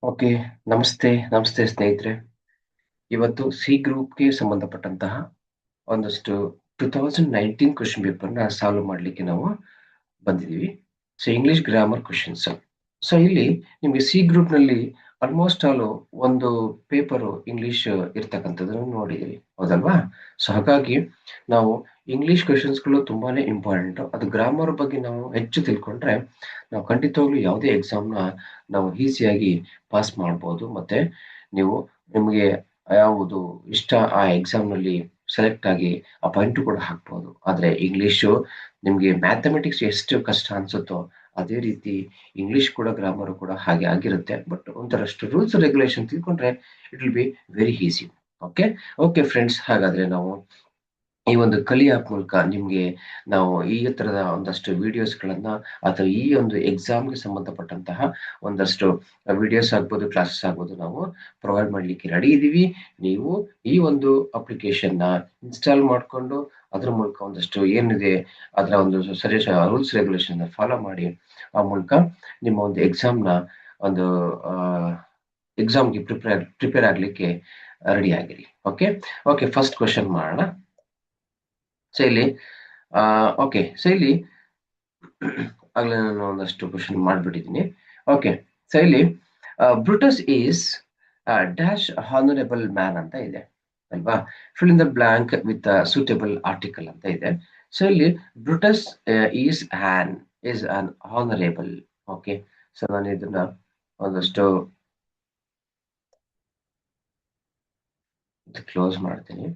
Okay. ನಮಸ್ತೆ ಸ್ನೇಹಿತರೆ. ಇವತ್ತು ಸಿ ಗ್ರೂಪ್ಗೆ ಸಂಬಂಧಪಟ್ಟಂತಹ ಒಂದಷ್ಟು 2019 ಕ್ವೆಶ್ಚನ್ ಪೇಪರ್ನ ಸಾಲ್ವ್ ಮಾಡಲಿಕ್ಕೆ ನಾವು ಬಂದಿದ್ದೀವಿ. So English grammar questions. So ಇಲ್ಲಿ ನಿಮಗೆ ಸಿ ಗ್ರೂಪ್ನಲ್ಲಿ ಆಲ್ಮೋಸ್ಟ್ ಆಲ್ ಒಂದು ಪೇಪರು ಇಂಗ್ಲಿಷ್ ಇರ್ತಕ್ಕಂಥದ್ದನ್ನು ನೋಡಿದ್ದೀರಿ, ಹೌದಲ್ವಾ? ಸೊ ಹಾಗಾಗಿ ನಾವು ಇಂಗ್ಲಿಷ್ ಕ್ವೆಶ್ಚನ್ಸ್ಗಳು ತುಂಬಾನೇ ಇಂಪಾರ್ಟೆಂಟ್. ಅದು ಗ್ರಾಮರ್ ಬಗ್ಗೆ ನಾವು ಹೆಚ್ಚು ತಿಳ್ಕೊಂಡ್ರೆ ನಾವು ಖಂಡಿತವಾಗ್ಲೂ ಯಾವುದೇ ಎಕ್ಸಾಮ್ನ ನಾವು ಈಸಿಯಾಗಿ ಪಾಸ್ ಮಾಡ್ಬೋದು. ಮತ್ತೆ ನೀವು ನಿಮಗೆ ಯಾವುದು ಇಷ್ಟ ಆ ಎಕ್ಸಾಮ್ನಲ್ಲಿ ಸೆಲೆಕ್ಟ್ ಆಗಿ ಆ ಪಾಯಿಂಟ್ ಕೂಡ ಹಾಕ್ಬೋದು. ಆದ್ರೆ ಇಂಗ್ಲಿಷು ನಿಮಗೆ ಮ್ಯಾಥಮೆಟಿಕ್ಸ್ ಎಷ್ಟು ಕಷ್ಟ ಅನ್ಸುತ್ತೋ ಅದೇ ರೀತಿ ಇಂಗ್ಲಿಷ್ ಕೂಡ ಗ್ರಾಮರ್ ಕೂಡ ಹಾಗೆ ಆಗಿರುತ್ತೆ. ಬಟ್ ಒಂದರಷ್ಟು ರೂಲ್ಸ್ ರೆಗ್ಯುಲೇಷನ್ ತಿಳ್ಕೊಂಡ್ರೆ it will be very easy. Okay okay friends, ಹಾಗಾದ್ರೆ ನಾವು ಈ ಒಂದು ಕಲಿ ಆಪ್ ಮೂಲಕ ನಿಮ್ಗೆ ನಾವು ಈ ತರದ ಒಂದಷ್ಟು ವಿಡಿಯೋಸ್ಗಳನ್ನ ಅಥವಾ ಈ ಒಂದು ಎಕ್ಸಾಮ್ಗೆ ಸಂಬಂಧಪಟ್ಟಂತಹ ಒಂದಷ್ಟು ವಿಡಿಯೋಸ್ ಆಗ್ಬೋದು, ಕ್ಲಾಸಸ್ ಆಗ್ಬೋದು, ನಾವು ಪ್ರೊವೈಡ್ ಮಾಡ್ಲಿಕ್ಕೆ ರೆಡಿ ಇದ್ದೀವಿ. ನೀವು ಈ ಒಂದು ಅಪ್ಲಿಕೇಶನ್ನ ಇನ್ಸ್ಟಾಲ್ ಮಾಡಿಕೊಂಡು ಅದ್ರ ಮೂಲಕ ಒಂದಷ್ಟು ಏನಿದೆ ಅದರ ಒಂದು ಸಜೆಷನ್ ರೂಲ್ಸ್ ರೆಗ್ಯುಲೇಷನ್ ಫಾಲೋ ಮಾಡಿ ಆ ಮೂಲಕ ನಿಮ್ಮ ಒಂದು ಎಕ್ಸಾಮ್ನ ಒಂದು ಎಕ್ಸಾಮ್ಗೆ ಪ್ರಿಪೇರ್ ಆಗ್ಲಿಕ್ಕೆ ರೆಡಿ ಆಗಿರಿ. ಓಕೆ ಓಕೆ, ಫಸ್ಟ್ ಕ್ವಶನ್ ಮಾಡೋಣ. ಸೊ ಇಲ್ಲಿ ಓಕೆ, ಸೊ ಇಲ್ಲಿ ಆಗ್ಲೇ ನಾನು ಒಂದಷ್ಟು ಕ್ವಶನ್ ಮಾಡ್ಬಿಟ್ಟಿದ್ದೀನಿ. ಓಕೆ, ಸೊ ಇಲ್ಲಿ Brutus is dash honourable man ಅಂತ ಇದೆ ಅಲ್ವಾ? Fill in the blank with suitable article ಅಂತ ಇದೆ. ಸೊ ಇಲ್ಲಿ Brutus is an honourable. Okay, so ನಾನು ಇದನ್ನ ಒಂದಷ್ಟು ಕ್ಲೋಸ್ ಮಾಡ್ತೀನಿ.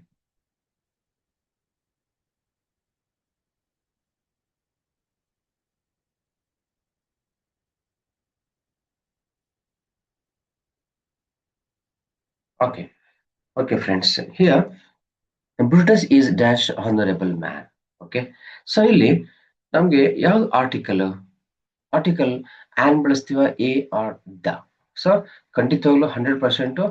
Okay, okay, friends. Here, Brutus is dash honorable man. Okay, so ಇಲ್ಲಿ ನಮ್ಗೆ ಯಾವ್ದು ಆರ್ಟಿಕಲ್ ಆನ್ ಬಳಸ್ತೀವ, ಎ ಆರ್ ದ. ಸೊ ಖಂಡಿತವಾಗ್ಲೂ 100%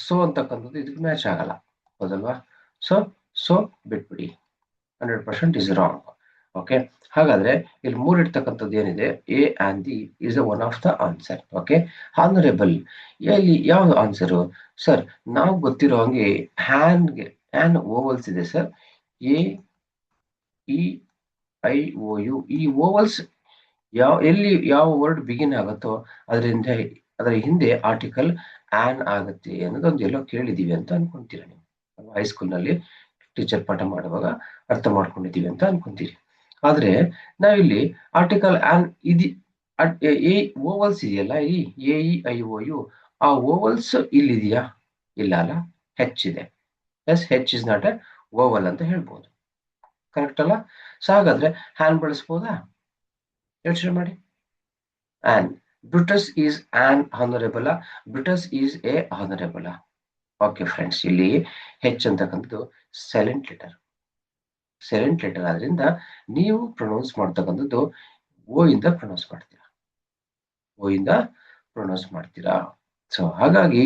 ಸೊ ಅಂತಕ್ಕಂಥದ್ದು ಇದಕ್ಕೆ ಮ್ಯಾಚ್ ಆಗಲ್ಲ, ಹೌದಲ್ವಾ? ಸೊ ಸೊ ಬಿಟ್ಬಿಡಿ, 100% ಇಸ್ ರಾಂಗ್. ಓಕೆ, ಹಾಗಾದ್ರೆ ಇಲ್ಲಿ ಮೂರು ಇರ್ತಕ್ಕಂಥದ್ದು ಏನಿದೆ, A and the is one of the answer. Okay, honourable ಇಲ್ಲಿ ಯಾವ್ದು ಆನ್ಸರು ಸರ್? ನಾವು ಗೊತ್ತಿರೋ ಹಂಗೆ ಹ್ಯಾನ್ ಓವಲ್ಸ್ ಇದೆ sir. A E I O U, ಈ ಓವಲ್ಸ್ ಯಾವ ವರ್ಡ್ ಬಿಗಿನ್ ಆಗುತ್ತೋ ಅದರಿಂದ ಅದರ ಹಿಂದೆ ಆರ್ಟಿಕಲ್ ಆನ್ ಆಗುತ್ತೆ ಅನ್ನೋದೊಂದು ಎಲ್ಲೋ ಕೇಳಿದೀವಿ ಅಂತ ಅನ್ಕೊಂತೀರ ನೀವು. ಹೈಸ್ಕೂಲ್ನಲ್ಲಿ ಟೀಚರ್ ಪಾಠ ಮಾಡುವಾಗ ಅರ್ಥ ಮಾಡ್ಕೊಂಡಿದ್ದೀವಿ ಅಂತ ಅನ್ಕೊಂತೀರಿ. ಆದ್ರೆ ನಾವಿಲ್ಲಿ ಆರ್ಟಿಕಲ್ ಆನ್ ಓವಲ್ಸ್ ಇದೆಯಲ್ಲ, ಈ A E I O U, ಆ ಓವಲ್ಸ್ ಇಲ್ಲಿದೆಯಾ? ಇಲ್ಲ ಅಲ್ಲ, ಹೆಚ್ಚಿದೆ. Yes, H is not a vowel ಅಂತ ಹೇಳ್ಬೋದು. ಕರೆಕ್ಟ್ ಅಲ್ಲ? ಸೊ ಹಾಗಾದ್ರೆ ಹ್ಯಾನ್ ಬಳಸ್ಬೋದಾ? ಯೋಚನೆ ಮಾಡಿ. An, Brutus is an honourable, Brutus is a honourable. Okay friends, ಇಲ್ಲಿ ಹೆಚ್ ಅಂತಕ್ಕಂಥದ್ದು ಸೈಲೆಂಟ್ ಲೆಟರ್ ಆದ್ರಿಂದ ನೀವು ಪ್ರೊನೌನ್ಸ್ ಮಾಡ್ತಕ್ಕಂಥದ್ದು ಓ ಇಂದ ಪ್ರೊನೌನ್ಸ್ ಮಾಡ್ತೀರಾ. ಸೊ ಹಾಗಾಗಿ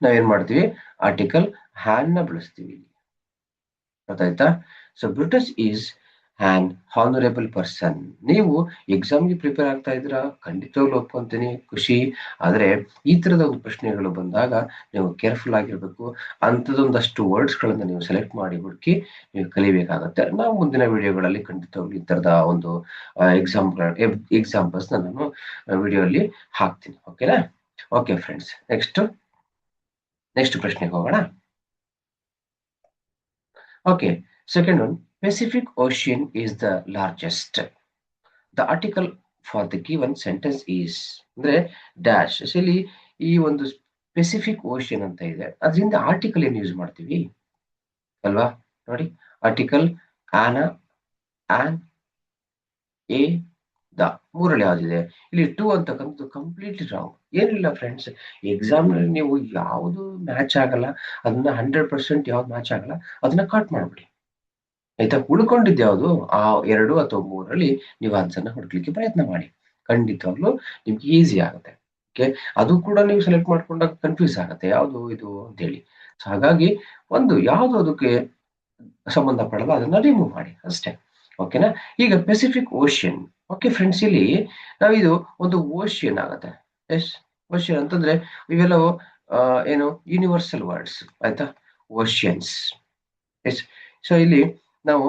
ನಾವೇನ್ ಮಾಡ್ತೀವಿ, ಆರ್ಟಿಕಲ್ ಹ್ಯಾನ್ ನ ಬಳಸ್ತೀವಿ. ಗೊತ್ತಾಯ್ತಾ? So Brutus is an honourable person. ನೀವು ಎಕ್ಸಾಮ್ಗೆ ಪ್ರಿಪೇರ್ ಆಗ್ತಾ ಇದ್ದೀರಾ, ಖಂಡಿತವಾಗ್ಲೂ ಒಪ್ಕೊಂತೀನಿ, ಖುಷಿ. ಆದ್ರೆ ಈ ತರದ ಒಂದು ಪ್ರಶ್ನೆಗಳು ಬಂದಾಗ ನೀವು ಕೇರ್ಫುಲ್ ಆಗಿರ್ಬೇಕು. ಅಂಥದ್ದೊಂದಷ್ಟು ವರ್ಡ್ಸ್ಗಳನ್ನ ನೀವು ಸೆಲೆಕ್ಟ್ ಮಾಡಿ ಹುಡುಕಿ ನೀವು ಕಲಿಬೇಕಾಗತ್ತೆ. ನಾವು ಮುಂದಿನ ವಿಡಿಯೋಗಳಲ್ಲಿ ಖಂಡಿತವಾಗ್ಲೂ ಈ ತರದ ಒಂದು ಎಕ್ಸಾಂಪಲ್ಸ್ ನಾನು ವಿಡಿಯೋಲಿ ಹಾಕ್ತೀನಿ. ಓಕೆನಾ? ಓಕೆ ಫ್ರೆಂಡ್ಸ್, ನೆಕ್ಸ್ಟ್ ಪ್ರಶ್ನೆಗೆ ಹೋಗೋಣ. Okay, second one, Pacific Ocean is the largest. The article for the given sentence is ಅಂದ್ರೆ ಡ್ಯಾಶ್. ಇಲ್ಲಿ ಈ ಒಂದು ಸ್ಪೆಸಿಫಿಕ್ ಓಷನ್ ಅಂತ ಇದೆ, ಅದರಿಂದ ಆರ್ಟಿಕಲ್ ಏನು ಯೂಸ್ ಮಾಡ್ತೀವಿ ಅಲ್ವಾ? ನೋಡಿ, ಆರ್ಟಿಕಲ್ ಆನ್, ಎ, ದ, ಮೂರಲ್ಲಿ ಯಾವ್ದಿದೆ? ಇಲ್ಲಿ ಟು ಅಂತಕ್ಕಂಥದ್ದು ಕಂಪ್ಲೀಟ್ಲಿ ರಾಂಗ್. ಏನಿಲ್ಲ ಫ್ರೆಂಡ್ಸ್, ಎಕ್ಸಾಮ್ ನಲ್ಲಿ ನೀವು ಯಾವುದು ಮ್ಯಾಚ್ ಆಗಲ್ಲ, ಅದನ್ನ 100% ಯಾವ್ದು ಮ್ಯಾಚ್ ಆಗಲ್ಲ ಅದನ್ನ ಕಟ್ ಮಾಡ್ಬಿಡಿ. ಆಯ್ತಾ? ಉಳ್ಕೊಂಡಿದ್ದು ಯಾವುದು, ಆ 2 ಅಥವಾ 3ರಲ್ಲಿ ನೀವು ಆನ್ಸರ್ನ ಹುಡುಕ್ಲಿಕ್ಕೆ ಪ್ರಯತ್ನ ಮಾಡಿ. ಖಂಡಿತವಾಗ್ಲೂ ನಿಮ್ಗೆ ಈಸಿ ಆಗುತ್ತೆ. ಓಕೆ, ಅದು ಕೂಡ ನೀವು ಸೆಲೆಕ್ಟ್ ಮಾಡ್ಕೊಂಡಾಗ ಕನ್ಫ್ಯೂಸ್ ಆಗುತ್ತೆ ಯಾವುದು ಇದು ಅಂತೇಳಿ. ಸೊ ಹಾಗಾಗಿ ಒಂದು ಯಾವುದು ಅದಕ್ಕೆ ಸಂಬಂಧಪಡಲ್ಲ ಅದನ್ನ ರಿಮೂವ್ ಮಾಡಿ ಅಷ್ಟೇ. ಓಕೆನಾ. ಈಗ ಪೆಸಿಫಿಕ್ ಓಷಿಯನ್. ಓಕೆ ಫ್ರೆಂಡ್ಸ್, ಇಲ್ಲಿ ನಾವು ಇದು ಒಂದು ಓಷಿಯನ್ ಆಗತ್ತೆ. ಎಸ್, ಓಷಿಯನ್ ಅಂತಂದ್ರೆ ಇವೆಲ್ಲವೂ ಏನು ಯೂನಿವರ್ಸಲ್ ವರ್ಡ್ಸ್, ಆಯ್ತಾ, ಓಷಿಯನ್ಸ್. ಎಸ್. ಸೊ ಇಲ್ಲಿ ನಾವು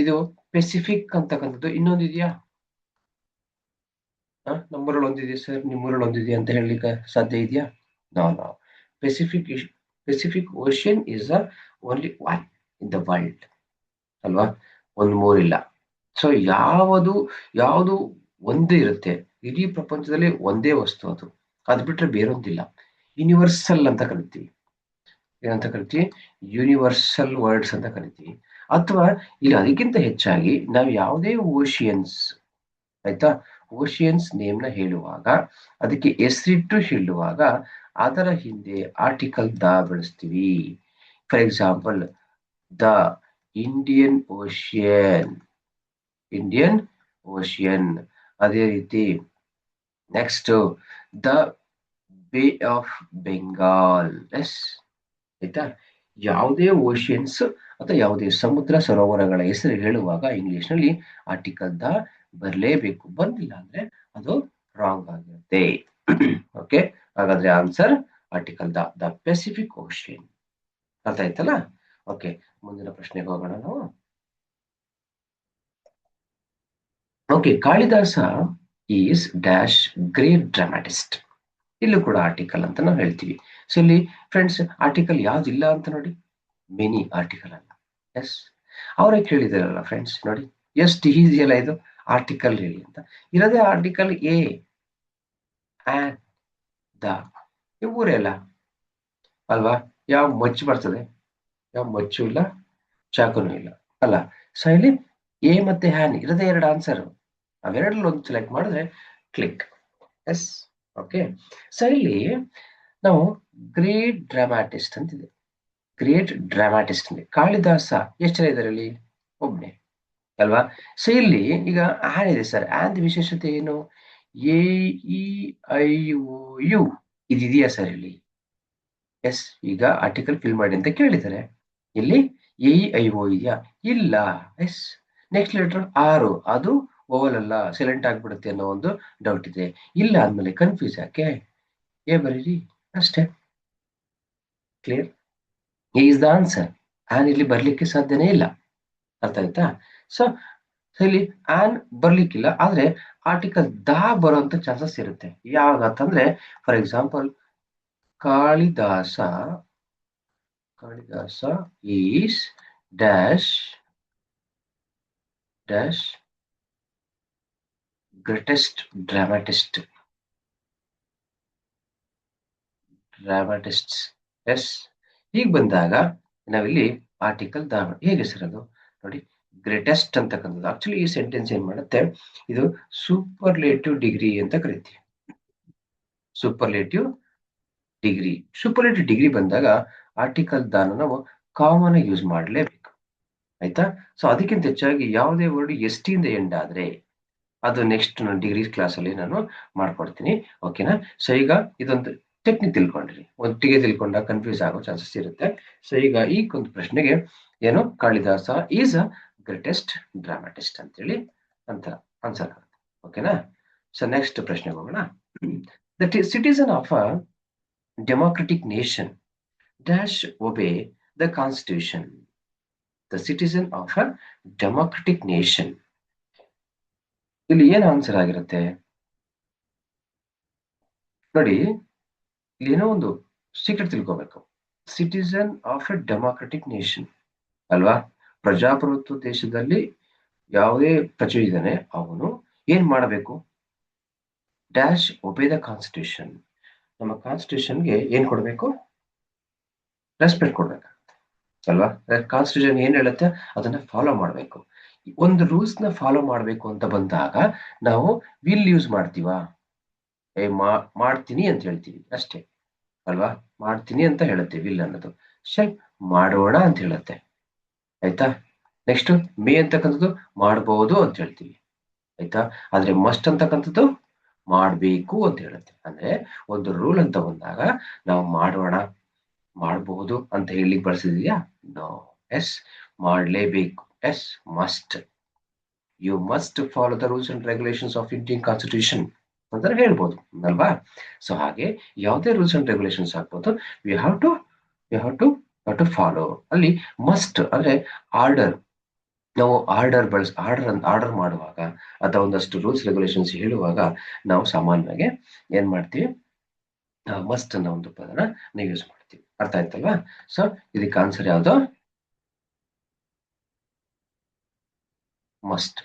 ಇದು ಪೆಸಿಫಿಕ್ ಅಂತಕ್ಕಂಥದ್ದು ಇನ್ನೊಂದು ಇದೆಯಾ? ನಮ್ಮೂರಲ್ಲಿ ಒಂದಿದೆ ಸರ್, ನಿಮ್ಮೂರಲ್ಲಿ ಒಂದಿದೆ ಅಂತ ಹೇಳಲಿಕ್ಕೆ ಸಾಧ್ಯ ಇದೆಯಾ? No no. Pacific Pacific Ocean is the only one in the world, ಅಲ್ವಾ? ಒಂದು ಮೂರಿಲ್ಲ. ಸೊ ಯಾವುದು ಒಂದೇ ಇರುತ್ತೆ ಇಡೀ ಪ್ರಪಂಚದಲ್ಲಿ, ಒಂದೇ ವಸ್ತು ಅದು. ಅದು ಬಿಟ್ರೆ ಬೇರೊಂದಿಲ್ಲ. ಯೂನಿವರ್ಸಲ್ ಅಂತ ಕರಿತೀವಿ. ಏನಂತ ಕರಿತೀವಿ? ಯೂನಿವರ್ಸಲ್ ವರ್ಡ್ಸ್ ಅಂತ ಕರಿತೀವಿ. ಅಥವಾ ಇಲ್ಲಿ ಅದಕ್ಕಿಂತ ಹೆಚ್ಚಾಗಿ ನಾವು ಯಾವುದೇ ಓಷಿಯನ್ಸ್, ಆಯ್ತಾ, ಓಷಿಯನ್ಸ್ ನೇಮ್ನ ಹೇಳುವಾಗ, ಅದಕ್ಕೆ ಹೆಸರಿಟ್ಟು ಹೇಳುವಾಗ ಅದರ ಹಿಂದೆ ಆರ್ಟಿಕಲ್ ದ ಬಳಸ್ತೀವಿ. For example, the Indian ocean, Indian ocean. ಅದೇ ರೀತಿ next the bay of Bengal. S, ಆಯ್ತಾ. ಯಾವುದೇ ಓಷಿಯನ್ಸ್ ಅಥವಾ ಯಾವುದೇ ಸಮುದ್ರ ಸರೋವರಗಳ ಹೆಸರು ಹೇಳುವಾಗ ಇಂಗ್ಲಿಷ್ ನಲ್ಲಿ ಆರ್ಟಿಕಲ್ ದ ಬರಲೇಬೇಕು. ಬಂದಿಲ್ಲ ಅಂದ್ರೆ ಅದು ರಾಂಗ್ ಆಗಿರುತ್ತೆ. ಓಕೆ, ಹಾಗಾದ್ರೆ answer article the Pacific Ocean. ಅರ್ಥ ಆಯ್ತಲ್ಲ? ಓಕೆ, ಮುಂದಿನ ಪ್ರಶ್ನೆಗೆ ಹೋಗೋಣ ನಾವು. Okay, Kalidasa is dash great dramatist. ಇಲ್ಲೂ ಕೂಡ ಆರ್ಟಿಕಲ್ ಅಂತ ನಾವು ಹೇಳ್ತೀವಿ. ಸೊ ಇಲ್ಲಿ ಫ್ರೆಂಡ್ಸ್ ಆರ್ಟಿಕಲ್ ಯಾವ್ದಿಲ್ಲ ಅಂತ ನೋಡಿ, ಮೆನಿ ಆರ್ಟಿಕಲ್ ಅಲ್ಲ. ಎಸ್, ಅವರೇ ಕೇಳಿದಾರಲ್ಲ ಫ್ರೆಂಡ್ಸ್, ನೋಡಿ ಎಷ್ಟು ಈಸಿ ಅಲ್ಲ ಇದು. ಆರ್ಟಿಕಲ್ ಹೇಳಿ ಅಂತ ಇರೋದೇ ಆರ್ಟಿಕಲ್ ಎ ಆ್ಯಂಡ್ ದ, ಇವರೇ ಅಲ್ಲ ಅಲ್ವಾ? ಯಾವ ಮಚ್ಚು ಬರ್ತದೆ? ಯಾವ ಮಚ್ಚು ಇಲ್ಲ, ಚಾಕುನು ಇಲ್ಲ ಅಲ್ಲ. ಸೊ ಇಲ್ಲಿ ಎ ಮತ್ತೆ ಹ್ಯಾನ್ ಇರೋದೇ ಎರಡು ಆನ್ಸರ್. ಅವೆರಡಲ್ಲಿ ಒಂದು ಸೆಲೆಕ್ಟ್ ಮಾಡಿದ್ರೆ ಕ್ಲಿಕ್. S, okay. ಸೊ ಇಲ್ಲಿ ನಾವು ಗ್ರೇಟ್ ಡ್ರಾಮಾಟಿಸ್ಟ್ ಅಂತಿದೆ. ಗ್ರೇಟ್ ಡ್ರಾಮಾಟಿಸ್ಟ್ ಅಂದ್ರೆ ಕಾಳಿದಾಸ ಎಷ್ಟು ಜನ ಇದ್ದಾರೆ ಇಲ್ಲಿ? ಒಬ್ನೇ ಅಲ್ವಾ? ಸೊ ಇಲ್ಲಿ ಈಗ ಆನ್ ಇದೆ ಸರ್, ಆನ್ ವಿಶೇಷತೆ ಏನು? A E I O U ಇದೆಯಾ ಸರ್ ಇಲ್ಲಿ? ಎಸ್, ಈಗ ಆರ್ಟಿಕಲ್ ಫಿಲ್ ಮಾಡಿ ಅಂತ ಕೇಳಿದ್ದಾರೆ. ಇಲ್ಲಿ ಎ ಐ ಓ ಇದೆಯಾ? ಇಲ್ಲ. ಎಸ್, ನೆಕ್ಸ್ಟ್ ಲೆಟರ್ ಆರು, ಅದು ಓವಲ್ ಅಲ್ಲ, ಸೈಲೆಂಟ್ ಆಗ್ಬಿಡುತ್ತೆ ಅನ್ನೋ ಒಂದು ಡೌಟ್ ಇದೆ. ಇಲ್ಲ ಅಂದ್ಮೇಲೆ ಕನ್ಫ್ಯೂಸ್ ಯಾಕೆ? ಎ ಬರೀರಿ ಅಷ್ಟೇ. Clear? Is the answer. On ಇಲ್ಲಿ ಬರ್ಲಿಕ್ಕೆ ಸಾಧ್ಯನೇ ಇಲ್ಲ. ಅರ್ಥ ಆಯ್ತಾ? ಸೊ ಇಲ್ಲಿ ಆನ್ ಬರ್ಲಿಕ್ಕಿಲ್ಲ, ಆದ್ರೆ ಆರ್ಟಿಕಲ್ ದ ಬರುವಂತ ಚಾನ್ಸಸ್ ಇರುತ್ತೆ. ಯಾವಾಗಂತಂದ್ರೆ for example, Kalidasa is dash dash greatest dramatists. Yes, ಈಗ ಬಂದಾಗ ನಾವಿಲ್ಲಿ ಆರ್ಟಿಕಲ್ ದ ಹೇಗೆ ಸರ್ ಅದು ನೋಡಿ, ಗ್ರೇಟೆಸ್ಟ್ ಅಂತಕ್ಕಂಥದ್ದು. ಆಕ್ಚುಲಿ ಈ ಸೆಂಟೆನ್ಸ್ ಏನ್ ಮಾಡುತ್ತೆ, ಇದು ಸೂಪರ್ಲೇಟಿವ್ ಡಿಗ್ರಿ ಅಂತ ಕರಿತೀವಿ. ಸೂಪರ್ಲೇಟಿವ್ ಡಿಗ್ರಿ ಬಂದಾಗ ಆರ್ಟಿಕಲ್ ದಾನ ನಾವು ಕಾಮನ್ ಯೂಸ್ ಮಾಡಲೇಬೇಕು. ಆಯ್ತಾ? ಸೊ ಅದಕ್ಕಿಂತ ಹೆಚ್ಚಾಗಿ ಯಾವುದೇ ವರ್ಡ್ ಎಸ್ ಟಿ ಇಂದ ಎಂಡ್ ಆದ್ರೆ ಅದು ನೆಕ್ಸ್ಟ್ ನಾನು ಡಿಗ್ರಿ ಕ್ಲಾಸ್ ಅಲ್ಲಿ ನಾನು ಮಾಡ್ಕೊಡ್ತೀನಿ. ಓಕೆನಾ? ಸೊ ಈಗ ಇದೊಂದು ಟೆಕ್ನಿಕ್ ತಿಳ್ಕೊಂಡ್ರಿ, ಒಟ್ಟಿಗೆ ತಿಳ್ಕೊಂಡಾಗ ಕನ್ಫ್ಯೂಸ್ ಆಗೋ ಚಾನ್ಸಸ್ ಇರುತ್ತೆ. ಸೊ ಈಗ ಈ ಒಂದು ಪ್ರಶ್ನೆಗೆ ಏನು, Kalidasa is a greatest dramatist ಅಂತೇಳಿ ಅಂತ ಆನ್ಸರ್ ಆಗುತ್ತೆ. ಓಕೆನಾ? ಸೊ ನೆಕ್ಸ್ಟ್ ಪ್ರಶ್ನೆಗೆ ಹೋಗೋಣ. The citizen of a democratic nation dash obey the constitution. The citizen of a democratic nation, ಇಲ್ಲಿ ಏನ್ ಆನ್ಸರ್ ಆಗಿರುತ್ತೆ ನೋಡಿ. ಇಲ್ಲಿ ಏನೋ ಒಂದು ಸೀಕ್ರೆಟ್ ತಿಳ್ಕೋಬೇಕು. Citizen of A democratic nation ಅಲ್ವಾ? ಪ್ರಜಾಪ್ರಭುತ್ವ ದೇಶದಲ್ಲಿ ಯಾವುದೇ ಪ್ರಜೆ ಇದ್ದಾನೆ ಅವನು ಏನ್ ಮಾಡಬೇಕು? Dash obey the constitution. ನಮ್ಮ ಕಾನ್ಸ್ಟಿಟ್ಯೂಷನ್ಗೆ ಏನ್ ಕೊಡ್ಬೇಕು? ರೆಸ್ಪೆಕ್ಟ್ ಕೊಡ್ಬೇಕಾಗುತ್ತೆ ಅಲ್ವಾ? ಕಾನ್ಸ್ಟಿಟ್ಯೂಷನ್ ಏನ್ ಹೇಳುತ್ತೆ ಅದನ್ನ ಫಾಲೋ ಮಾಡಬೇಕು. ಒಂದು ರೂಲ್ಸ್ ನ ಫಾಲೋ ಮಾಡಬೇಕು ಅಂತ ಬಂದಾಗ ನಾವು ವಿಲ್ ಯೂಸ್ ಮಾಡ್ತೀವಾ? ಮಾಡ್ತೀನಿ ಅಂತ ಹೇಳ್ತೀವಿ ಅಷ್ಟೇ ಅಲ್ವಾ? ಮಾಡ್ತೀನಿ ಅಂತ ಹೇಳುತ್ತೆ ವಿಲ್ ಅನ್ನೋದು. ಶಲ್ ಮಾಡೋಣ ಅಂತ ಹೇಳುತ್ತೆ. ಆಯ್ತಾ? ನೆಕ್ಸ್ಟ್ ಮೇ ಅಂತಕ್ಕಂಥದ್ದು ಮಾಡಬಹುದು ಅಂತ ಹೇಳ್ತೀವಿ. ಆಯ್ತಾ? ಆದ್ರೆ ಮಸ್ಟ್ ಅಂತಕ್ಕಂಥದ್ದು ಮಾಡ್ಬೇಕು ಅಂತ ಹೇಳುತ್ತೆ. ಅಂದ್ರೆ ಒಂದು ರೂಲ್ ಅಂತ ಬಂದಾಗ ನಾವು ಮಾಡೋಣ, ಮಾಡಬಹುದು ಅಂತ ಹೇಳಿ ಬಳಸಿದ್ಯಾ? ನೋ. ಎಸ್, ಮಾಡ್ಲೇಬೇಕು. Yes, must. You must follow the rules and regulations of Indian constitution ಅಂತ ಹೇಳ್ಬೋದು ಅಲ್ವಾ. ಸೊ ಹಾಗೆ ಯಾವುದೇ ರೂಲ್ಸ್ ಅಂಡ್ ರೆಗ್ಯುಲೇಷನ್ಸ್ ಆಗ್ಬೋದು, we have to we have to to follow. ಅಲ್ಲಿ ಮಸ್ಟ್ ಅಂದ್ರೆ ಆರ್ಡರ್, ನಾವು ಆರ್ಡರ್ ಮಾಡುವಾಗ ಅಥವಾ ಒಂದಷ್ಟು ರೂಲ್ಸ್ ರೆಗ್ಯುಲೇಷನ್ಸ್ ಹೇಳುವಾಗ ನಾವು ಸಾಮಾನ್ಯವಾಗಿ ಏನ್ ಮಾಡ್ತೀವಿ, ಮಸ್ಟ್ ಅನ್ನೋ ಒಂದು ಪದನ ನಾವು ಯೂಸ್ ಮಾಡ್ತೀವಿ. ಅರ್ಥ ಆಯ್ತಲ್ವಾ. ಸೊ ಇದಕ್ಕೆ ಆನ್ಸರ್ ಯಾವುದು? Must.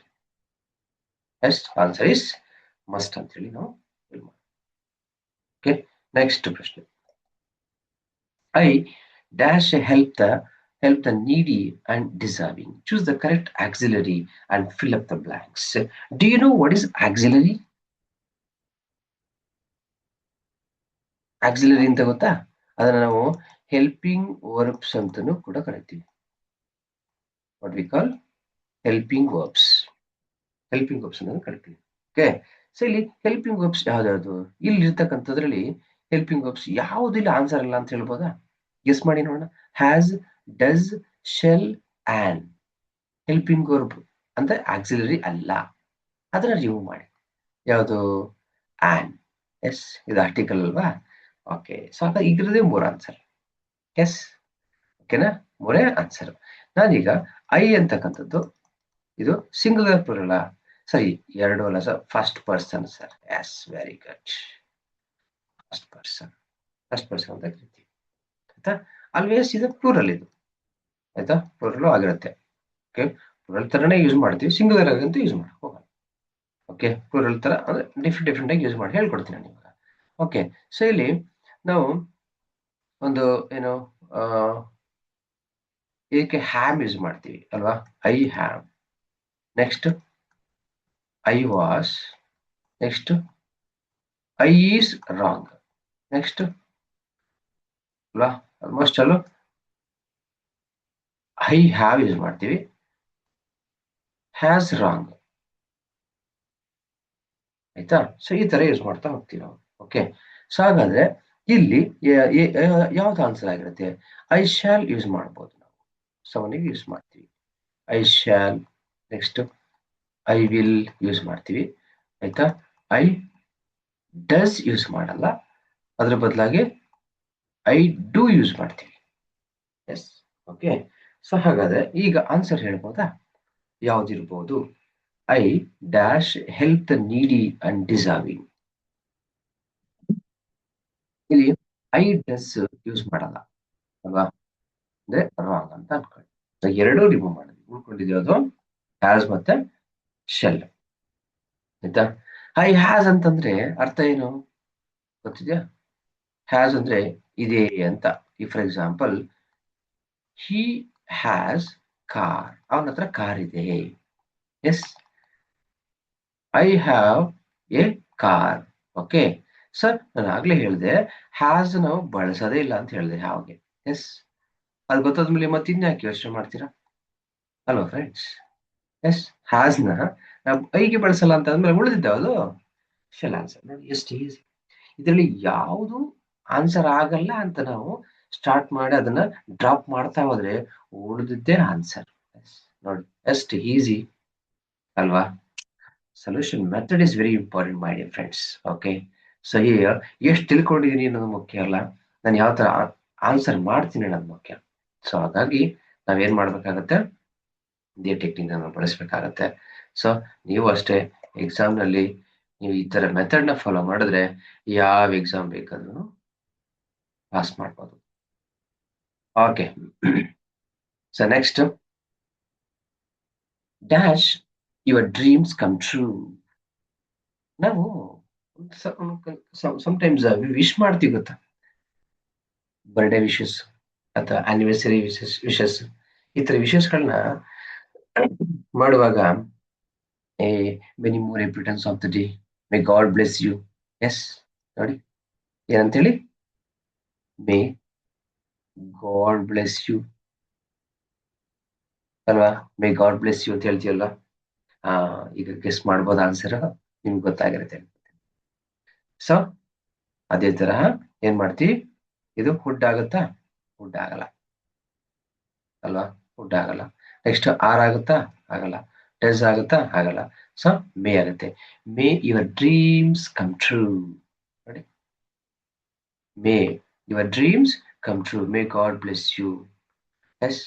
Yes, answer is must ಅಂತ ಹೇಳಿ ನಾವು ಓಕೆ. ನೆಕ್ಸ್ಟ್ ಪ್ರಶ್ನೆ, I dash help the needy and deserving. Choose the correct auxiliary and fill up the blanks. Do you know what is auxiliary? Auxiliary ಅಂತ ಗೊತ್ತಾ? ಅದನ್ನ ನಾವು helping verbs ಅಂತಾನೂ ಕೂಡ ಕರಿತೀವಿ. What we call helping verbs. Helping verbs ಅನ್ನೋದು ಕರಿತೀವಿ. Okay. So ಇಲ್ಲಿ ಹೆಲ್ಪಿಂಗ್ ವರ್ಬ್ಸ್ ಯಾವ್ದಾದ್ರು ಇಲ್ಲಿ ಇರ್ತಕ್ಕಂಥದ್ರಲ್ಲಿ ಹೆಲ್ಪಿಂಗ್ ವರ್ಬ್ಸ್ ಯಾವುದಿಲ್ಲ ಆನ್ಸರ್ ಇಲ್ಲ ಅಂತ ಹೇಳ್ಬೋದಾ? ಗೆಸ್ ಮಾಡಿ ನೋಡೋಣ. Has, does, shall, an helping verb ಅಂತ ಆಕ್ಸಿಲರಿ ಅಲ್ಲ. ಅದನ್ನ ರಿಮೂವ್ ಮಾಡಿ. ಯಾವುದು? ಆನ್. ಎಸ್, ಇದು ಆರ್ಟಿಕಲ್ ಅಲ್ವಾ? ಓಕೆ. ಸೊ ಇದ್ರದೇ 3 ಆನ್ಸರ್. ಎಸ್, ಓಕೆನಾ? 3 ಆನ್ಸರ್. ನಾನೀಗ ಐ ಅಂತಕ್ಕಂಥದ್ದು ಇದು ಸಿಂಗುಲರ್ ಪ್ಲೂರಲ್ ಸರಿ? 2 ಅಲ್ಲ sir, first person sir. Yes, very good. First person ಅಂತ ಕರಿತೀವಿ ಆಯ್ತಾ. ಆಲ್ವೇಸ್ ಇದು ಪ್ಲೂರಲ್, ಇದು ಆಯ್ತಾ, ಪ್ಲೂರಲ್ ಆಗಿರುತ್ತೆ. ಓಕೆ, ಪ್ಲೂರಲ್ ತರನೇ ಯೂಸ್ ಮಾಡ್ತೀವಿ, ಸಿಂಗುಲರ್ ಆಗಂತೂ ಯೂಸ್ ಮಾಡಕ್ ಹೋಗಲ್ಲ. ಓಕೆ, ಪ್ಲೂರಲ್ ತರ ಅಂದ್ರೆ ಡಿಫ್ರೆಂಟ್ ಆಗಿ ಯೂಸ್ ಮಾಡಿ ಹೇಳ್ಕೊಡ್ತೀನಿ ನಾನು ಇವಾಗ. ಓಕೆ. ಸೊ ಇಲ್ಲಿ ನಾವು ಒಂದು ಏನು ಇದಕ್ಕೆ ಹ್ಯಾಮ್ ಯೂಸ್ ಮಾಡ್ತೀವಿ ಅಲ್ವಾ? I ham. Next I was. Next I is wrong. Next ಅಲ್ವಾ, ಆಲ್ಮೋಸ್ಟ್ ಅಲ್ಲೂ ಐ ಹ್ಯಾವ್ ಯೂಸ್ ಮಾಡ್ತೀವಿ. ಹ್ಯಾಸ್ ರಾಂಗ್ ಆಯ್ತಾ. ಸೊ ಈ ತರ ಯೂಸ್ ಮಾಡ್ತಾ ಹೋಗ್ತೀವಿ ನಾವು. ಓಕೆ. ಸೊ ಹಾಗಾದ್ರೆ ಇಲ್ಲಿ ಯಾವ್ದು ಆನ್ಸರ್ ಆಗಿರುತ್ತೆ? ಐ ಶಾಲ್ ಯೂಸ್ ಮಾಡ್ಬೋದು ನಾವು, ಸವನಿಗೆ ಯೂಸ್ ಮಾಡ್ತೀವಿ I shall. Next I will use ಮಾಡ್ತೀವಿ ಆಯ್ತಾ. ಐ ಡಸ್ ಯೂಸ್ ಮಾಡಲ್ಲ, ಅದ್ರ ಬದಲಾಗಿ ಐ ಡೂ ಯೂಸ್ ಮಾಡ್ತೀವಿ. Yes, okay. ಸೊ ಹಾಗಾದ್ರೆ ಈಗ ಆನ್ಸರ್ ಹೇಳ್ಬೋದಾ? ಯಾವ್ದಿರ್ಬೋದು? I dash help the needy and deserving. ಇಲ್ಲಿ ಐ ಡಸ್ ಯೂಸ್ ಮಾಡಲ್ಲ ಅಲ್ವಾ, ಅಂದ್ರೆ ರಾಂಗ್ ಅಂತ ಅನ್ಕೊಳ್ಳಿ. ಎರಡೂ ರಿಮೂವ್ ಮಾಡಿದ್ವಿ, ಉಳ್ಕೊಂಡಿದ್ವಿ ಅದು ಹ್ಯಾಸ್ ಮತ್ತೆ ಶೆಲ್ ಆಯ್ತಾ. ಐ ಹ್ಯಾಸ್ ಅಂತಂದ್ರೆ ಅರ್ಥ ಏನು ಗೊತ್ತಿದ್ಯಾ? ಹ್ಯಾಸ್ ಅಂದ್ರೆ ಇದೆ ಅಂತ. ಈ for example, he has car, ಅವನ ಹತ್ರ ಕಾರ್ ಇದೆ. Yes, I have a car. Okay. Sir, ನಾನು ಆಗ್ಲೇ ಹೇಳಿದೆ ಹ್ಯಾಸ್ ನಾವು ಬಳಸೋದೇ ಇಲ್ಲ ಅಂತ ಹೇಳಿದೆ ಹ್ಯಾವ್ಗೆ. ಎಸ್, ಅದು ಗೊತ್ತಾದ್ಮೇಲೆ ಮತ್ತೆ ಇನ್ಯಾಕೆ ಯೋಚನೆ ಮಾಡ್ತೀರಾ ಅಲ್ವಾ ಫ್ರೆಂಡ್ಸ್? ಎಸ್, ಹ್ಯಾಸ್ನ ನಾವು ಐಗೆ ಬಳಸಲ್ಲ ಅಂತ ಅಂದ್ಮೇಲೆ ಉಳಿದಿದ್ದ ಅದು ಶೆಲ್ ಆನ್ಸರ್. ನೋಡಿ ಎಷ್ಟು ಈಸಿ. ಇದರಲ್ಲಿ ಯಾವುದು ಆನ್ಸರ್ ಆಗಲ್ಲ ಅಂತ ನಾವು ಸ್ಟಾರ್ಟ್ ಮಾಡಿ ಅದನ್ನ ಡ್ರಾಪ್ ಮಾಡ್ತಾ ಹೋದ್ರೆ ಉಳಿದಿದ್ದೇ ಆನ್ಸರ್. ನೋಡಿ ಎಷ್ಟು ಈಸಿ ಅಲ್ವಾ. Solution method is very important my dear friends. Okay. So ಎಷ್ಟು ತಿಳ್ಕೊಂಡಿದೀನಿ ಅನ್ನೋದು ಮುಖ್ಯ ಅಲ್ಲ, ನಾನು ಯಾವ ತರ ಆನ್ಸರ್ ಮಾಡ್ತೀನಿ ಅನ್ನೋದು ಮುಖ್ಯ. ಸೊ ಹಾಗಾಗಿ ನಾವೇನ್ ಮಾಡ್ಬೇಕಾಗತ್ತೆ, ಇದೇ ಟೆಕ್ನಿಕ್ ನಾವು ಬಳಸ್ಬೇಕಾಗತ್ತೆ. ಸೊ ನೀವು ಅಷ್ಟೇ ಎಕ್ಸಾಮ್ ನಲ್ಲಿ ನೀವು ಈ ತರ ಮೆಥಡ್ ನ ಫಾಲೋ ಮಾಡಿದ್ರೆ ಯಾವ ಎಕ್ಸಾಮ್ ಬೇಕಾದ್ರೂ ಪಾಸ್ ಮಾಡ್ಬೋದು. Okay. So next, dash your dreams come true. ನಾವು ಸಮ್ಟೈಮ್ಸ್ ವಿಶ್ ಮಾಡ್ತೀವಿ ಗೊತ್ತಾ, ಬರ್ಡೇ ವಿಶಸ್ ಅಥವಾ ಆನಿವರ್ಸರಿ ವಿಶಸ್ ಈ ತರ ವಿಶಸ್ಗಳನ್ನ ಮಾಡುವಾಗ many more returns of the day, may God bless you. Yes, ನೋಡಿ ಏನಂತೇಳಿ, ಮೇ ಗಾಡ್ ಬ್ಲೆಸ್ ಯು ಅಲ್ವಾ, ಮೇ ಗಾಡ್ ಬ್ಲೆಸ್ ಯು ಅಂತ ಹೇಳ್ತೀವಲ್ಲ. ಈಗ ಗೆಸ್ ಮಾಡ್ಬೋದು ಆನ್ಸರ್, ನಿಮ್ಗೆ ಗೊತ್ತಾಗಿರುತ್ತೆ. ಸೊ ಅದೇ ತರಹ ಏನ್ ಮಾಡ್ತೀವಿ, ಇದು ಹುಡ್ ಆಗುತ್ತಾ? ಹುಡ್ ಆಗಲ್ಲ ಅಲ್ವಾ, ಹುಡ್ ಆಗಲ್ಲ. ನೆಕ್ಸ್ಟ್ ಆರ್ ಆಗುತ್ತಾ? ಆಗಲ್ಲ. ಡಸ್ ಆಗುತ್ತಾ? ಆಗಲ್ಲ. ಸೊ ಮೇ ಆಗುತ್ತೆ. May your dreams come true. ನೋಡಿ, may your dreams come true, may God bless you. Yes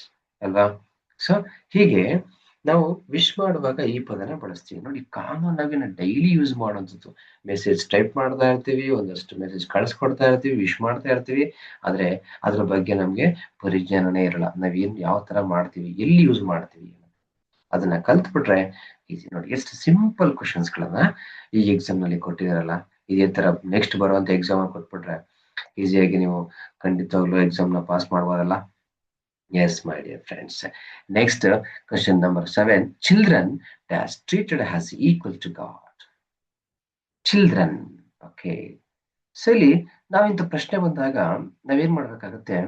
ಅಲ್ವಾ? ಸೊ ಹೀಗೆ ನಾವು ವಿಶ್ ಮಾಡುವಾಗ ಈ ಪದನ ಬಳಸ್ತೀವಿ. ನೋಡಿ, ಕಾಮನ್ ಆಗಿ ನಾವು ಡೈಲಿ ಯೂಸ್ ಮಾಡುವಂಥದ್ದು. ಮೆಸೇಜ್ ಟೈಪ್ ಮಾಡ್ತಾ ಇರ್ತೀವಿ, ಒಂದಷ್ಟು ಮೆಸೇಜ್ ಕಳಿಸ್ಕೊಡ್ತಾ ಇರ್ತೀವಿ, ವಿಶ್ ಮಾಡ್ತಾ ಇರ್ತೀವಿ. ಆದ್ರೆ ಅದ್ರ ಬಗ್ಗೆ ನಮ್ಗೆ ಪರಿಜ್ಞಾನನೇ ಇರಲ್ಲ. ನಾವೇನ್ ಯಾವ ತರ ಮಾಡ್ತೀವಿ, ಎಲ್ಲಿ ಯೂಸ್ ಮಾಡ್ತೀವಿ, ಅದನ್ನ ಕಲ್ತ್ಬಿಟ್ರೆ ಈಸಿ. ನೋಡಿ, ಎಷ್ಟು ಸಿಂಪಲ್ ಕ್ವಶನ್ಸ್ ಗಳನ್ನ ಈ ಎಕ್ಸಾಮ್ ನಲ್ಲಿ ಕೊಟ್ಟಿದಾರಲ್ಲ, ಇದೇ ತರ ನೆಕ್ಸ್ಟ್ ಬರುವಂತ ಎಕ್ಸಾಮ್ ಕೊಟ್ಬಿಟ್ರೆ ಈಸಿಯಾಗಿ ನೀವು ಖಂಡಿತವಾಗ್ಲೂ ಎಕ್ಸಾಮ್ ನ ಪಾಸ್ ಮಾಡ್ಬೋದಲ್ಲ. Yes, my dear friends. Next, question number 7. Children dash treated as equal to God. Children. Okay. So ಇಲ್ಲಿ ನಾವಿಂತ ಪ್ರಶ್ನೆ ಬಂದಾಗ ನಾವೇನ್ ಮಾಡ್ಬೇಕಾಗತ್ತೆ?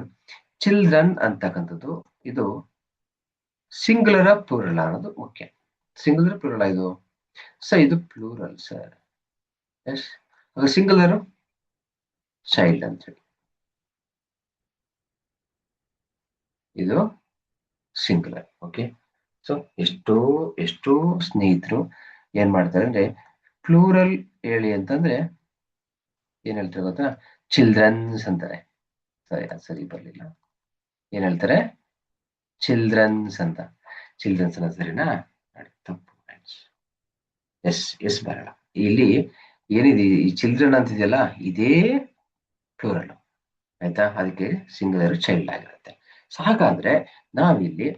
ಚಿಲ್ಡ್ರನ್ ಅಂತಕ್ಕಂಥದ್ದು ಇದು ಸಿಂಗುಲರ ಪ್ಲೂರಲ್ ಅನ್ನೋದು ಮುಖ್ಯ. ಸಿಂಗುಲರ್ ಪ್ಲೂರಲ್ ಇದು. ಸೊ ಇದು plural sir. Yes, singular child ಅಂತ ಹೇಳಿ, ಇದು ಸಿಂಗುಲರ್. ಓಕೆ. ಸೊ ಎಷ್ಟೋ ಎಷ್ಟೋ ಸ್ನೇಹಿತರು ಏನ್ ಮಾಡ್ತಾರೆ ಅಂದ್ರೆ ಪ್ಲೂರಲ್ ಹೇಳಿ ಅಂತಂದ್ರೆ ಏನ್ ಹೇಳ್ತಾರೆ ಗೊತ್ತಾ? ಚಿಲ್ಡ್ರನ್ಸ್ ಅಂತಾರೆ. ಸರಿ, ಅದು ಸರಿ ಬರ್ಲಿಲ್ಲ. ಏನ್ ಹೇಳ್ತಾರೆ? ಚಿಲ್ಡ್ರನ್ಸ್ ಅಂತ. ಚಿಲ್ಡ್ರನ್ಸ್ ಅನ್ನ ಸರಿನಾ? ತಪ್ಪು. ಎಸ್ ಎಸ್ ಬರಲ್ಲ. ಇಲ್ಲಿ ಏನಿದೆ, ಈ ಚಿಲ್ಡ್ರನ್ ಅಂತಿದೆಯಲ್ಲ, ಇದೇ ಪ್ಲೂರಲ್. ಆಯ್ತಾ? ಅದಕ್ಕೆ ಸಿಂಗುಲರ್ ಚೈಲ್ಡ್ ಆಗಿರುತ್ತೆ. ಸೊ ಹಾಗಾದ್ರೆ ನಾವಿಲ್ಲಿ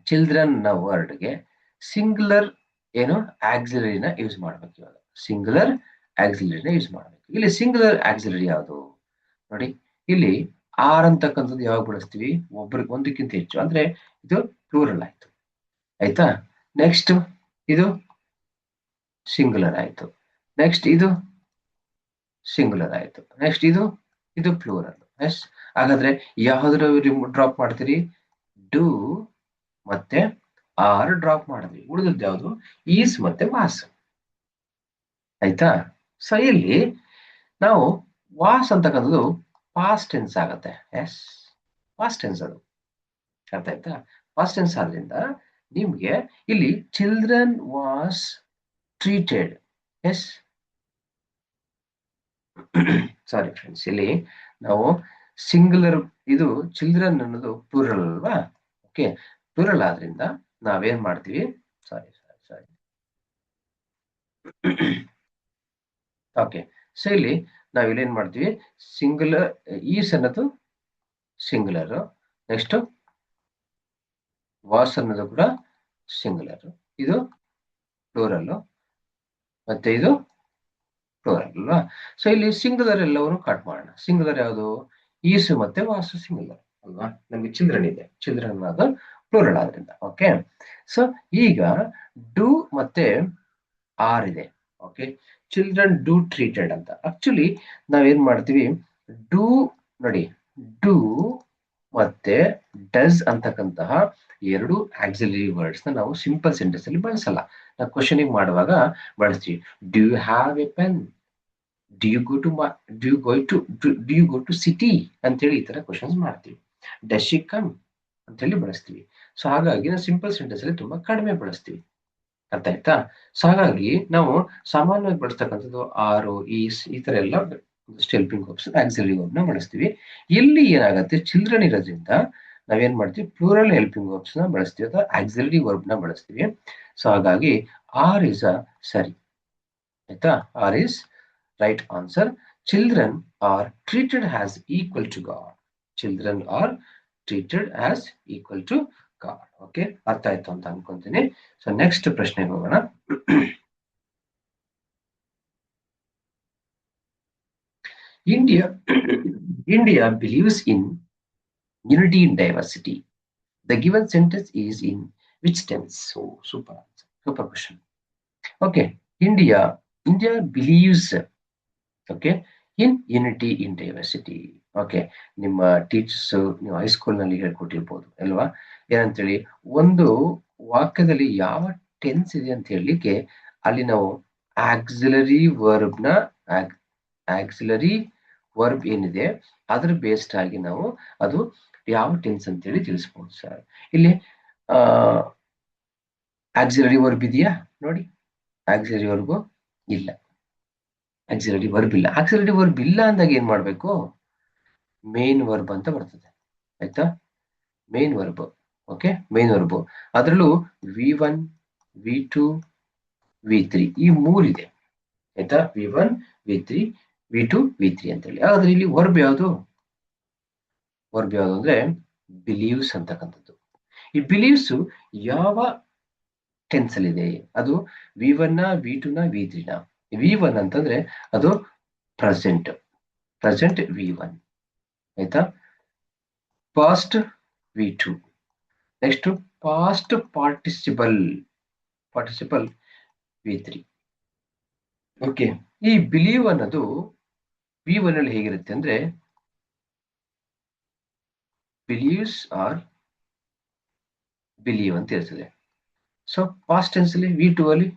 ಚಿಲ್ಡ್ರನ್ ನ ವರ್ಡ್ಗೆ ಸಿಂಗುಲರ್ ಏನು ಆಕ್ಸಿಲರಿನ ಯೂಸ್ ಮಾಡ್ಬೇಕು. ಇವಾಗ ಸಿಂಗುಲರ್ ಆಕ್ಸಿಲರಿನ ಯೂಸ್ ಮಾಡ್ಬೇಕು. ಇಲ್ಲಿ ಸಿಂಗುಲರ್ ಆಕ್ಸಿಲರಿ ಯಾವುದು? ನೋಡಿ, ಇಲ್ಲಿ ಆರ್ ಅಂತಕ್ಕಂಥದ್ದು ಯಾವಾಗ ಬಳಸ್ತೀವಿ? ಒಬ್ರಿಗೆ ಒಂದಕ್ಕಿಂತ ಹೆಚ್ಚು ಅಂದ್ರೆ ಇದು ಪ್ಲೂರಲ್ ಆಯ್ತು. ಆಯ್ತಾ? ನೆಕ್ಸ್ಟ್ ಇದು ಸಿಂಗುಲರ್ ಆಯ್ತು. ನೆಕ್ಸ್ಟ್ ಇದು ಸಿಂಗುಲರ್ ಆಯ್ತು. ನೆಕ್ಸ್ಟ್ ಇದು ಪ್ಲೂರಲ್. ಎಸ್, ಹಾಗಾದ್ರೆ ಯಾವ್ದ್ರ ಡ್ರಾಪ್ ಮಾಡ್ತೀರಿ? ಡೂ ಮತ್ತೆ ಆರ್ ಡ್ರಾಪ್ ಮಾಡಿದ್ವಿ. ಉಳಿದದ್ದು ಯಾವುದು? ಈಸ್ ಮತ್ತೆ ವಾಸ್. ಆಯ್ತಾ? ಸೊ ಇಲ್ಲಿ ನಾವು ವಾಸ್ ಅಂತಕ್ಕಂಥದ್ದು ಪಾಸ್ಟ್ ಟೆನ್ಸ್ ಆಗತ್ತೆ. ಎಸ್, ಪಾಸ್ಟ್ ಟೆನ್ಸ್ ಅದು. ಅರ್ಥ ಆಯ್ತಾ? ಪಾಸ್ಟ್ ಟೆನ್ಸ್ ಆದ್ರಿಂದ ನಿಮ್ಗೆ ಇಲ್ಲಿ children was treated. Yes, sorry friends, ಇಲ್ಲಿ ನಾವು ಸಿಂಗುಲರ್, ಇದು ಚಿಲ್ಡ್ರನ್ ಅನ್ನೋದು ಪ್ಲೂರಲ್ ಅಲ್ವಾ? ಓಕೆ, ಪ್ಲೂರಲ್ ಆದ್ರಿಂದ ನಾವೇನ್ ಮಾಡ್ತೀವಿ? ಸಾರಿ ಸಾರಿ ಸಾರಿ ಓಕೆ. ಸೊ ಇಲ್ಲಿ ನಾವಿಲ್ಲಿ ಏನ್ ಮಾಡ್ತೀವಿ? ಸಿಂಗುಲರ್ ಈಸ್ ಅನ್ನೋದು ಸಿಂಗುಲರ್, ನೆಕ್ಸ್ಟ್ ವಾಸ್ ಅನ್ನೋದು ಕೂಡ ಸಿಂಗುಲರ್, ಇದು ಪ್ಲೂರಲ್, ಮತ್ತೆ ಇದು ಪ್ಲೂರಲ್ ಅಲ್ವಾ? ಸೊ ಇಲ್ಲಿ ಸಿಂಗುಲರ್ ಎಲ್ಲವನ್ನು ಕಟ್ ಮಾಡೋಣ. ಸಿಂಗುಲರ್ ಯಾವುದು? ಈಸ್ ಮತ್ತೆ ವಾಸ್ ಸಿಂಗುಲರ್ ಅಲ್ವಾ? ನಮಗೆ ಚಿಲ್ಡ್ರನ್ ಇದೆ, ಚಿಲ್ಡ್ರನ್ ಅದು ಪ್ಲೂರಲ್ ಆದ್ರಿಂದ. ಓಕೆ. ಸೊ ಈಗ ಡೂ ಮತ್ತೆ ಆರ್ ಇದೆ. ಓಕೆ, ಚಿಲ್ಡ್ರನ್ ಡೂ ಟ್ರೀಟೆಡ್ ಅಂತ. ಆಕ್ಚುಲಿ ನಾವೇನ್ ಮಾಡ್ತೀವಿ? ಡೂ ನೋಡಿ, ಡೂ ಮತ್ತೆ ಡಸ್ ಅಂತಕ್ಕಂತಹ ಎರಡು ಆಕ್ಸಿಲರಿ ವರ್ಡ್ಸ್ ನ ನಾವು ಸಿಂಪಲ್ ಸೆಂಟೆನ್ಸ್ ಅಲ್ಲಿ ಬಳಸಲ್ಲ. ನಾವು ಕ್ವಶನಿಂಗ್ ಮಾಡುವಾಗ ಬಳಸ್ತೀವಿ. Do you have a pen? Do you go to do you go to city ಅಂತೇಳಿ ಈ ತರ ಕ್ವಶನ್ಸ್ ಮಾಡ್ತೀವಿ. ಡಸ್ ಶಿ ಕಮ್ ಅಂತೇಳಿ ಬಳಸ್ತೀವಿ. ಸೊ ಹಾಗಾಗಿ ನಾವು ಸಿಂಪಲ್ ಸೆಂಟೆನ್ಸ್ ಅಲ್ಲಿ ತುಂಬಾ ಕಡಿಮೆ ಬಳಸ್ತೀವಿ. ಅರ್ಥ ಆಯ್ತಾ? ಸೊ ಹಾಗಾಗಿ ನಾವು ಸಾಮಾನ್ಯವಾಗಿ ಬಳಸ್ತಕ್ಕಂಥದ್ದು ಆರು, ಈ ತರ ಎಲ್ಲ ಹೆಲ್ಪಿಂಗ್ ವರ್ಬ್ಸ್, ಆಕ್ಸಿಲರಿ ವರ್ಬ್ ನ ಬಳಸ್ತೀವಿ. ಇಲ್ಲಿ ಏನಾಗುತ್ತೆ? ಚಿಲ್ಡ್ರನ್ ಇರೋದ್ರಿಂದ ನಾವೇನ್ ಮಾಡ್ತೀವಿ? ಪ್ಲೂರಲ್ ಹೆಲ್ಪಿಂಗ್ ವರ್ಬ್ಸ್ ನ ಬಳಸ್ತೀವಿ ಅಥವಾ ಆಕ್ಸಿಲರಿ ವರ್ಬ್ ನ ಬಳಸ್ತೀವಿ. ಸೊ ಹಾಗಾಗಿ ಆರ್ ಇಸ್ ಅ ಸರಿ. ಆಯ್ತಾ? Are is right answer. Children are treated as equal to God. Children are treated as equal to God. Okay, ಅರ್ಥ ಆಯ್ತು ಅಂತ ಅನ್ಕೊಂತೀನಿ. ಸೊ ನೆಕ್ಸ್ಟ್ ಪ್ರಶ್ನೆಗೆ ಹೋಗೋಣ. India believes in unity in diversity. The given sentence is in which tense? So super answer, super question. Okay, India believes, okay, in unity in diversity. Okay, ನಿಮ್ಮ teachers ನೀವು high school ನಲ್ಲಿ ಹೇಳ್ಕೊಟ್ಟಿರ್ಬೋದು ಅಲ್ವಾ? ಏನಂತೇಳಿ ಒಂದು ವಾಕ್ಯದಲ್ಲಿ ಯಾವ ಟೆನ್ಸ್ ಇದೆ ಅಂತ ಹೇಳಲಿಕ್ಕೆ ಅಲ್ಲಿ ನಾವು ಆಕ್ಸಿಲರಿ ವರ್ಬ್ ಏನಿದೆ ಅದ್ರ ಬೇಸ್ಡ್ ಆಗಿ ನಾವು ಅದು ಯಾವ ಟೆನ್ಸ್ ಅಂತೇಳಿ ತಿಳಿಸ್ಬೋದು ಸರ್. ಇಲ್ಲಿ ಆಕ್ಸಿಲರಿ ವರ್ಬ್ ಇದೆಯಾ ನೋಡಿ, ಆಕ್ಸಿಲರಿ ವರ್ಬ್ ಇಲ್ಲ, ಆಕ್ಸಿಲರಿ ವರ್ಬ್ ಇಲ್ಲ. ಆಕ್ಸಿಲರಿ ವರ್ಬ್ ಇಲ್ಲ ಅಂದಾಗ ಏನ್ ಮಾಡ್ಬೇಕು, ಮೇನ್ ವರ್ಬ್ ಅಂತ ಬರ್ತದೆ. ಆಯ್ತಾ, main verb. Okay, main verb. ಅದರಲ್ಲೂ V1 V2 V3 ಈ ಮೂರಿದೆ. ಆಯ್ತಾ, V1 V3 V2 V3 ಅಂತ ಹೇಳಿ. ಆದ್ರೆ ಇಲ್ಲಿ ವರ್ಬ್ ಯಾವುದು, ವರ್ಬ್ ಯಾವುದು ಅಂದ್ರೆ ಬಿಲೀವ್ಸ್ ಅಂತಕ್ಕಂಥದ್ದು. ಈ ಬಿಲೀವ್ಸ್ ಯಾವ ಟೆನ್ಸ್ ಅಲ್ಲಿ ಇದೆ, ಅದು V1 V2 V3 V1 ಅಂತಂದ್ರೆ ಅದು ಪ್ರೆಸೆಂಟ್, ಪ್ರೆಸೆಂಟ್ V1. ಆಯ್ತಾ, past V2, next past participle, participle V3. Okay, ಈ ಬಿಲೀವ್ ಅನ್ನೋದು V1 ಅಲ್ಲಿ ಹೇಗಿರುತ್ತೆ ಅಂದ್ರೆ ಬಿಲೀವ್ಸ್ ಆರ್ ಬಿಲೀವ್ ಅಂತ ಇರ್ತದೆ. ಸೊ ಪಾಸ್ಟ್ ಟೆನ್ಸ್ ಅಲ್ಲಿ V2 ಅಲ್ಲಿ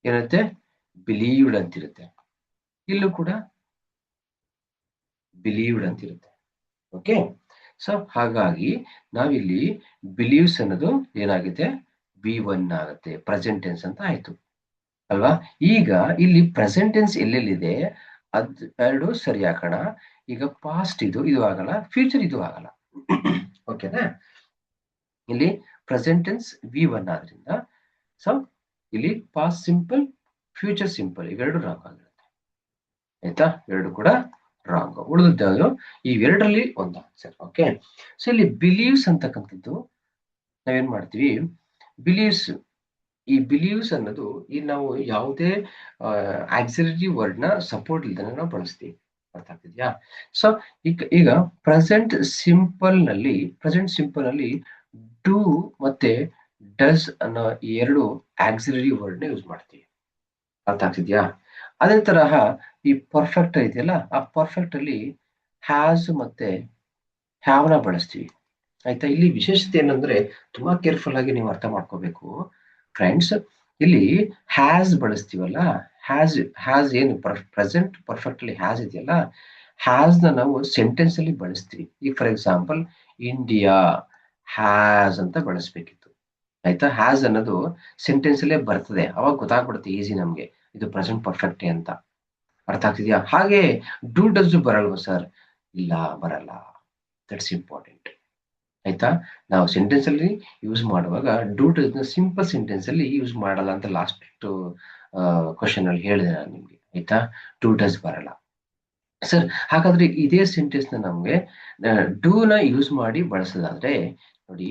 ಏನಿರುತ್ತೆ, ಬಿಲೀವ್ಡ್ ಅಂತಿರುತ್ತೆ. ಇಲ್ಲೂ ಕೂಡ ಬಿಲೀವ್ಡ್ ಅಂತಿರುತ್ತೆ. ಓಕೆ, ಸೊ ಹಾಗಾಗಿ ನಾವಿಲ್ಲಿ ಬಿಲೀವ್ಸ್ ಅನ್ನೋದು ಏನಾಗುತ್ತೆ, V1 ಆಗುತ್ತೆ, ಪ್ರೆಸೆಂಟ್ ಟೆನ್ಸ್ ಅಂತ ಆಯ್ತು ಅಲ್ವಾ. ಈಗ ಇಲ್ಲಿ ಪ್ರೆಸೆಂಟ್ ಟೆನ್ಸ್ ಎಲ್ಲೆಲ್ಲಿದೆ ಅದ್ ಎರಡು ಸರಿ ಹಾಕೋಣ. ಈಗ ಪಾಸ್ಟ್ ಇದು ಆಗಲ್ಲ, ಫ್ಯೂಚರ್ ಇದು ಆಗಲ್ಲ. ಓಕೆನಾ, ಇಲ್ಲಿ ಪ್ರೆಸೆಂಟ್ ಟೆನ್ಸ್ V1 ಆದ್ರಿಂದ ಸೊ ಇಲ್ಲಿ ಪಾಸ್ಟ್ ಸಿಂಪಲ್ ಫ್ಯೂಚರ್ ಸಿಂಪಲ್ ಇವೆರಡು ರಾಂಗ್ ಆಗಿರುತ್ತೆ. ಆಯ್ತಾ, ಎರಡು ಕೂಡ ರಾಂಗ್. ಉಳಿದದ್ದು ಇವೆರಡರಲ್ಲಿ ಒಂದು ಆನ್ಸರ್. ಓಕೆ, ಸೊ ಇಲ್ಲಿ ಬಿಲೀವ್ಸ್ ಅಂತಕ್ಕಂಥದ್ದು ನಾವೇನ್ ಮಾಡ್ತೀವಿ, ಬಿಲೀವ್ಸ್, ಈ ಬಿಲೀವ್ಸ್ ಅನ್ನೋದು ಈ ನಾವು ಯಾವುದೇ ಆಕ್ಸಿಲರಿ ವರ್ಡ್ ನ ಸಪೋರ್ಟ್ ಇಲ್ದೇ ನಾವು ಬಳಸ್ತೀವಿ. ಅರ್ಥ ಆಗ್ತಿದ್ಯಾ. ಸೊ ಈಗ ಪ್ರೆಸೆಂಟ್ ಸಿಂಪಲ್ ನಲ್ಲಿ, ಪ್ರೆಸೆಂಟ್ ಸಿಂಪಲ್ ನಲ್ಲಿ ಡೂ ಮತ್ತೆ ಡಸ್ ಅನ್ನೋ ಈ ಎರಡು ಆಕ್ಸಿಲರಿ ವರ್ಡ್ ನ ಯೂಸ್ ಮಾಡ್ತೀವಿ. ಅರ್ಥ ಆಗ್ತಿದ್ಯಾ. ಅದೇ ತರಹ ಈ ಪರ್ಫೆಕ್ಟ್ ಇದೆಯಲ್ಲ, ಆ ಪರ್ಫೆಕ್ಟ್ ಅಲ್ಲಿ ಹ್ಯಾಸ್ ಮತ್ತೆ ಹ್ಯಾವ್ ನ ಬಳಸ್ತೀವಿ. ಆಯ್ತಾ, ಇಲ್ಲಿ ವಿಶೇಷತೆ ಏನಂದ್ರೆ ತುಂಬಾ ಕೇರ್ಫುಲ್ ಆಗಿ ನೀವು ಅರ್ಥ ಮಾಡ್ಕೋಬೇಕು ಫ್ರೆಂಡ್ಸ್. ಇಲ್ಲಿ ಹ್ಯಾಸ್ ಬಳಸ್ತೀವಲ್ಲ, ಹ್ಯಾಸ್ ಏನು ಪ್ರೆಸೆಂಟ್ ಪರ್ಫೆಕ್ಟ್ ಅಲ್ಲಿ ಹ್ಯಾಸ್ ಇದೆಯಲ್ಲ, ಹ್ಯಾಸ್ ನ ನಾವು ಸೆಂಟೆನ್ಸ್ ಅಲ್ಲಿ ಬಳಸ್ತೀವಿ. ಈಗ ಫಾರ್ ಎಕ್ಸಾಂಪಲ್ ಇಂಡಿಯಾ ಹ್ಯಾಸ್ ಅಂತ ಬಳಸ್ಬೇಕಿತ್ತು. ಆಯ್ತಾ, ಹ್ಯಾಸ್ ಅನ್ನೋದು ಸೆಂಟೆನ್ಸ್ ಅಲ್ಲೇ ಬರ್ತದೆ, ಅವಾಗ ಗೊತ್ತಾಗ್ಬಿಡುತ್ತೆ ಈಸಿ ನಮ್ಗೆ ಇದು ಪ್ರೆಸೆಂಟ್ ಪರ್ಫೆಕ್ಟ್ ಅಂತ. ಅರ್ಥ ಆಗ್ತಿದ್ಯಾ. ಹಾಗೆ ಡೂ ಡಸ್ ಬರಲ್ವಾ ಸರ್, ಇಲ್ಲ ಬರಲ್ಲ. That's important. ಆಯ್ತಾ, ನಾವು ಸೆಂಟೆನ್ಸ್ ಅಲ್ಲಿ ಯೂಸ್ ಮಾಡುವಾಗ ಡೂ ಡಸ್ ನ ಸಿಂಪಲ್ ಸೆಂಟೆನ್ಸ್ ಅಲ್ಲಿ ಯೂಸ್ ಮಾಡಲ್ಲ ಅಂತ ಲಾಸ್ಟ್ ಕ್ವಶನ್ ಅಲ್ಲಿ ಹೇಳಿದೆ ನಾನು ನಿಮ್ಗೆ. ಆಯ್ತಾ, ಡೂ ಡಸ್ ಬರಲ್ಲ ಸರ್. ಹಾಗಾದ್ರೆ ಇದೇ ಸೆಂಟೆನ್ಸ್ ನ ನಮ್ಗೆ ಡೂ ನ ಯೂಸ್ ಮಾಡಿ ಬಳಸೋದಾದ್ರೆ ನೋಡಿ,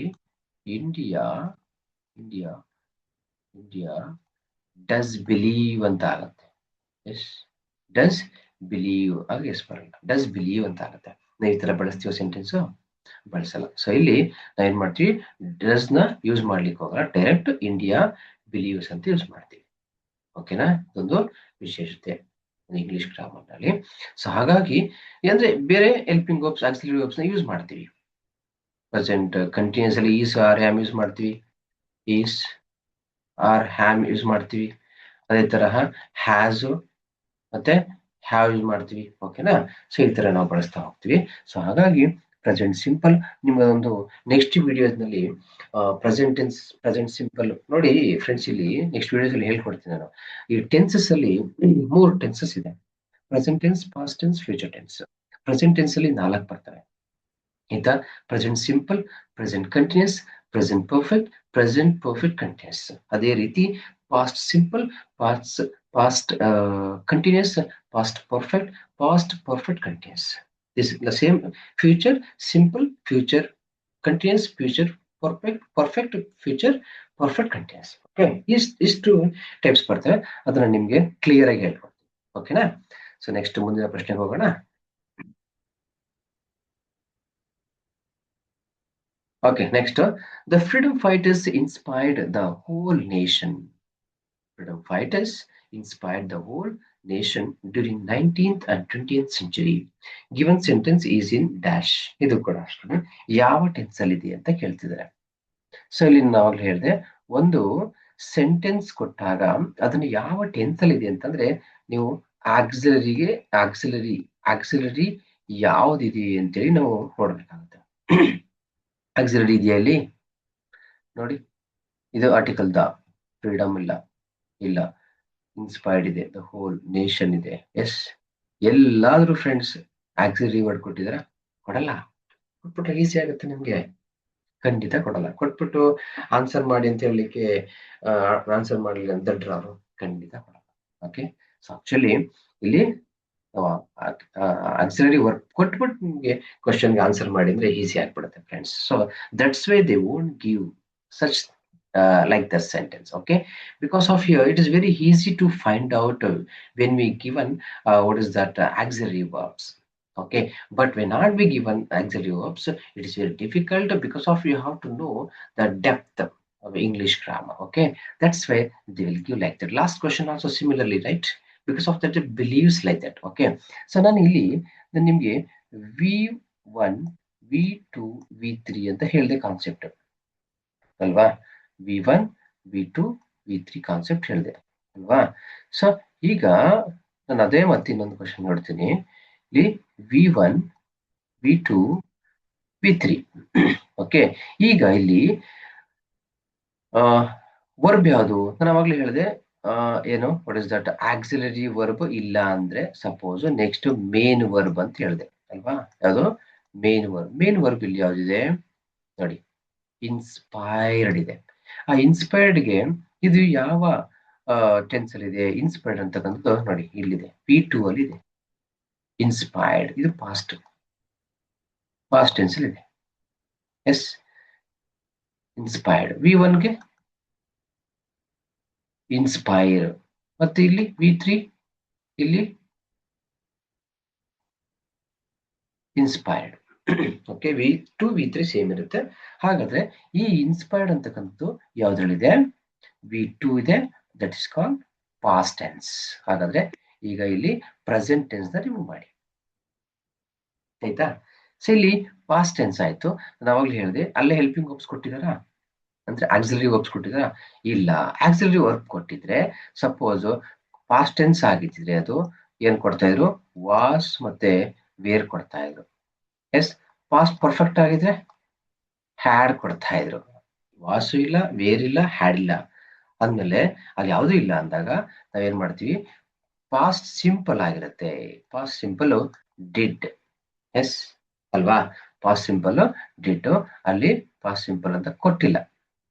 India India India does believe ಅಂತ ಆಗತ್ತೆ. ಎಸ್, ಡಸ್ ಬಿಲೀವ್ ಆಗ ಎಸ್ ಬರಲ್ಲ, ಡಸ್ ಬಿಲೀವ್ ಅಂತ ಆಗತ್ತೆ. ನಾವು ಈ ತರ ಬಳಸ್ತೀವ ಸೆಂಟೆನ್ಸ್, ಬಳಸಲ್ಲ. ಸೊ ಇಲ್ಲಿ ನಾವ್ ಏನ್ ಮಾಡ್ತೀವಿ, ಡಸ್ ನ ಯೂಸ್ ಮಾಡ್ಲಿಕ್ಕೆ ಹೋಗಲ್ಲ, ಡೈರೆಕ್ಟ್ ಇಂಡಿಯಾ ಬಿಲೀವ್ಸ್ ಅಂತ ಯೂಸ್ ಮಾಡ್ತೀವಿ. ಓಕೆನಾ, ಇದೊಂದು ವಿಶೇಷತೆ ಇಂಗ್ಲಿಷ್ ಗ್ರಾಮರ್ ನಲ್ಲಿ. ಸೊ ಹಾಗಾಗಿ ಅಂದ್ರೆ ಬೇರೆ ಹೆಲ್ಪಿಂಗ್ ವರ್ಬ್ಸ್ ಆಕ್ಸಿಲರಿ ವರ್ಬ್ಸ್ ನ ಯೂಸ್ ಮಾಡ್ತೀವಿ. ಪ್ರೆಸೆಂಟ್ ಕಂಟಿನ್ಯೂಸ್ ಅಲ್ಲಿ ಈಸ್ ಆರ್ ಹ್ಯಾಮ್ ಯೂಸ್ ಮಾಡ್ತೀವಿ, ಈಸ್ ಆರ್ ಹ್ಯಾಮ್ ಯೂಸ್ ಮಾಡ್ತೀವಿ. ಅದೇ ತರಹ ಹ್ಯಾಸ್ ಮತ್ತೆ ಹ್ಯಾವ್ ಯೂಸ್ ಮಾಡ್ತೀವಿ. ಓಕೆನಾ, ಸೊ ಈ ತರ ನಾವು ಬಳಸ್ತಾ ಹೋಗ್ತೀವಿ. ಸೊ ಹಾಗಾಗಿ ಪ್ರೆಸೆಂಟ್ ಸಿಂಪಲ್ ನಿಮ್ಮದೊಂದು ನೆಕ್ಸ್ಟ್ ವಿಡಿಯೋಸ್ ನಲ್ಲಿ ಪ್ರೆಸೆಂಟ್ ಸಿಂಪಲ್ ನೋಡಿ ಫ್ರೆಂಡ್ಸ್. ಇಲ್ಲಿ ನೆಕ್ಸ್ಟ್ ವಿಡಿಯೋಸ್ ಅಲ್ಲಿ ಹೇಳ್ಕೊಡ್ತೀನಿ ನಾನು. ಈ ಟೆನ್ಸಸ್ ಅಲ್ಲಿ 3 ಟೆನ್ಸಸ್ ಇದೆ, present tense, past tense, future tense. Present tense ಅಲ್ಲಿ 4 ಬರ್ತವೆ. ಆಯ್ತಾ, present simple, present continuous, present perfect continuous. ಅದೇ ರೀತಿ past simple, past past continuous, past perfect continuous. This the same future simple, future continuous, future perfect, future perfect continuous. Okay, ಇಷ್ಟು types ಬರ್ತವೆ. ಅದನ್ನ ನಿಮ್ಗೆ clear ಆಗಿ ಹೇಳ್ಕೊಡ್ತೀನಿ. ಓಕೆನಾ. ಸೊ ನೆಕ್ಸ್ಟ್ ಮುಂದಿನ ಪ್ರಶ್ನೆಗೆ ಹೋಗೋಣ. Okay, next, the freedom fighters inspired the whole nation. Freedom fighters inspired the whole nation during 19th and 20th century. Given sentence is in dash. ಇದು ಕೂಡ ಅಷ್ಟೇ ಯಾವ ಟೆನ್ಸ್ ಅಲ್ಲಿ ಇದೆ ಅಂತ ಕೇಳ್ತಿದ್ದಾರೆ. ಸೊ ಇಲ್ಲಿ ನಾವು ಹೇಳಿದೆ, ಒಂದು ಸೆಂಟೆನ್ಸ್ ಕೊಟ್ಟಾಗ ಅದನ್ನ ಯಾವ ಟೆನ್ಸ್ ಅಲ್ಲಿ ಇದೆ ಅಂತಂದ್ರೆ ನೀವು ಆಕ್ಸಿಲರಿಗೆ ಆಕ್ಸಿಲರಿ ಯಾವ್ದಿದೆ ಅಂತೇಳಿ ನಾವು ನೋಡ್ಬೇಕಾಗುತ್ತೆ. ಆಕ್ಸಿಲರಿ ಇದೆಯಾ ಇಲ್ಲಿ ನೋಡಿ, ಇದು ಆರ್ಟಿಕಲ್ ದ, ಫ್ರೀಡಮ್ ಇಲ್ಲ, ಇಲ್ಲ, ಇನ್ಸ್ಪೈರ್ಡ್ ಇದೆ, ದ ಹೋಲ್ ನೇಷನ್ ಇದೆ. ಎಸ್, ಎಲ್ಲಾದ್ರೂ ಫ್ರೆಂಡ್ಸ್ ಆಕ್ಸಿಲರಿ ವರ್ಡ್ ಕೊಟ್ಟಿದಾರ? ಕೊಡಲ್ಲ. ಕೊಟ್ಬಿಟ್ರೆ ಈಸಿ ಆಗುತ್ತೆ ನಿಮ್ಗೆ? ಖಂಡಿತ ಕೊಡಲ್ಲ. ಕೊಟ್ಬಿಟ್ಟು ಆನ್ಸರ್ ಮಾಡಿ ಅಂತ ಹೇಳಲಿಕ್ಕೆ ಆನ್ಸರ್ ಮಾಡಲಿಲ್ಲ ಅಂತ ಡ್ರಾರು ಖಂಡಿತ ಕೊಡಲ್ಲ. ಓಕೆ, ಸೊ ಆಕ್ಚುಲಿ ಇಲ್ಲಿ ಆಕ್ಸಿಲರಿ ವರ್ಕ್ ಕೊಟ್ಬಿಟ್ಟು ನಿಮ್ಗೆ ಕ್ವಶನ್ಗೆ ಆನ್ಸರ್ ಮಾಡಿ ಅಂದ್ರೆ ಈಸಿ ಆಗ್ಬಿಡುತ್ತೆ friends. So that's why they won't give such like the sentence. Okay, because of here it is very easy to find out when we given what is that auxiliary verbs. Okay, but when not be given auxiliary verbs, it is very difficult because of you have to know the depth of English grammar. Okay, that's why they will give like that. Last question also similarly, right? Because of that it believes like that. Okay, so ನಾನು ಇಲ್ಲಿ ನಿಮ್ಗೆ V1 V2 V3 ಅಂತ ಹೇಳಿದೆ concept ಅಲ್ವಾ? V1 V2 V3 concept ಹೇಳಿದೆ ಅಲ್ವಾ? So ಈಗ ನಾನು ಅದೇ ಮತ್ತೆ ಇನ್ನೊಂದು ಕ್ವಶನ್ ನೋಡ್ತೀನಿ. ಇಲ್ಲಿ V1 V2 V3. ಓಕೆ, ಈಗ ಇಲ್ಲಿ ವರ್ಬ್ ಯಾವುದು? ನಾನು ಅವಾಗಲೇ ಹೇಳಿದೆ ಏನು, what is that auxiliary verb ಇಲ್ಲ ಅಂದ್ರೆ ಸಪೋಸ್ ನೆಕ್ಸ್ಟ್ ಮೇನ್ ವರ್ಬ್ ಅಂತ ಹೇಳಿದೆ ಅಲ್ವಾ? ಯಾವುದು? Main verb. ಮೇನ್ ವರ್ಬ್ ಇಲ್ಲಿ ಯಾವ್ದಿದೆ ನೋಡಿ, ಇನ್ಸ್ಪೈರ್ಡ್ ಇದೆ. ಆ ಇನ್ಸ್ಪೈರ್ಡ್ಗೆ ಇದು ಯಾವ ಟೆನ್ಸ್ ಅಲ್ಲಿ ಇದೆ? ಇನ್ಸ್ಪೈರ್ಡ್ ಅಂತಕ್ಕಂಥದ್ದು ನೋಡಿ ಇಲ್ಲಿದೆ, P2 ಅಲ್ಲಿ ಇದೆ ಇನ್ಸ್ಪೈರ್ಡ್. ಇದು ಪಾಸ್ಟ್ ಟೆನ್ಸ್ ಅಲ್ಲಿ ಇದೆ. S, inspired. V1ಗೆ ಇನ್ಸ್ಪೈರ್, ಮತ್ತೆ ಇಲ್ಲಿ V3 ಇಲ್ಲಿ inspired. Okay, V2 V3 same ಇರುತ್ತೆ. ಹಾಗಾದ್ರೆ ಈ ಇನ್ಸ್ಪೈರ್ಡ್ ಅಂತಕ್ಕಂಥದ್ದು ಯಾವ್ದ್ರಲ್ಲಿದೆ? V2 ಇದೆ, that is called past tense. ಹಾಗಾದ್ರೆ ಈಗ ಇಲ್ಲಿ ಪ್ರೆಸೆಂಟ್ ಟೆನ್ಸ್ ನ ರಿಮೂವ್ ಮಾಡಿ, ಆಯ್ತಾ? ಸೊ ಇಲ್ಲಿ ಪಾಸ್ಟ್ ಟೆನ್ಸ್ ಆಯ್ತು. ನಾನು ಅವಾಗಲೇ ಹೇಳಿದೆ, ಅಲ್ಲೇ ಹೆಲ್ಪಿಂಗ್ ವರ್ಬ್ಸ್ ಕೊಟ್ಟಿದಾರಾ ಅಂದ್ರೆ ಆಕ್ಸಿಲರಿ ವರ್ಬ್ಸ್ ಕೊಟ್ಟಿದಾರಾ? ಇಲ್ಲ. ಆಕ್ಸಿಲರಿ ವರ್ಬ್ ಕೊಟ್ಟಿದ್ರೆ ಸಪೋಸ್ ಪಾಸ್ಟ್ ಟೆನ್ಸ್ ಆಗಿದ್ರೆ ಅದು ಏನ್ ಕೊಡ್ತಾ ಇದ್ರು? ವಾಸ್ ಮತ್ತೆ ವೇರ್ ಕೊಡ್ತಾ ಇದ್ರು. ಎಸ್, ಪಾಸ್ಟ್ ಪರ್ಫೆಕ್ಟ್ ಆಗಿದ್ರೆ ಹ್ಯಾಡ್ ಕೊಡ್ತಾ ಇದ್ರು. ವಾಸು ಇಲ್ಲ, ವೇರ್ ಇಲ್ಲ, ಹ್ಯಾಡ್ ಇಲ್ಲ ಅಂದ್ಮೇಲೆ ಅಲ್ಲಿ ಯಾವುದೂ ಇಲ್ಲ ಅಂದಾಗ ನಾವೇನ್ ಮಾಡ್ತೀವಿ? ಪಾಸ್ಟ್ ಸಿಂಪಲ್ ಆಗಿರುತ್ತೆ. Past simple did. ಎಸ್ ಅಲ್ವಾ? Past simple did. ಅಲ್ಲಿ ಪಾಸ್ಟ್ ಸಿಂಪಲ್ ಅಂತ ಕೊಟ್ಟಿಲ್ಲ,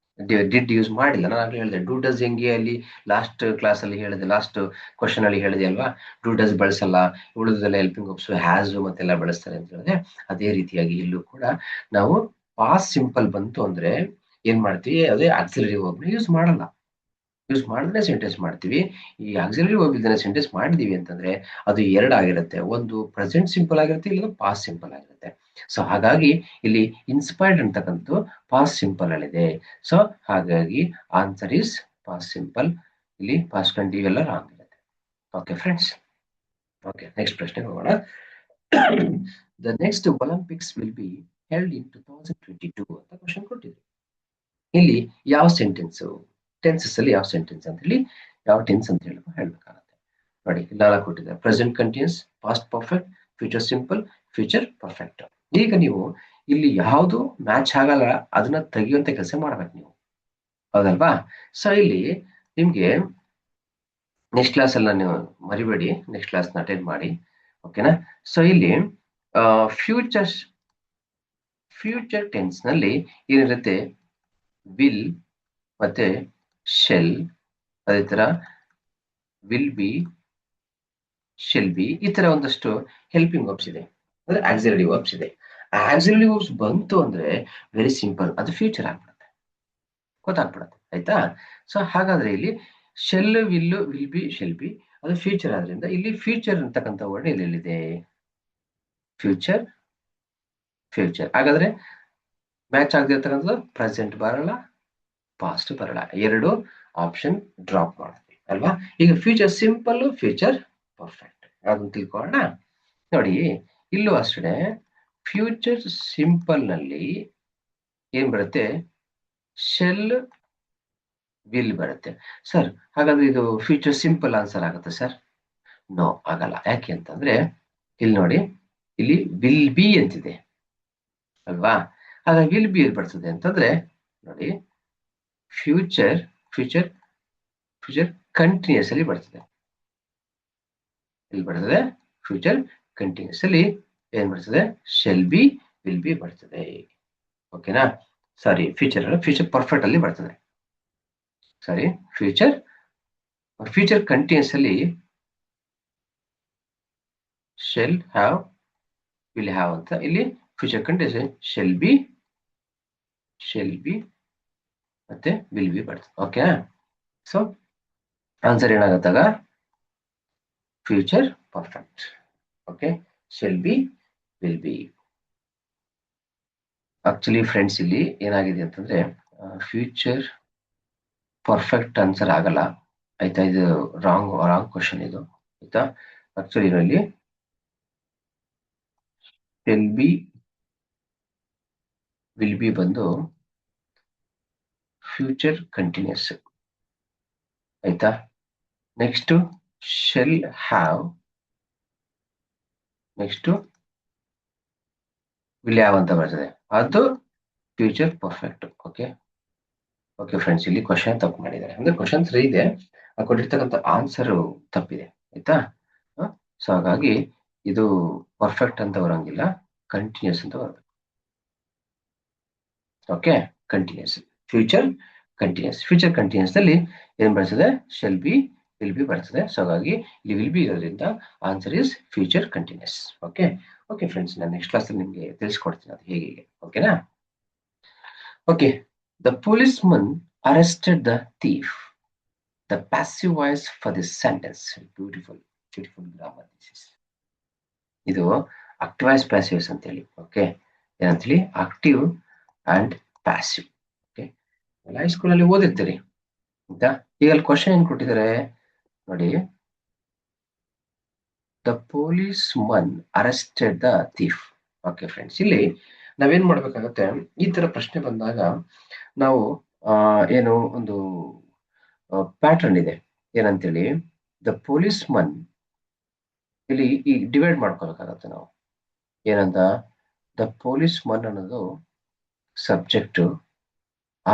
ಡಿಡ್ ಯೂಸ್ ಮಾಡಿಲ್ಲ. ನಾನು ಆಗ್ಲೇ ಹೇಳಿದೆ, ಡೂ ಡಸ್ ಹೆಂಗೆ ಅಲ್ಲಿ ಲಾಸ್ಟ್ ಕ್ಲಾಸ್ ಅಲ್ಲಿ ಹೇಳಿದೆ, ಲಾಸ್ಟ್ ಕ್ವಶನ್ ಅಲ್ಲಿ ಹೇಳಿದೆ ಅಲ್ವಾ? ಡೂ ಡಸ್ ಬಳಸಲ್ಲ, ಉಳಿದೆಲ್ಲ ಹೆಲ್ಪಿಂಗ್ ವರ್ಬ್ಸ್ ಹ್ಯಾಸ್ ಮತ್ತೆಲ್ಲ ಬಳಸ್ತಾರೆ ಅಂತ ಹೇಳಿದೆ. ಅದೇ ರೀತಿಯಾಗಿ ಇಲ್ಲೂ ಕೂಡ ನಾವು ಪಾಸ್ಟ್ ಸಿಂಪಲ್ ಬಂತು ಅಂದ್ರೆ ಏನ್ ಮಾಡ್ತೀವಿ? ಅದೇ ಆಕ್ಸಿಲರಿ ವರ್ಬ್ ಯೂಸ್ ಮಾಡಲ್ಲ. ಯೂಸ್ ಮಾಡಿದ್ರೆ ಸೆಂಟೆನ್ಸ್ ಮಾಡ್ತೀವಿ. ಈ ಆಕ್ಸಿಲರಿ ವರ್ಬ್ ಇಲ್ದೇನೆ ಸೆಂಟೆನ್ಸ್ ಮಾಡಿದೀವಿ ಅಂತಂದ್ರೆ ಅದು ಎರಡಾಗಿರುತ್ತೆ, ಒಂದು ಪ್ರೆಸೆಂಟ್ ಸಿಂಪಲ್ ಆಗಿರುತ್ತೆ, ಇಲ್ಲ ಪಾಸ್ಟ್ ಸಿಂಪಲ್ ಆಗಿರುತ್ತೆ. ಸೊ ಹಾಗಾಗಿ ಇಲ್ಲಿ ಇನ್ಸ್ಪೈರ್ಡ್ ಅಂತಕ್ಕಂಥದ್ದು ಪಾಸ್ಟ್ ಸಿಂಪಲ್ ಅಲ್ಲಿದೆ. ಸೊ ಹಾಗಾಗಿ ಆನ್ಸರ್ ಇಸ್ ಪಾಸ್ಟ್ ಸಿಂಪಲ್. ಇಲ್ಲಿ ಪಾಸ್ಟ್ ಕಂಟಿನ್ಯೂ ಎಲ್ಲ ರಾಂಗ್ ಇರುತ್ತೆ. ಓಕೆ ಫ್ರೆಂಡ್ಸ್, ಓಕೆ ನೆಕ್ಸ್ಟ್ ಪ್ರಶ್ನೆ ಹೋಗೋಣ. The next Olympics will be held in 2022 ಅಂತ ಕ್ವಶನ್ ಕೊಟ್ಟಿದ್ರು. ಇಲ್ಲಿ ಯಾವ ಸೆಂಟೆನ್ಸ್, ಟೆನ್ಸಸ್ ಅಲ್ಲಿ ಯಾವ ಸೆಂಟೆನ್ಸ್ ಅಂತ ಹೇಳಿ, ಯಾವ ಟೆನ್ಸ್ ಅಂತ ಹೇಳ್ಬೇಕಾಗುತ್ತೆ ನೋಡಿ. ನಾಲ್ಕು ಕೊಟ್ಟಿದ್ದಾರೆ: present continuous, past perfect, future simple, future perfect. ಈಗ ನೀವು ಇಲ್ಲಿ ಯಾವುದು ಮ್ಯಾಚ್ ಆಗಲ್ಲ ಅದನ್ನ ತೆಗೆಯುವಂತ ಕೆಲಸ ಮಾಡ್ಬೇಕು ನೀವು, ಹೌದಲ್ವಾ? ಸೊ ಇಲ್ಲಿ ನಿಮ್ಗೆ ನೆಕ್ಸ್ಟ್ ಕ್ಲಾಸ್ ಅಲ್ಲಿ ನೀವು ಮರಿಬೇಡಿ, ನೆಕ್ಸ್ಟ್ ಕ್ಲಾಸ್ ನ ಅಟೆಂಡ್ ಮಾಡಿ, ಓಕೆನಾ? ಸೊ ಇಲ್ಲಿ ಫ್ಯೂಚರ್ ಟೆನ್ಸ್ ನಲ್ಲಿ ಏನಿರುತ್ತೆ? ವಿಲ್ ಮತ್ತೆ ಶೆಲ್, ಅದೇ ತರ ವಿಲ್ ಬಿ, ಶೆಲ್ ಬಿ, ಈ ತರ ಒಂದಷ್ಟು ಹೆಲ್ಪಿಂಗ್ ವರ್ಬ್ಸ್ ಇದೆ, ಅಂದ್ರೆ ಆಕ್ಸಿಲರಿ ವರ್ಬ್ಸ್ ಇದೆ. ಆಕ್ಸಿಲರಿ ವರ್ಬ್ಸ್ ಬಂತು ಅಂದ್ರೆ ವೆರಿ ಸಿಂಪಲ್, ಅದು ಫ್ಯೂಚರ್ ಆಗ್ಬಿಡುತ್ತೆ, ಗೊತ್ತಾಗ್ಬಿಡುತ್ತೆ, ಆಯ್ತಾ? ಸೊ ಹಾಗಾದ್ರೆ ಇಲ್ಲಿ shell, will be, shall be ಅದು ಫ್ಯೂಚರ್ ಆದ್ರಿಂದ ಇಲ್ಲಿ ಫ್ಯೂಚರ್ ಅಂತಕ್ಕಂಥ ವರ್ಡ್ ಎಲ್ಲೆಲ್ಲಿದೆ? ಫ್ಯೂಚರ್. ಹಾಗಾದ್ರೆ ಮ್ಯಾಚ್ ಆಗದಿರ್ತಕ್ಕಂಥದ್ದು ಪ್ರೆಸೆಂಟ್ ಬರಲ್ಲ, ಪಾಸ್ಟ್ ಬರಲ್ಲ, ಎರಡು ಆಪ್ಷನ್ ಡ್ರಾಪ್ ಮಾಡ್ತೀವಿ ಅಲ್ವಾ? ಈಗ ಫ್ಯೂಚರ್ ಸಿಂಪಲ್, ಫ್ಯೂಚರ್ ಪರ್ಫೆಕ್ಟ್, ಅದನ್ನ ತಿಳ್ಕೊಳ್ಳೋಣ. ನೋಡಿ ಇಲ್ಲೂ ಅಷ್ಟೇ, ಫ್ಯೂಚರ್ ಸಿಂಪಲ್ ನಲ್ಲಿ ಏನ್ ಬರುತ್ತೆ? ಶೆಲ್, ವಿಲ್ ಬರುತ್ತೆ. ಸರ್ ಹಾಗಾದ್ರೆ ಇದು ಫ್ಯೂಚರ್ ಸಿಂಪಲ್ ಆನ್ಸರ್ ಆಗುತ್ತೆ ಸರ್? ನೋ, ಆಗಲ್ಲ. ಯಾಕೆ ಅಂತಂದ್ರೆ ಇಲ್ಲಿ ನೋಡಿ, ಇಲ್ಲಿ ವಿಲ್ ಬಿ ಅಂತಿದೆ ಅಲ್ವಾ? ಹಾಗಾಗಿ ವಿಲ್ ಬಿ ಎಲ್ಲಿ ಬರ್ತದೆ ಅಂತಂದ್ರೆ ನೋಡಿ, ಫ್ಯೂಚರ್ ಫ್ಯೂಚರ್ ಫ್ಯೂಚರ್ ಕಂಟಿನ್ಯೂಸ್ ಅಲ್ಲಿ ಬರ್ತದೆ. ಇಲ್ಲಿ ಬರ್ತದೆ ಫ್ಯೂಚರ್ ಕಂಟಿನ್ಯೂಸ್ ಅಲ್ಲಿ ಏನ್ ಬರ್ತದೆ, ಶೆಲ್ ಬಿ ವಿಲ್ ಬಿ ಬರ್ತದೆ. ಓಕೆನಾ? ಸಾರಿ, ಫ್ಯೂಚರ್ ಪರ್ಫೆಕ್ಟ್ ಅಲ್ಲಿ ಬರ್ತದೆ. ಸಾರಿ, ಫ್ಯೂಚರ್ ಕಂಟಿನ್ಯೂಸ್ ಅಲ್ಲಿ ಶೆಲ್ ಹ್ಯಾವ್ ವಿಲ್ ಹ್ಯಾವ್ ಅಂತ, ಇಲ್ಲಿ ಫ್ಯೂಚರ್ ಕಂಟಿನ್ಯೂಸ್ ಶೆಲ್ ಬಿ ಮತ್ತೆ ವಿಲ್ ಬಿ ಬರ್ತದೆ. ಓಕೆ, ಸೊ ಆನ್ಸರ್ ಏನಾಗತ್ತಾಗ future perfect. Okay, shall be will be. Actually friends, ಇಲ್ಲಿ ಏನಾಗಿದೆ ಅಂತಂದ್ರೆ ಫ್ಯೂಚರ್ ಪರ್ಫೆಕ್ಟ್ ಆನ್ಸರ್ ಆಗಲ್ಲ. ಆಯ್ತಾ? ಇದು ರಾಂಗ್ ಕ್ವಶನ್ ಇದು. ಆಯ್ತಾ? ಆಕ್ಚುಲಿ ಇದರಲ್ಲಿ ಶೆಲ್ ಬಿ ವಿಲ್ ಬಿ ಬಂದು ಫ್ಯೂಚರ್ ಕಂಟಿನ್ಯೂಸ್. ಆಯ್ತಾ? Next shell have, next will have ಅಂತ ಬರ್ತದೆ, ಅದು ಫ್ಯೂಚರ್ ಪರ್ಫೆಕ್ಟ್. ಓಕೆ ಫ್ರೆಂಡ್ಸ್, ಇಲ್ಲಿ ಕ್ವಶನ್ ತಪ್ಪು ಮಾಡಿದ್ದಾರೆ. ಅಂದ್ರೆ ಕ್ವಶನ್ ಸರಿ ಇದೆ, ಕೊಟ್ಟಿರ್ತಕ್ಕಂಥ ಆನ್ಸರ್ ತಪ್ಪಿದೆ. ಆಯ್ತಾ? ಸೊ ಹಾಗಾಗಿ ಇದು ಪರ್ಫೆಕ್ಟ್ ಅಂತ ಬರಂಗಿಲ್ಲ, ಕಂಟಿನ್ಯೂಸ್ ಅಂತ ಬರಬೇಕು. ಓಕೆ, ಕಂಟಿನ್ಯೂಸ್, ಫ್ಯೂಚರ್ ಕಂಟಿನ್ಯೂಸ್ ಅಲ್ಲಿ ಏನ್ ಬರ್ತದೆ, ಶೆಲ್ ಬಿ ವಿಲ್ ಬಿ ಬರ್ತದೆ. ಸೊ ಹಾಗಾಗಿ ಇಲ್ಲಿ ವಿಲ್ ಬಿ ಇರೋದ್ರಿಂದ answer is future continuous. Okay friends, ನಾನು ನೆಕ್ಸ್ಟ್ ಕ್ಲಾಸ್ ಅಲ್ಲಿ ನಿಮಗೆ ತಿಳಿಸ್ಕೊಡ್ತೀನಿ ಅದು ಹೇಗೆ. ಓಕೆನಾ? Okay, the policeman arrested the thief. The passive voice for this sentence, beautiful grammar. ಇದು active voice passive voice ಅಂತ ಹೇಳಿ. ಓಕೆ, ಏನಂತೇಳಿ, ಆಕ್ಟಿವ್ ಅಂಡ್ ಪ್ಯಾಸಿವ್. ಓಕೆ, ಎಲ್ಲ ಹೈಸ್ಕೂಲ್ ಅಲ್ಲಿ ಓದಿರ್ತೀರಿ. ಆಯ್ತಾ? ಈಗ ಅಲ್ಲಿ ಕ್ವಶನ್ ಏನ್ ಕೊಟ್ಟಿದ್ದಾರೆ ನೋಡಿ, the policeman arrested the thief. Okay friends, ಇಲ್ಲಿ ನಾವೇನ್ ಮಾಡ್ಬೇಕಾಗತ್ತೆ, ಈ ತರ ಪ್ರಶ್ನೆ ಬಂದಾಗ ನಾವು ಏನು ಒಂದು ಪ್ಯಾಟರ್ನ್ ಇದೆ. ಏನಂತೇಳಿ, ದ ಪೊಲೀಸ್ ಮನ್, ಇಲ್ಲಿ ಈ ಡಿವೈಡ್ ಮಾಡ್ಕೋಬೇಕಾಗತ್ತೆ ನಾವು. ಏನಂತ, ದ ಪೊಲೀಸ್ ಮನ್ ಅನ್ನೋದು ಸಬ್ಜೆಕ್ಟ್,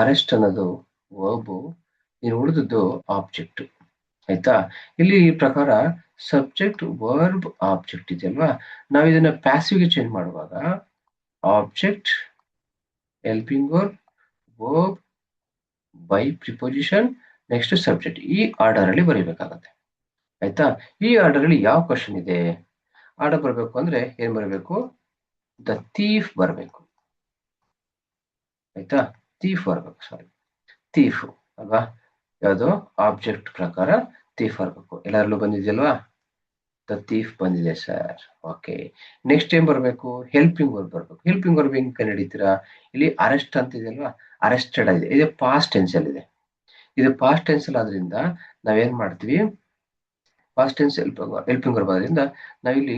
ಅರೆಸ್ಟ್ ಅನ್ನೋದು ವರ್ಬ್, ಇನ್ನು ಉಳಿದದ್ದು ಆಬ್ಜೆಕ್ಟ್. ಆಯ್ತಾ? ಇಲ್ಲಿ ಈ ಪ್ರಕಾರ ಸಬ್ಜೆಕ್ಟ್ ವರ್ಬ್ ಆಬ್ಜೆಕ್ಟ್ ಇದೆಯಲ್ವಾ, ನಾವು ಇದನ್ನ ಪ್ಯಾಸಿವ್ಗೆ ಚೇಂಜ್ ಮಾಡುವಾಗ object, helping verb by preposition, next subject, ಈ ಆರ್ಡರ್ ಅಲ್ಲಿ ಬರೀಬೇಕಾಗತ್ತೆ. ಆಯ್ತಾ? ಈ ಆರ್ಡರ್ ಅಲ್ಲಿ ಯಾವ ಕ್ವಶನ್ ಇದೆ, ಆರ್ಡರ್ ಬರಬೇಕು ಅಂದ್ರೆ ಏನ್ ಬರಬೇಕು, ದ ಥೀಫ್ ಬರಬೇಕು. ಆಯ್ತಾ? ಥೀಫ್ ಬರಬೇಕು. ಸಾರಿ, ಥೀಫ್ ಅಲ್ವಾ, ಯಾವುದು ಆಬ್ಜೆಕ್ಟ್ ಪ್ರಕಾರ ಥೀಫ್ ಬರಬೇಕು. ಎಲ್ಲರಲ್ಲೂ ಬಂದಿದೆಯಲ್ವಾ, ದ ಥೀಫ್ ಬಂದಿದೆ ಸರ್. ಓಕೆ, ನೆಕ್ಸ್ಟ್ ಏನ್ ಬರಬೇಕು, ಹೆಲ್ಪಿಂಗ್ ವರ್ಬ್ ಬರಬೇಕು. ಹೆಲ್ಪಿಂಗ್ ವರ್ಬ್ ಹೆಂಗ್ ಕಂಡುಹಿಡಿತೀರಾ, ಇಲ್ಲಿ ಅರೆಸ್ಟ್ ಅಂತ ಇದೆಯಲ್ವಾ, ಅರೆಸ್ಟೆಡ್ ಆಗಿದೆ, ಇದು ಪಾಸ್ಟ್ ಟೆನ್ಸ್ ಅಲ್ಲಿ ಇದೆ. ಇದು ಪಾಸ್ಟ್ ಟೆನ್ಸ್ ಅಲ್ಲಿ ಆದ್ರಿಂದ ನಾವೇನ್ ಮಾಡ್ತೀವಿ, ಪಾಸ್ಟ್ ಟೆನ್ಸ್ ಹೆಲ್ಪಿಂಗ್ ವರ್ಬ್ ಆದ್ರಿಂದ ನಾವಿಲ್ಲಿ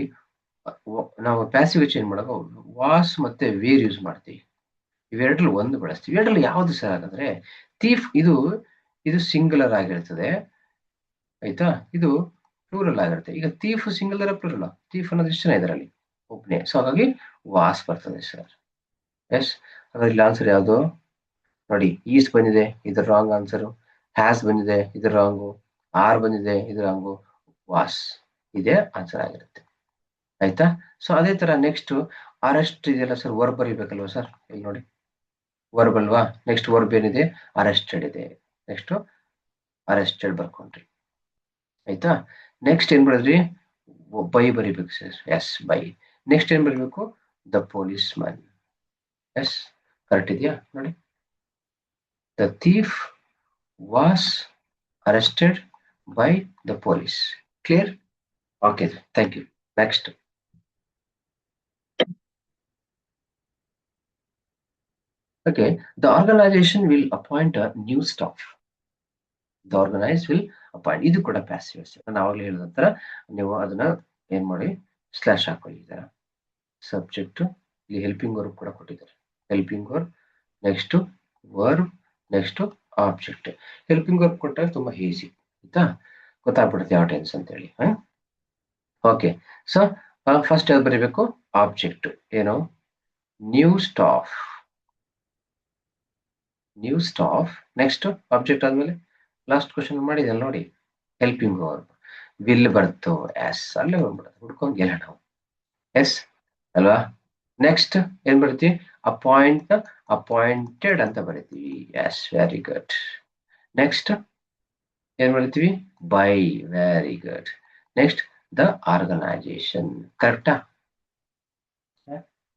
ನಾವು ಪ್ಯಾಸಿವ್ ಚೇಂಜ್ ಮಾಡುವಾಗ ವಾಸ್ ಮತ್ತೆ ವೇರ್ ಯೂಸ್ ಮಾಡ್ತೀವಿ. ಇವೆರಡರಲ್ಲಿ ಒಂದು ಬಳಸ್ತೀವಿ. ಇವೆರಡರಲ್ಲಿ ಯಾವ್ದು ಸರ್ ಹಾಗಾದ್ರೆ, ಥೀಫ್ ಇದು ಸಿಂಗುಲರ್ ಆಗಿರ್ತದೆ. ಆಯ್ತಾ? ಇದು ಪ್ಲೂರಲ್ ಆಗಿರುತ್ತೆ. ಈಗ ಥೀಫ್ ಸಿಂಗುಲರ್ ಪ್ಲೂರಲ್, ಥೀಫ್ ಅನ್ನೋದು ಎಷ್ಟು ಜನ ಇದರಲ್ಲಿ, ಒಬ್ಬನೇ. ಸೊ ಹಾಗಾಗಿ ವಾಸ್ ಬರ್ತದೆ ಸರ್. ಎಸ್, ಹಾಗಾದ್ರೆ ಇಲ್ಲಿ ಆನ್ಸರ್ ಯಾವುದು ನೋಡಿ, ಈಸ್ ಬಂದಿದೆ, ಇದು ರಾಂಗ್ ಆನ್ಸರ್. ಹ್ಯಾಸ್ ಬಂದಿದೆ, ಇದು ರಾಂಗು. ಆರ್ ಬಂದಿದೆ, ಇದು ರಾಂಗು. ವಾಸ್ ಇದೇ ಆನ್ಸರ್ ಆಗಿರುತ್ತೆ. ಆಯ್ತಾ? ಸೊ ಅದೇ ತರ ನೆಕ್ಸ್ಟ್ ಅರೆಸ್ಟ್ ಇದೆಯಲ್ಲ ಸರ್, ವರ್ಬ್ ಬರೀಬೇಕಲ್ವಾ ಸರ್, ಇಲ್ಲಿ ನೋಡಿ ವರ್ಬ್ ಅಲ್ವಾ. ನೆಕ್ಸ್ಟ್ ವರ್ಬ್ ಏನಿದೆ, ಅರೆಸ್ಟೆಡ್ ಇದೆ. ನೆಕ್ಸ್ಟ್ ಅರೆಸ್ಟೆಡ್ ಬರ್ಕೊಂಡ್ರಿ. ಆಯ್ತಾ? ನೆಕ್ಸ್ಟ್ ಏನ್ ಬರೆದ್ರಿ, ಬೈ ಬರೀಬೇಕು ಸರ್. Yes, by. ನೆಕ್ಸ್ಟ್ ಏನ್ ಬರೀಬೇಕು, the policeman. Yes, correct ಇದೆಯಾ ನೋಡಿ. The thief was arrested by the police. Clear? Okay, thank you. Next, okay, the organization will appoint a new staff. The organized will appoint. ಇದು ಕೂಡ passive voice. ನಾನು ಆವಾಗಲೇ ಹೇಳಿದ ನಂತರ ನೀವು ಅದನ್ನ ಏನ್ ಮಾಡಿ, ಸ್ಲಾಶ್ ಹಾಕೊಳ್ಳಿ. ಈ ತರ ಸಬ್ಜೆಕ್ಟ್, ಇಲ್ಲಿ ಹೆಲ್ಪಿಂಗ್ ವರ್ಬ್ ಕೂಡ ಕೊಟ್ಟಿದ್ದಾರೆ. Helping verb, next verb, next object. Helping verb ಕೊಟ್ಟಾಗ ತುಂಬಾ ಈಸಿ. ಆಯ್ತಾ? ಗೊತ್ತಾಗ್ಬಿಡುತ್ತೆ ಯಾವ ಟೆನ್ಸ್ ಅಂತ ಹೇಳಿ. ಓಕೆ, ಸೊ ಫಸ್ಟ್ ಯಾವ್ದು ಬರೀಬೇಕು, ಆಬ್ಜೆಕ್ಟ್. ಏನು, new staff. New staff, next object ಆದ್ಮೇಲೆ ಲಾಸ್ಟ್ ಕ್ವಶನ್ ಮಾಡಿದೆಲ್ಲ ನೋಡಿ, ಹೆಲ್ಪಿಂಗ್ ವರ್ಬ್ ವಿಲ್ ಬರ್ತು, ಎಸ್ ಅಲ್ಲೇ ಬಂದ್ಬಿಡುತ್ತೆ, ಹುಡ್ಕೊಂಗಿಲ್ಲ ನಾವು, ಎಸ್ ಅಲ್ವಾ. ನೆಕ್ಸ್ಟ್ ಏನ್ ಬರ್ತೀವಿ, ಅಪಾಯಿಂಟ್ ಅಪಾಯಿಂಟೆಡ್ ಅಂತ ಬರಿತೀವಿ, ಎಸ್ ವೆರಿ ಗುಡ್. ನೆಕ್ಸ್ಟ್ ಏನ್ ಮಾಡ್ತೀವಿ, by, very good. Next the organisation, ಕರೆಕ್ಟಾ.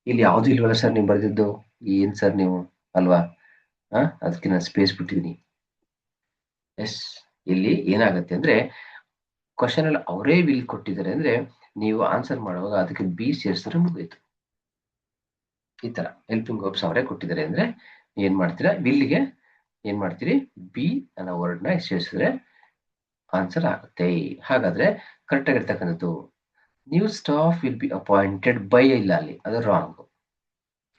ಇಲ್ಲಿ ಯಾವ್ದು ಇಲ್ವಲ್ಲ ಸರ್ ನೀವು ಬರ್ದಿದ್ದು, ಏನ್ ಸರ್ ನೀವು ಅಲ್ವಾ, ಅದಕ್ಕೆ ನಾನು ಸ್ಪೇಸ್ ಬಿಟ್ಟಿದ್ದೀನಿ. ಎಸ್, ಇಲ್ಲಿ ಏನಾಗುತ್ತೆ ಅಂದ್ರೆ ಕ್ವಶನ್ ಅಲ್ಲಿ ಅವರೇ ವಿಲ್ ಕೊಟ್ಟಿದ್ದಾರೆ ಅಂದ್ರೆ ನೀವು ಆನ್ಸರ್ ಮಾಡುವಾಗ ಅದಕ್ಕೆ ಬಿ ಸೇರಿಸಿದ್ರೆ ಮುಗಿಯಿತು. ಈ ತರ ಹೆಲ್ಪಿಂಗ್ ವರ್ಬ್ಸ್ ಅವರೇ ಕೊಟ್ಟಿದ್ದಾರೆ ಅಂದ್ರೆ ಏನ್ ಮಾಡ್ತೀರಾ, ವಿಲ್ಗೆ ಏನ್ ಮಾಡ್ತೀರಿ, ಬಿ ಅನ್ನೋ ವರ್ಡ್ ನ ಸೇರಿಸಿದ್ರೆ ಆನ್ಸರ್ ಆಗುತ್ತೆ. ಹಾಗಾದ್ರೆ ಕರೆಕ್ಟ್ ಆಗಿರ್ತಕ್ಕಂಥದ್ದು new staff will be appointed by, ಇಲ್ಲ ಅಲ್ಲಿ ಅದು ರಾಂಗ್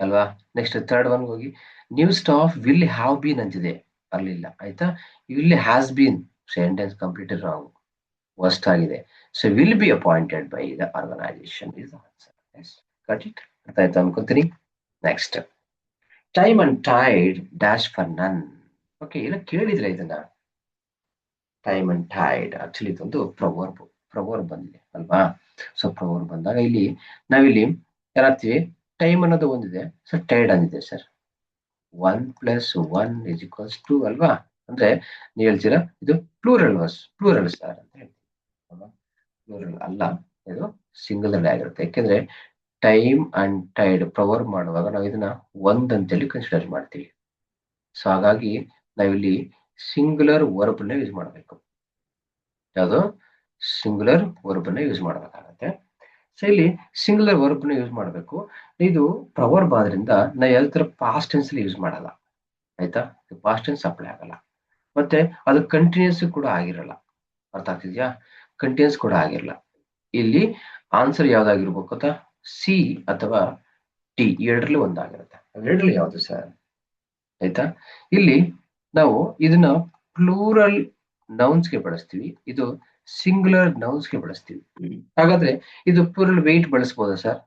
ಅಲ್ವಾ. ನೆಕ್ಸ್ಟ್ ಥರ್ಡ್ ಒನ್ ಹೋಗಿ, new staff will have been ಅಂತಿದೆ, ಅಲ್ಲಿಲ್ಲ ಆಯ್ತಾ, will has been, sentence complete wrong, worst ಆಗಿದೆ. So will be appointed by the organisation is answer. Yes, got it, ಅರ್ಥ ಆಯ್ತು ಅನ್ಕೋತೀನಿ. Next time and tide dash for none. Okay, ಇಲ್ಲ ಕೇಳಿದ್ರೆ ಇದನ್ನ, ಟೈಮ್ ಅಂಡ್ ಟೈಡ್ ಆಕ್ಚುಲಿ ಇದೊಂದು ಪ್ರವರ್ಬ್ ಬಂದಿದೆ ಅಲ್ವಾ. ಸೊ ಪ್ರವರ್ಬ್ ಬಂದಾಗ ಇಲ್ಲಿ ನಾವಿಲ್ಲಿ ಏನಾಗ್ತೀವಿ, ಟೈಮ್ ಅನ್ನೋದು ಒಂದಿದೆ ಸರ್, ಟೈಡ್ ಅಂದಿದೆ ಸರ್, 1+1 = 2 ಅಲ್ವಾ. ಅಂದ್ರೆ ನೀವು ಹೇಳ್ತೀರಾ ಇದು ಪ್ಲೂರಲ್ ಸರ್ ಅಂತ ಹೇಳ್ತೀವಿ ಅಲ್ವಾ. ಪ್ಲೂರಲ್ ಅಲ್ಲ, ಇದು ಸಿಂಗಲ್ ಆಗಿರುತ್ತೆ. ಯಾಕೆಂದ್ರೆ ಟೈಮ್ ಅಂಡ್ ಟೈಡ್ ಪ್ರವರ್ಬ್ ಮಾಡುವಾಗ ನಾವು ಇದನ್ನ ಅಂತೇಳಿ ಕನ್ಸಿಡರ್ ಮಾಡ್ತೀವಿ. ಸೊ ಹಾಗಾಗಿ ನಾವಿಲ್ಲಿ ಸಿಂಗುಲರ್ ವರ್ಬ್ ನ ಯೂಸ್ ಮಾಡಬೇಕು. ಯಾವುದು, ಸಿಂಗುಲರ್ ವರ್ಬ್ ನ ಯೂಸ್ ಮಾಡಬೇಕಾಗತ್ತೆ. ಸೊ ಇಲ್ಲಿ ಸಿಂಗುಲರ್ ವರ್ಬ್ ನ ಯೂಸ್ ಮಾಡಬೇಕು. ಇದು ಪ್ರವರ್ಬ್ ಆದ್ರಿಂದ ನಾವು ಯಾವ ತರ ಪಾಸ್ಟ್ ಟೆನ್ಸ್ ಯೂಸ್ ಮಾಡಲ್ಲ, ಆಯ್ತಾ, ಪಾಸ್ಟ್ ಟೆನ್ಸ್ ಅಪ್ಲೈ ಆಗಲ್ಲ. ಮತ್ತೆ ಅದು ಕಂಟಿನ್ಯೂಸ್ ಕೂಡ ಆಗಿರಲ್ಲ, ಅರ್ಥ ಆಗ್ತಿದ್ಯಾ, ಕಂಟಿನ್ಯೂಸ್ ಕೂಡ ಆಗಿರಲ್ಲ. ಇಲ್ಲಿ ಆನ್ಸರ್ ಯಾವ್ದಾಗಿರ್ಬೇಕು ಗೊತ್ತಾ, ಸಿ ಅಥವಾ ಟಿ, ಎರಡರಲ್ಲಿ ಒಂದಾಗಿರುತ್ತೆ. ಎರಡರಲ್ಲಿ ಯಾವುದು ಸರ್, ಆಯ್ತಾ. ಇಲ್ಲಿ ನಾವು ಇದನ್ನ ಪ್ಲೂರಲ್ ನೌನ್ಸ್ಗೆ ಬಳಸ್ತೀವಿ, ಇದು ಸಿಂಗುಲರ್ ನೌನ್ಸ್ಗೆ ಬಳಸ್ತೀವಿ. ಹಾಗಾದ್ರೆ ಇದು ಪ್ಲೂರಲ್ ವೆಯ್ಟ್ ಬಳಸ್ಬೋದಾ ಸರ್,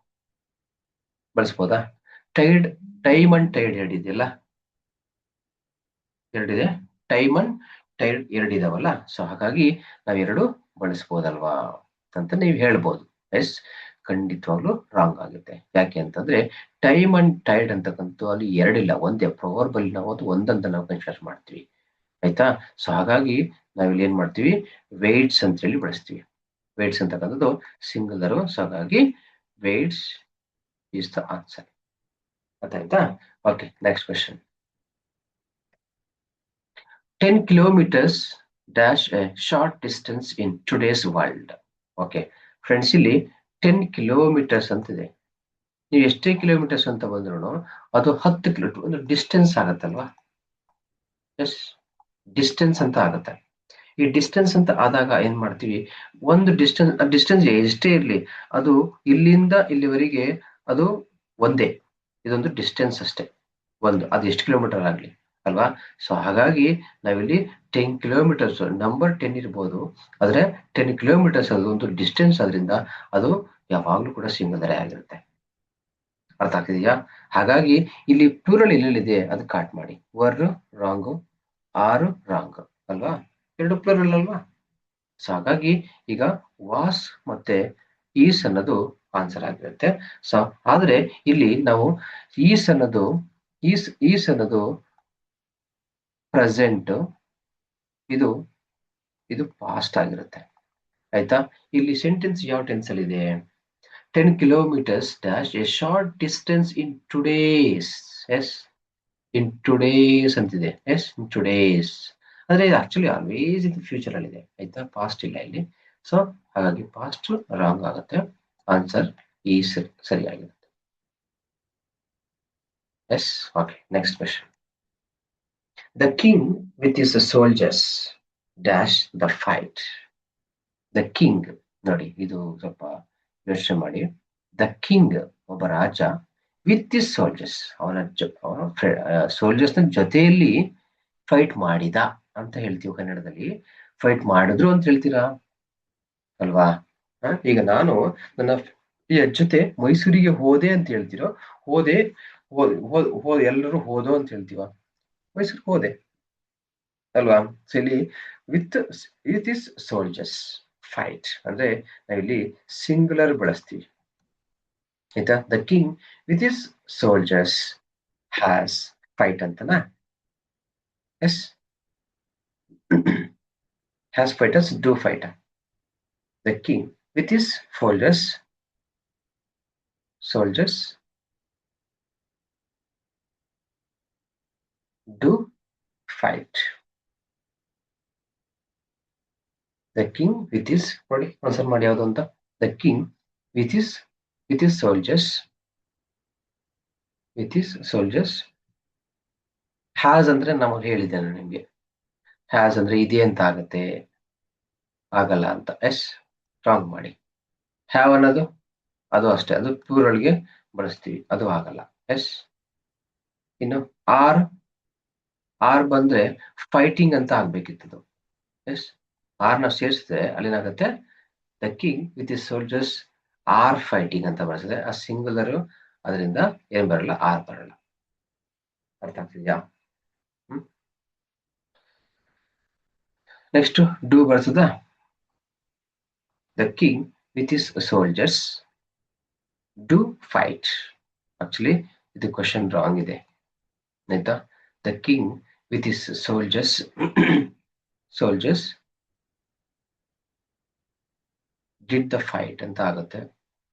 ಬಳಸ್ಬೋದಾ. ಟೈಡ್, ಟೈಮ್ ಅಂಡ್ ಟೈಡ್ ಎರಡಿದೆಯಲ್ಲ, ಎರಡಿದೆ, ಟೈಮ್ ಅಂಡ್ ಟೈಡ್ ಎರಡಿದಾವಲ್ಲ. ಸೊ ಹಾಗಾಗಿ ನಾವೆರಡು ಬಳಸ್ಬೋದಲ್ವಾ ಅಂತ ನೀವು ಹೇಳ್ಬೋದು. ಎಸ್, ಖಂಡಿತವಾಗ್ಲೂ ರಾಂಗ್ ಆಗುತ್ತೆ. ಯಾಕೆ ಅಂತಂದ್ರೆ ಟೈಮ್ ಅಂಡ್ ಟೈಡ್ ಅಂತಕ್ಕಂಥ ಅಲ್ಲಿ ಎರಡಿಲ್ಲ, ಒಂದೇ ಪ್ರವರ್ಬ್ ಅಲ್ಲಿ ನಾವು ಅದು ಒಂದಂತ ನಾವು ಕನ್ಸಿಡರ್ ಮಾಡ್ತೀವಿ, ಆಯ್ತಾ. ಸೊ ಹಾಗಾಗಿ ನಾವಿಲ್ಲಿ ಏನ್ ಮಾಡ್ತೀವಿ, ವೇಟ್ಸ್ ಅಂತ ಹೇಳಿ ಬಳಸ್ತೀವಿ. ವೇಟ್ಸ್ ಅಂತಕ್ಕಂಥದ್ದು ಸಿಂಗುಲರ್, ಸೊ ಹಾಗಾಗಿ ವೇಟ್ಸ್ ಈಸ್ ದ ಆನ್ಸರ್, ಆಯ್ತಾ. Okay, next question. 10 kilometers dash a short distance in today's world. Okay friends, ಇಲ್ಲಿ 10 ಕಿಲೋಮೀಟರ್ಸ್ ಅಂತಿದೆ. ನೀವು ಎಷ್ಟೇ ಕಿಲೋಮೀಟರ್ಸ್ ಅಂತ ಬಂದ್ರು ಅದು 10 ಕಿಲೋಮೀಟರ್ ಒಂದು ಡಿಸ್ಟೆನ್ಸ್ ಆಗತ್ತಲ್ವಾ. ಎಸ್, ಡಿಸ್ಟೆನ್ಸ್ ಅಂತ ಆಗುತ್ತೆ. ಈ ಡಿಸ್ಟೆನ್ಸ್ ಅಂತ ಆದಾಗ ಏನ್ ಮಾಡ್ತೀವಿ, ಒಂದು ಡಿಸ್ಟೆನ್ಸ್ ಎಷ್ಟೇ ಇರ್ಲಿ, ಅದು ಇಲ್ಲಿಂದ ಇಲ್ಲಿವರೆಗೆ ಅದು ಒಂದೇ, ಇದೊಂದು ಡಿಸ್ಟೆನ್ಸ್ ಅಷ್ಟೇ, ಒಂದು ಅದು ಎಷ್ಟು ಕಿಲೋಮೀಟರ್ ಆಗ್ಲಿ ಅಲ್ವಾ. ಸೊ ಹಾಗಾಗಿ ನಾವಿಲ್ಲಿ 10 ಕಿಲೋಮೀಟರ್ಸ್ ನಂಬರ್ 10 ಇರ್ಬೋದು, ಆದ್ರೆ 10 ಕಿಲೋಮೀಟರ್ಸ್ ಅದು ಒಂದು ಡಿಸ್ಟೆನ್ಸ್ ಆದ್ರಿಂದ ಅದು ಯಾವಾಗ್ಲೂ ಕೂಡ ಸಿಂಗುಲರ್ ಆಗಿರುತ್ತೆ, ಅರ್ಥ ಆಗ್ತಿದೆಯಾ. ಹಾಗಾಗಿ ಇಲ್ಲಿ ಪ್ಲೂರಲ್ ಎಲ್ಲೆಲ್ಲಿದೆ ಅದು ಕಾಟ್ ಮಾಡಿ, ರಾಂಗು, ಆರು ರಾಂಗ್ ಅಲ್ವಾ, ಎರಡು ಪ್ಲೂರಲ್ ಅಲ್ವಾ. ಸೊ ಹಾಗಾಗಿ ಈಗ ವಾಸ್ ಮತ್ತೆ ಈಸ್ ಅನ್ನೋದು ಆನ್ಸರ್ ಆಗಿರುತ್ತೆ. ಸೊ ಆದ್ರೆ ಇಲ್ಲಿ ನಾವು ಈಸ್ ಅನ್ನೋದು ಪ್ರೆಸೆಂಟ್, ಇದು ಇದು ಪಾಸ್ಟ್ ಆಗಿರುತ್ತೆ, ಆಯ್ತಾ. ಇಲ್ಲಿ ಸೆಂಟೆನ್ಸ್ ಯಾವ ಟೆನ್ಸ್ ಅಲ್ಲಿ ಇದೆ, 10 kilometers dash a short distance in today's. Yes, in today's ಅಂತಿದೆ. ಎಸ್, ಇನ್ ಟುಡೇಸ್ ಅಂದ್ರೆ ಇದು ಆಕ್ಚುಲಿ ಆಲ್ವೇಸ್ ಇದು ಫ್ಯೂಚರ್ ಅಲ್ಲಿ ಇದೆ, ಆಯ್ತಾ, ಪಾಸ್ಟ್ ಇಲ್ಲ ಇಲ್ಲಿ. ಸೊ ಹಾಗಾಗಿ ಪಾಸ್ಟ್ ರಾಂಗ್ ಆಗುತ್ತೆ, ಆನ್ಸರ್ ಈ ಸರಿಯಾಗಿರುತ್ತೆ. Yes, okay, next question. The king with his soldiers dash the fight. The king ನೋಡಿ, ಇದು ಸ್ವಲ್ಪ ಯೋಚನೆ ಮಾಡಿ. ದ ಕಿಂಗ್ ಒಬ್ಬ ರಾಜ, ವಿತ್ ಇಸ್ ಸೋಲ್ಜರ್ಸ್ ಅವನ ಸೋಲ್ಜರ್ಸ್ ನ ಜೊತೆಯಲ್ಲಿ ಫೈಟ್ ಮಾಡಿದ ಅಂತ ಹೇಳ್ತೀವಿ ಕನ್ನಡದಲ್ಲಿ. ಫೈಟ್ ಮಾಡಿದ್ರು ಅಂತ ಹೇಳ್ತೀರಾ ಅಲ್ವಾ. ಈಗ ನಾನು ನನ್ನ ಜೊತೆ ಮೈಸೂರಿಗೆ ಹೋದೆ ಅಂತ ಹೇಳ್ತೀರೋ, ಹೋದೆ ಎಲ್ಲರೂ ಹೋದೋ ಅಂತ ಹೇಳ್ತೀವ, ಮೈಸೂರಿಗೆ ಹೋದೆ ಅಲ್ವಾ. ಸೊ ಇಲ್ಲಿ with with his soldiers fight ಅಂದ್ರೆ ನಾವಿಲ್ಲಿ ಸಿಂಗುಲರ್ ಬಳಸ್ತೀವಿ ಆಯ್ತಾ. The king with his soldiers has fight ಅಂತನಾ. Yes has fighters do fight. The king with his soldiers do fight. The king with his ನೋಡಿ ಆನ್ಸರ್ ಮಾಡಿ ಯಾವುದು ಅಂತ. The king with his soldiers has ಅಂದ್ರೆ ನಮಗೆ ಹೇಳಿದ್ದೆ ನಾನು ನಿಮ್ಗೆ. has ಅಂದ್ರೆ ಇದೆ ಅಂತ ಆಗತ್ತೆ, ಆಗಲ್ಲ ಅಂತ. ಎಸ್ ರಾಂಗ್ ಮಾಡಿ. ಹ್ಯಾವ್ ಅನ್ನೋದು ಅದು ಅಷ್ಟೇ, ಅದು ಪ್ಲೂರಲ್ಗೆ ಬಳಸ್ತೀವಿ, ಅದು ಆಗಲ್ಲ. ಎಸ್ ಇನ್ನು ಆರ್ ಬಂದ್ರೆ ಫೈಟಿಂಗ್ ಅಂತ ಆಗ್ಬೇಕಿತ್ತು. ಎಸ್ ಆರ್ನ ಸೇರಿಸಿದ್ರೆ ಅಲ್ಲೇನಾಗತ್ತೆ, the king with his soldiers are fighting ಅಂತ ಬಳಸಿದ್ರೆ ಆ ಸಿಂಗುಲರ್, ಅದರಿಂದ ಏನ್ ಬರಲ್ಲ, ಆರ್ ಬರಲ್ಲ. ಅರ್ಥ ಆಗ್ತಿದ್ಯಾ? ನೆಕ್ಸ್ಟ್ ಡೂ ಬಳಸದ. The king with his soldiers do fight. Actually ಇದು ಕ್ವಶನ್ ರಾಂಗ್ ಇದೆ ಆಯ್ತಾ. The king with his soldiers did the fight ಅಂತ ಆಗುತ್ತೆ,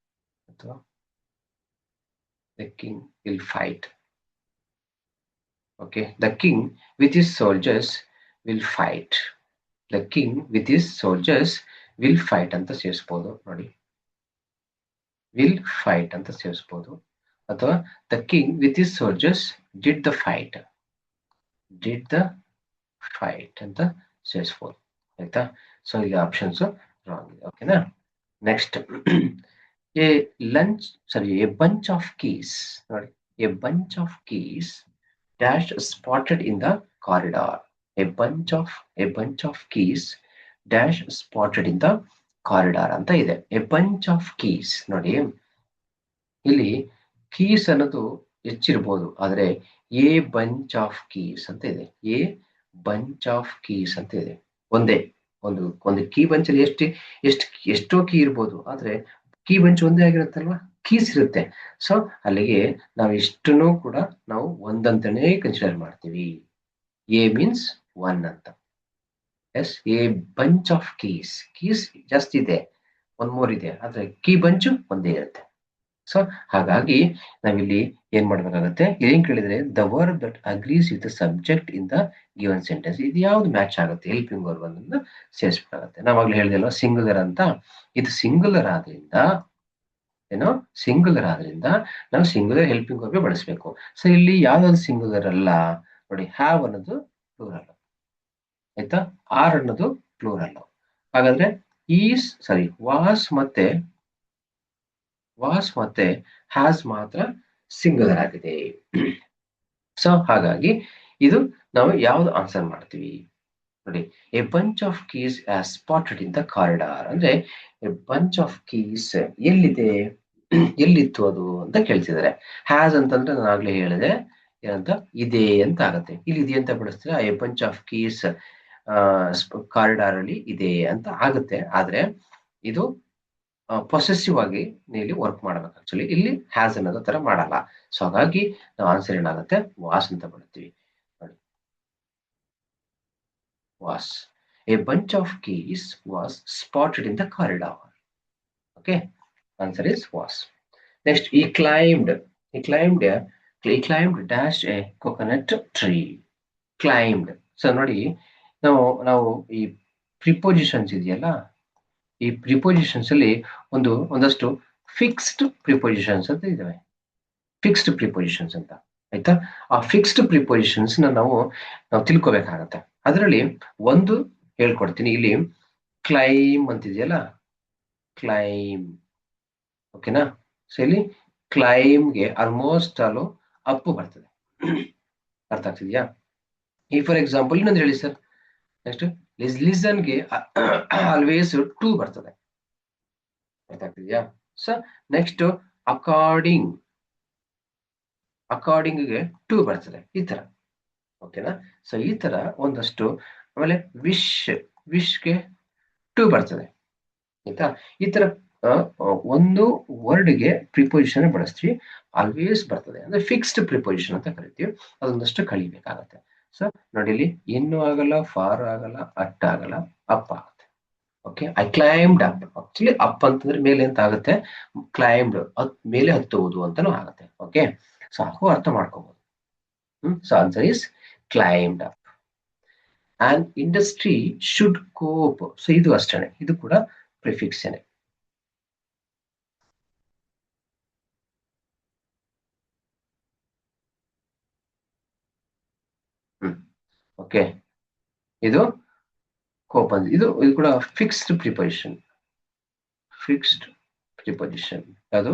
ಅಥವಾ the king will fight. Okay, the king with his soldiers will fight. The king with his soldiers will fight ಅಂತ ಸೇರಿಸ್ಬೋದು ನೋಡಿ. Will fight ಅಂತ ಸೇರಿಸ್ಬೋದು, ಅಥವಾ the king with his soldiers did the fight ಅಂತ ಸೇರಿಸ್ಬೋದು ಆಯ್ತಾ. So ಈಗ ಆಪ್ಷನ್ಸ್ ರಾಂಗ್ ಇದೆ. ಓಕೆನಾ. Next a bunch of keys ನೋಡಿ. A bunch of keys dash spotted in the corridor. A bunch of keys dash spotted in the corridor ಅಂತ ಇದೆ. A bunch of keys ನೋಡಿ, ಇಲ್ಲಿ ಕೀಸ್ ಅನ್ನೋದು ಹೆಚ್ಚಿರ್ಬೋದು, ಆದ್ರೆ ಎ ಬಂಚ್ ಆಫ್ ಕೀಸ್ ಅಂತ ಇದೆ. A bunch of keys ಅಂತ ಇದೆ. ಒಂದು ಕೀ ಬಂಚ್ ಅಲ್ಲಿ ಎಷ್ಟೋ ಕೀ ಇರ್ಬೋದು, ಆದ್ರೆ ಕೀ ಬಂಚ್ ಒಂದೇ ಆಗಿರುತ್ತಲ್ವಾ, ಕೀಸ್ ಇರುತ್ತೆ. ಸೊ ಅಲ್ಲಿಗೆ ನಾವು ಇಷ್ಟನ್ನು ಕೂಡ ನಾವು ಒಂದಂತಾನೆ ಕನ್ಸಿಡರ್ ಮಾಡ್ತೀವಿ. ಎ ಮೀನ್ಸ್ ಒನ್ ಅಂತ. Yes, a bunch of keys ಜಾಸ್ತಿ ಇದೆ, ಒಂದ್ ಮೂರ್ ಇದೆ, ಆದ್ರೆ ಕೀ ಬಂಚು ಒಂದೇ ಇರುತ್ತೆ. ಸೊ ಹಾಗಾಗಿ ನಾವಿಲ್ಲಿ ಏನ್ ಮಾಡ್ಬೇಕಾಗತ್ತೆ, ಏನ್ ಕೇಳಿದ್ರೆ the verb that agrees with the subject in the given sentence, ಇದು ಯಾವ್ದು ಮ್ಯಾಚ್ ಆಗುತ್ತೆ, ಹೆಲ್ಪಿಂಗ್ ವರ್ಬ್ ಅನ್ನು ಸೇರಿಸ್ಬೇಕಾಗತ್ತೆ. ನಾವಾಗ್ಲೇ ಹೇಳಿದೆಲ್ಲ ಸಿಂಗುಲರ್ ಅಂತ. ಇದು ಸಿಂಗುಲರ್ ಆದ್ರಿಂದ ನಾವು ಸಿಂಗುಲರ್ ಹೆಲ್ಪಿಂಗ್ ವರ್ಬ್ ಬಳಸಬೇಕು. ಸೊ ಇಲ್ಲಿ ಯಾವ್ದಾದ್ರು ಸಿಂಗುಲರ್ ಅಲ್ಲ ನೋಡಿ. ಹ್ಯಾವ್ ಅನ್ನೋದು ಪ್ಲೂರಲ್ ಆಯ್ತಾ, ಆರ್ ಅನ್ನೋದು ಪ್ಲೂರಲ್. ಹಾಗಾದ್ರೆ ವಾಸ್ ಮತ್ತೆ ಹ್ಯಾಸ್ ಮಾತ್ರ ಸಿಂಗುಲರ್ ಆಗಿದೆ. ಸೊ ಹಾಗಾಗಿ ಇದು ನಾವು ಯಾವ್ದು ಆನ್ಸರ್ ಮಾಡ್ತೀವಿ ನೋಡಿ. A bunch of keys as spotted in the corridor ಅಂದ್ರೆ ಎ ಬಂಚ್ ಆಫ್ ಕೀಸ್ ಎಲ್ಲಿದೆ, ಎಲ್ಲಿತ್ತು ಅದು ಅಂತ ಕೇಳ್ತಿದ್ದಾರೆ. ಹ್ಯಾಸ್ ಅಂತಂದ್ರೆ ನಾನು ಆಗ್ಲೇ ಹೇಳಿದೆ ಏನಂತ, ಇದೆ ಅಂತ ಆಗತ್ತೆ. ಇಲ್ಲಿ ಇದೆ ಅಂತ ಬಳಸಿದ್ರೆ A bunch of keys corridor ಅಲ್ಲಿ ಇದೆ ಅಂತ ಆಗುತ್ತೆ. ಆದ್ರೆ ಇದು ಪೊಸೆಸಿವ್ ಆಗಿ ಇಲ್ಲಿ ವರ್ಕ್ ಮಾಡಬೇಕು. ಆಕ್ಚುಲಿ ಇಲ್ಲಿ ಹ್ಯಾಸ್ ಅನ್ನೋದು ತರ ಮಾಡಲ್ಲ. ಸೊ ಹಾಗಾಗಿ ನಾವು ಆನ್ಸರ್ ಏನಾಗುತ್ತೆ, ವಾಸ್ ಅಂತ ಬರುತ್ತೀವಿ ನೋಡಿ. Was. A bunch of keys was spotted in the corridor. Okay, answer is was. Next he climbed dash a coconut tree. climbed. So ನೋಡಿ, ನಾವು ಈ ಪ್ರಿಪೋಸಿಷನ್ಸ್ ಇದೆಯಲ್ಲ, ಈ ಪ್ರಿಪೋಸಿಷನ್ಸ್ ಅಲ್ಲಿ ಒಂದಷ್ಟು ಫಿಕ್ಸ್ಡ್ ಪ್ರಿಪೋಸಿಷನ್ಸ್ ಅಂತ ಇದಾವೆ. ಫಿಕ್ಸ್ಡ್ ಪ್ರಿಪೋಸಿಷನ್ಸ್ ಅಂತ ಆಯ್ತಾ. ಆ ಫಿಕ್ಸ್ಡ್ ಪ್ರಿಪೋಸಿಷನ್ಸ್ ನಾವು ತಿಳ್ಕೊಬೇಕಾಗತ್ತೆ. ಅದರಲ್ಲಿ ಒಂದು ಹೇಳ್ಕೊಡ್ತೀನಿ. ಇಲ್ಲಿ ಕ್ಲೈಮ್ ಅಂತಿದೆಯಲ್ಲ, ಕ್ಲೈಮ್. ಓಕೆನಾ. ಸೊ ಇಲ್ಲಿ ಕ್ಲೈಮ್ಗೆ ಆಲ್ಮೋಸ್ಟ್ ಆಲ್ ಅಪ್ ಬರ್ತದೆ. ಅರ್ಥ ಆಗ್ತಿದ್ಯಾ? ಈ ಫಾರ್ ಎಕ್ಸಾಂಪಲ್ ಇನ್ನೊಂದು ಹೇಳಿ ಸರ್. ನೆಕ್ಸ್ಟ್ ಲಿಸನ್ಗೆ ಆಲ್ವೇಸ್ ಟು ಬರ್ತದೆ. ಅರ್ಥ ಆಗ್ತಿದ್ಯಾ? ಸೊ ನೆಕ್ಸ್ಟ್ ಅಕಾರ್ಡಿಂಗ್ಗೆ ಟು ಬರ್ತದೆ. ಈ ತರ ಓಕೆನಾ. ಸೊ ಈ ತರ ಒಂದಷ್ಟು. ಆಮೇಲೆ ವಿಶ್ಗೆ ಟು ಬರ್ತದೆ ಆಯ್ತಾ. ಈ ತರ ಒಂದು ವರ್ಡ್ಗೆ ಪ್ರಿಪೊಸಿಷನ್ ಬಳಸ್ತೀವಿ, ಆಲ್ವೇಸ್ ಬರ್ತದೆ ಅಂದ್ರೆ ಫಿಕ್ಸ್ಡ್ ಪ್ರಿಪೊಸಿಷನ್ ಅಂತ ಕರಿತೀವಿ. ಅದೊಂದಷ್ಟು ಕಳಿಬೇಕಾಗತ್ತೆ. ಸೊ ನೋಡಿ ಇಲ್ಲಿ ಇನ್ನು ಆಗಲ್ಲ, ಫಾರ್ ಆಗಲ್ಲ, ಅಟ್ ಆಗಲ್ಲ, ಅಪ್ ಆಗುತ್ತೆ. Okay, I claimed up. Actually up ಅಂತಂದ್ರೆ ಮೇಲೆ ಅಂತ ಆಗುತ್ತೆ, ಕ್ಲೈಮ್ಡ್ ಮೇಲೆ ಹತ್ತುವುದು ಅಂತಾನು ಆಗುತ್ತೆ. ಓಕೆ, ಸೊ ಹಾಗೂ ಅರ್ಥ ಮಾಡ್ಕೋಬಹುದು. So answer is climbed up. And industry should cope. So ಇದು ಅಷ್ಟೇ, ಇದು ಕೂಡ ಪ್ರಿಫಿಕ್ಸ್ ಏನೆ. ಓಕೆ, ಇದು ಕೋಪ್ ಅಂತ, ಇದು ಕೂಡ ಫಿಕ್ಸ್ಡ್ ಪ್ರಿಪೊಸಿಷನ್. ಫಿಕ್ಸ್ಡ್ ಪ್ರಿಪೊಸಿಷನ್ ಅದು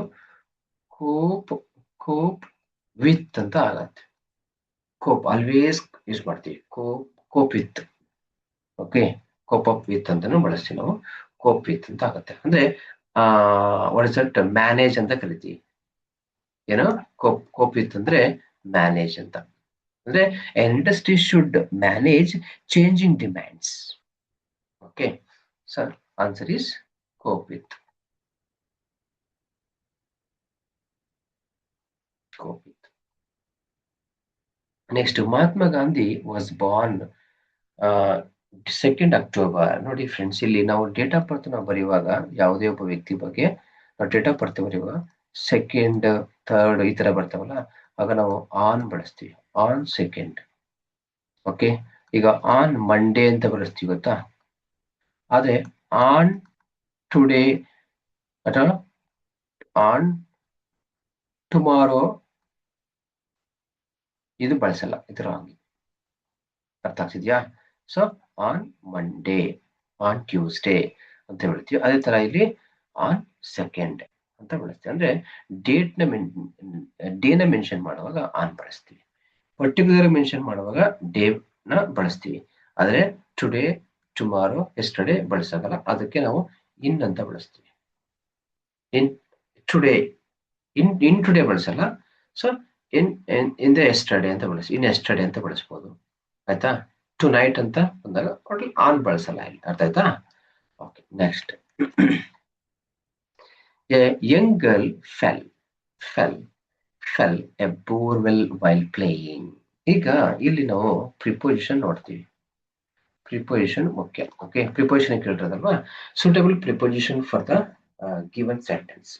ಕೋಪ್. ಕೋಪ್ ವಿತ್ ಅಂತ ಆಗತ್ತೆ. ಕೋಪ್ ಆಲ್ವೇಸ್ ಯೂಸ್ ಮಾಡ್ತೀವಿ, coop with. Okay, cope up with ಅಂತಾನು ಬಳಸ್ತೀವಿ ನಾವು. ಕೋಪ್ ವಿತ್ ಅಂತ ಆಗತ್ತೆ. ಅಂದ್ರೆ ವಾಟ್ ಇಸ್ ದಟ್, ಮ್ಯಾನೇಜ್ ಅಂತ ಕರಿತೀವಿ. ಏನೋ ಕೋಪ್ ವಿತ್ ಅಂದ್ರೆ ಮ್ಯಾನೇಜ್ ಅಂತ. ಅಂದ್ರೆ industry should manage changing demands. Okay, sir answer is coop with. Coop with. Next, Mahatma Gandhi was Born 2 October. ನೋಡಿ ಫ್ರೆಂಡ್ಸ್, ಇಲ್ಲಿ ನಾವು ಡೇಟ್ ಆಫ್ ಬರ್ತ್ ನಾವು ಬರೆಯುವಾಗ ಯಾವುದೇ ಒಬ್ಬ ವ್ಯಕ್ತಿ ಬಗ್ಗೆ ನಾವು ಡೇಟ್ ಆಫ್ ಬರ್ತ್ ಬರೆಯುವಾಗ 2nd 3rd ಈ ತರ ಬರ್ತಾವಲ್ಲ, ಆಗ ನಾವು ಆನ್ ಬಳಸ್ತೀವಿ, ಆನ್ 2nd. ಓಕೆ, ಈಗ ಆನ್ ಮಂಡೇ ಅಂತ ಬಳಸ್ತೀವಿ ಗೊತ್ತಾ. ಅದೇ ಆನ್ ಟುಡೇ ಅಥವಾ ಆನ್ ಟುಮಾರೋ ಇದು ಬಳಸಲ್ಲ, ಇದರ ಅರ್ಥ ಆಗ್ತಿದ್ಯಾ. So on Monday, on Tuesday ಅಂತ ಹೇಳ್ತೀವಿ. ಅದೇ ತರ ಇಲ್ಲಿ ಆನ್ 2nd ಅಂತ ಬಳಸ್ತೀವಿ. ಅಂದ್ರೆ ಡೇನ ಮೆನ್ಷನ್ ಮಾಡುವಾಗ ಆನ್ ಬಳಸ್ತೀವಿ, ಪರ್ಟಿಕ್ಯುಲರ್ ಮೆನ್ಷನ್ ಮಾಡುವಾಗ ಡೇ ನ ಬಳಸ್ತೀವಿ. ಆದ್ರೆ ಟುಡೇ, ಟುಮಾರೋ, ಎಸ್ಟರ್ಡೇ ಬಳಸೋದಲ್ಲ, ಅದಕ್ಕೆ ನಾವು ಇನ್ ಅಂತ ಬಳಸ್ತೀವಿ. ಇನ್ ಟುಡೇ, ಇನ್ ಟುಡೇ ಬಳಸಲ್ಲ. ಸೊ ಇನ್ ದ ಎಸ್ಟರ್ಡೇ ಅಂತ ಬಳಸಿ, ಇನ್ ಎಸ್ಟರ್ಡೇ ಅಂತ ಬಳಸ್ಬೋದು. ಆಯ್ತಾ. ಟು ನೈಟ್ ಅಂತ ಬಂದಾಗ ಟೋಟಲ್ ಆನ್ ಬಳಸಲ್ಲ ಇಲ್ಲಿ, ಅರ್ಥ ಆಯ್ತಾ. Okay, next. A young girl fell a borewell while playing. ಈಗ ಇಲ್ಲಿ ನಾವು ಪ್ರಿಪೊಸಿಷನ್ ನೋಡ್ತೀವಿ. ಪ್ರಿಪೊಸಿಷನ್ ಮುಖ್ಯ. ಓಕೆ, ಪ್ರಿಪೊಸಿಷನ್ ಕೇಳಿರೋದಲ್ವಾ. Suitable preposition for the given sentence.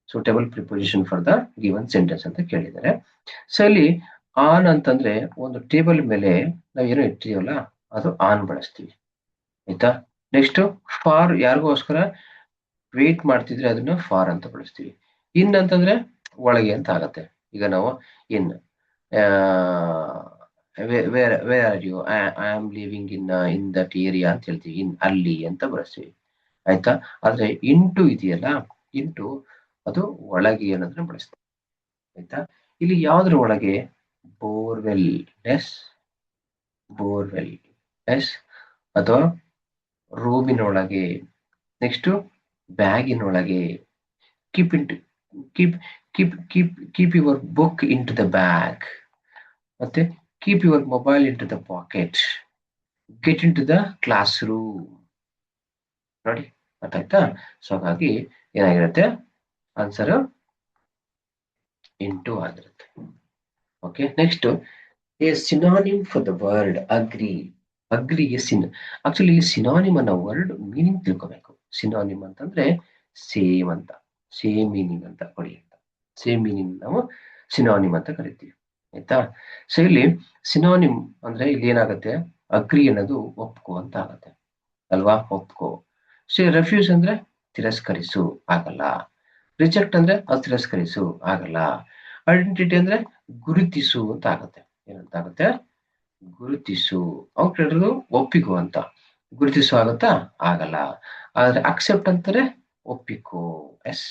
Suitable preposition for the given sentence ಅಂತ ಕೇಳಿದ್ದಾರೆ. ಸೊ ಇಲ್ಲಿ ಆನ್ ಅಂತಂದ್ರೆ ಒಂದು ಟೇಬಲ್ ಮೇಲೆ ನಾವು ಏನೋ ಇಟ್ಟಿದೀವಲ್ಲ, ಅದು ಆನ್ ಬಳಸ್ತೀವಿ. ಆಯ್ತಾ. ನೆಕ್ಸ್ಟ್, ಫಾರ್ ಯಾರಿಗೋಸ್ಕರ ವೇಟ್ ಮಾಡ್ತಿದ್ರೆ ಅದನ್ನ ಫಾರ್ ಅಂತ ಬಳಸ್ತೀವಿ. ಇನ್ ಅಂತಂದ್ರೆ ಒಳಗೆ ಅಂತ ಆಗತ್ತೆ. ಈಗ ನಾವು in where are you, I am living in that area ಅಂತ ಹೇಳ್ತೀವಿ, ಇನ್ ಅಲ್ಲಿ ಅಂತ ಬಳಸ್ತೀವಿ. ಆಯ್ತಾ. ಆದ್ರೆ ಇಂಟು ಇದೆಯಲ್ಲ, ಇಂಟು ಅದು ಒಳಗೆ ಅನ್ನೋದನ್ನ ಬಳಸ್ತೀವಿ. ಆಯ್ತಾ. ಇಲ್ಲಿ ಯಾವ್ದ್ರ ಒಳಗೆ, ಬೋರ್ವೆಲ್ ಎಸ್ ಅಥವಾ ರೂಮಿನೊಳಗೆ. ನೆಕ್ಸ್ಟ್, ಬ್ಯಾಗಿನೊಳಗೆ. Keep into keep your book into the bag. ಮತ್ತೆ keep your mobile into the pocket. Get into the classroom. ನೋಡಿ, ಗೊತ್ತಾಯ್ತಾ. ಸೊ ಹಾಗಾಗಿ ಏನಾಗಿರುತ್ತೆ, ಆನ್ಸರ್ ಇಂಟು ಆಗಿರುತ್ತೆ. Okay, next, a synonym for the word agree. ಅಗ್ರಿಗೆ actually synonym ಅನ್ನೋ word meaning ತಿಳ್ಕೋಬೇಕು. Synonym ಅಂತಂದ್ರೆ ಸೇಮ್ ಅಂತ, ಸೇಮ್ ಮೀನಿಂಗ್ ಅಂತ ಕೊಡಿ ಅಂತ. ಸೇಮ್ ಮೀನಿಂಗ್ ನಾವು ಸಿನಾನಿಮ್ ಅಂತ ಕರಿತೀವಿ. ಆಯ್ತಾ. ಸೊ ಇಲ್ಲಿ ಸಿನಾನಿಮ್ ಅಂದ್ರೆ ಇಲ್ಲಿ ಏನಾಗುತ್ತೆ, ಅಗ್ರಿ ಅನ್ನೋದು ಒಪ್ಕೋ ಅಂತ ಆಗತ್ತೆ ಅಲ್ವಾ, ಒಪ್ಕೋ. ಸೊ ರೆಫ್ಯೂಸ್ ಅಂದ್ರೆ ತಿರಸ್ಕರಿಸು, ಆಗಲ್ಲ. ರಿಜೆಕ್ಟ್ ಅಂದ್ರೆ ಅದು ತಿರಸ್ಕರಿಸು, ಆಗಲ್ಲ. ಐಡೆಂಟಿಟಿ ಅಂದ್ರೆ ಗುರುತಿಸು ಅಂತ ಆಗತ್ತೆ. ಏನಂತ ಆಗುತ್ತೆ, ಗುರುತಿಸು. ಅವ್ರು ಕೇಳಿರೋದು ಒಪ್ಪಿಕೋ ಅಂತ, ಗುರುತಿಸು ಆಗತ್ತಾ, ಆಗಲ್ಲ. ಆದ್ರೆ ಅಕ್ಸೆಪ್ಟ್ ಅಂತಾರೆ ಒಪ್ಪಿಕೋ, ಎಸ್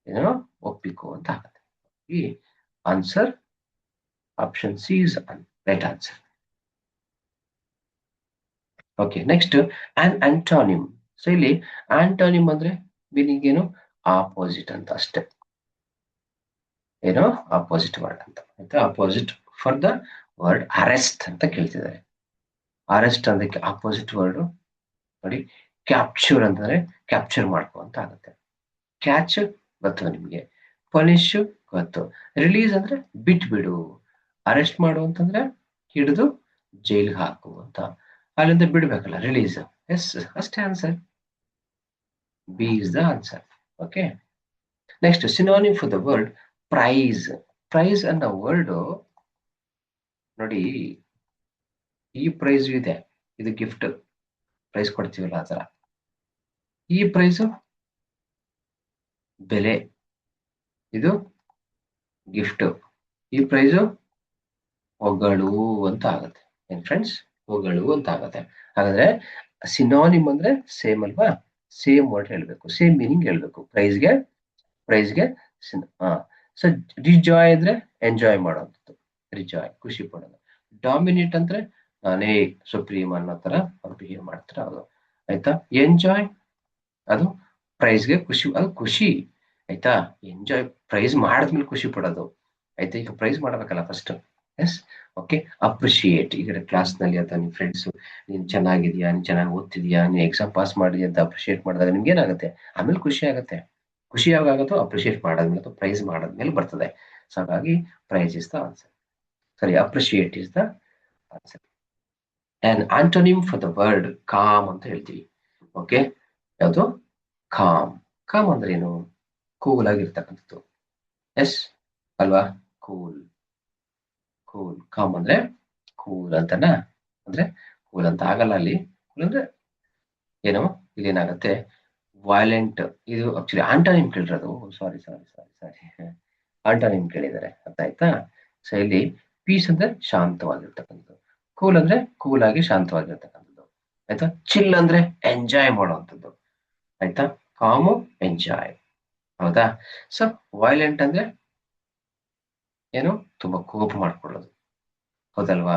ಏನೋ ಒಪ್ಪಿಕೋ ಅಂತ ಆಗತ್ತೆ. ಈ answer option C is right answer. Okay, next, an antonym. So ಇಲ್ಲಿ ಆಂಟಾನಿಮ್ ಅಂದ್ರೆ ಮೀನಿಂಗ್ ಏನು, ಆಪೋಸಿಟ್ ಅಂತ ಅಷ್ಟೇ. ಏನೋ ಆಪೋಸಿಟ್ ವರ್ಡ್ ಅಂತ. ಆಯ್ತಾ, opposite for the word arrest ಅಂತ ಕೇಳ್ತಿದ್ದಾರೆ. ಅರೆಸ್ಟ್ ಅದಕ್ಕೆ ಆಪೋಸಿಟ್ ವರ್ಡ್ ನೋಡಿ. ಕ್ಯಾಪ್ಚರ್ ಅಂತಂದ್ರೆ ಕ್ಯಾಪ್ಚರ್ ಮಾಡ್ಕೊ ಅಂತ ಆಗುತ್ತೆ. ಕ್ಯಾಚ್ ಗೊತ್ತು ನಿಮ್ಗೆ, ಪನಿಷ್ ಗೊತ್ತು, ರಿಲೀಸ್ ಅಂದ್ರೆ ಬಿಟ್ಬಿಡು, ಅರೆಸ್ಟ್ ಮಾಡು ಅಂತಂದ್ರೆ ಹಿಡಿದು ಜೈಲ್ಗೆ ಹಾಕು ಅಂತ, ಅಲ್ಲಿಂದ ಬಿಡ್ಬೇಕಲ್ಲ, ರಿಲೀಸ್. ಎಸ್, ಅಷ್ಟೇ answer. B is the answer. Okay, next synonym for the word praise. Praise ಅನ್ನೋ ವರ್ಡ್ ನೋಡಿ, ಈ ಪ್ರೈಸ್ ಇದೆ, ಇದು ಗಿಫ್ಟ್ ಪ್ರೈಸ್ ಕೊಡ್ತೀವಲ್ಲ ಆ ತರ. ಈ ಪ್ರೈಸು ಬೆಲೆ, ಇದು ಗಿಫ್ಟ್. ಈ ಪ್ರೈಸು ಹೊಗಳು ಅಂತ ಆಗುತ್ತೆ. ಏನ್ ಫ್ರೆಂಡ್ಸ್, ಹೊಗಳು ಅಂತ ಆಗುತ್ತೆ. ಹಾಗಾದ್ರೆ ಸಿನೋನಿಮ್ ಅಂದ್ರೆ ಸೇಮ್ ಅಲ್ವಾ, ಸೇಮ್ ವರ್ಡ್ ಹೇಳ್ಬೇಕು, ಸೇಮ್ ಮೀನಿಂಗ್ ಹೇಳ್ಬೇಕು. ಪ್ರೈಸ್ಗೆ ಸೊ ರಿಜಾಯ್ ಅಂದ್ರೆ ಎಂಜಾಯ್ ಮಾಡೋದು, ರಿಜಾಯ್ ಖುಷಿ ಪಡೋದು. ಡಾಮಿನೇಟ್ ಅಂದ್ರೆ ನಾನೇ ಸುಪ್ರೀಂ ಅನ್ನೋ ತರ ಅವ್ರು ಬಿಹೇವ್ ಮಾಡ್ತಾರೆ, ಅದು ಆಯ್ತಾ. ಎಂಜಾಯ್ ಅದು ಪ್ರೈಸ್ಗೆ ಖುಷಿ, ಅದು ಖುಷಿ ಆಯ್ತಾ. ಎಂಜಾಯ್ ಪ್ರೈಸ್ ಮಾಡಿದ್ಮೇಲೆ ಖುಷಿ ಪಡೋದು ಆಯ್ತಾ. ಈಗ ಪ್ರೈಸ್ ಮಾಡ್ಬೇಕಲ್ಲ ಫಸ್ಟ್. Yes, okay. ಅಪ್ರಿಶಿಯೇಟ್, ಈಗ ಕ್ಲಾಸ್ ನಲ್ಲಿ ಅಥವಾ ನಿಮ್ ಫ್ರೆಂಡ್ಸ್ ನೀನ್ ಚೆನ್ನಾಗಿದ್ಯಾ, ನೀನ್ ಚೆನ್ನಾಗಿ ಓದ್ತಿದ್ಯಾ, ನೀನ್ ಎಕ್ಸಾಮ್ ಪಾಸ್ ಮಾಡಿದ್ಯಾ ಅಂತ ಅಪ್ರಿಶಿಯೇಟ್ ಮಾಡಿದಾಗ ನಿಮ್ಗೆ ಏನಾಗುತ್ತೆ, ಆಮೇಲೆ ಖುಷಿ ಆಗುತ್ತೆ. ಖುಷಿ ಯಾವಾಗ ಆಗುತ್ತೋ ಅಪ್ರಿಶಿಯೇಟ್ ಮಾಡಾದ್ಮೇಲೆ ಅಥವಾ ಪ್ರೈಸ್ ಮಾಡಾದ್ಮೇಲೆ ಬರ್ತದೆ. ಸೊ ಹಾಗಾಗಿ ಪ್ರೈಸ್ ಇಸ್ ದ ಆನ್ಸರ್. ಸರಿ, appreciate is the answer. And ಆಂಟೋನಿಮ್ for the word com ಅಂತ ಹೇಳ್ತೀವಿ. ಓಕೆ, ಯಾವುದು ಕಾಮ್. ಕಾಮ್ ಅಂದ್ರೆ ಏನು, ಕೂಲ್ ಆಗಿರ್ತಕ್ಕಂಥದ್ದು. ಎಸ್ ಅಲ್ವಾ, ಕೂಲ್. ಕೂಲ್, ಕಾಮ್ ಅಂದ್ರೆ ಕೂಲ್ ಅಂತನಾ, ಅಂದ್ರೆ ಕೂಲ್ ಅಂತ ಆಗಲ್ಲ ಅಲ್ಲಿ. ಕೂಲ್ ಅಂದ್ರೆ ಏನು, ಇದೇನಾಗತ್ತೆ ವೈಲೆಂಟ್. ಇದು ಆಕ್ಚುಲಿ ಆಂಟೋನಿಮ್ ಕೇಳಿರೋದು, ಸಾರಿ ಸಾರಿ ಸಾರಿ ಸಾರಿ, ಆಂಟೋನಿಮ್ ಕೇಳಿದ್ದಾರೆ, ಅರ್ಥ ಆಯ್ತಾ. ಸೊ ಇಲ್ಲಿ ಪೀಸ್ ಅಂದ್ರೆ ಶಾಂತವಾಗಿರ್ತಕ್ಕಂಥದ್ದು, ಕೂಲ್ ಅಂದ್ರೆ ಕೂಲ್ ಆಗಿ ಶಾಂತವಾಗಿರ್ತಕ್ಕಂಥದ್ದು ಆಯ್ತಾ. ಚಿಲ್ ಅಂದ್ರೆ ಎಂಜಾಯ್ ಮಾಡುವಂಥದ್ದು ಆಯ್ತಾ. ಕಾಮು ಎಂಜಾಯ್, ಹೌದಾ. ಸೊ ವೈಲೆಂಟ್ ಅಂದ್ರೆ ಏನು, ತುಂಬಾ ಕೋಪ ಮಾಡ್ಕೊಳ್ಳೋದು, ಹೌದಲ್ವಾ.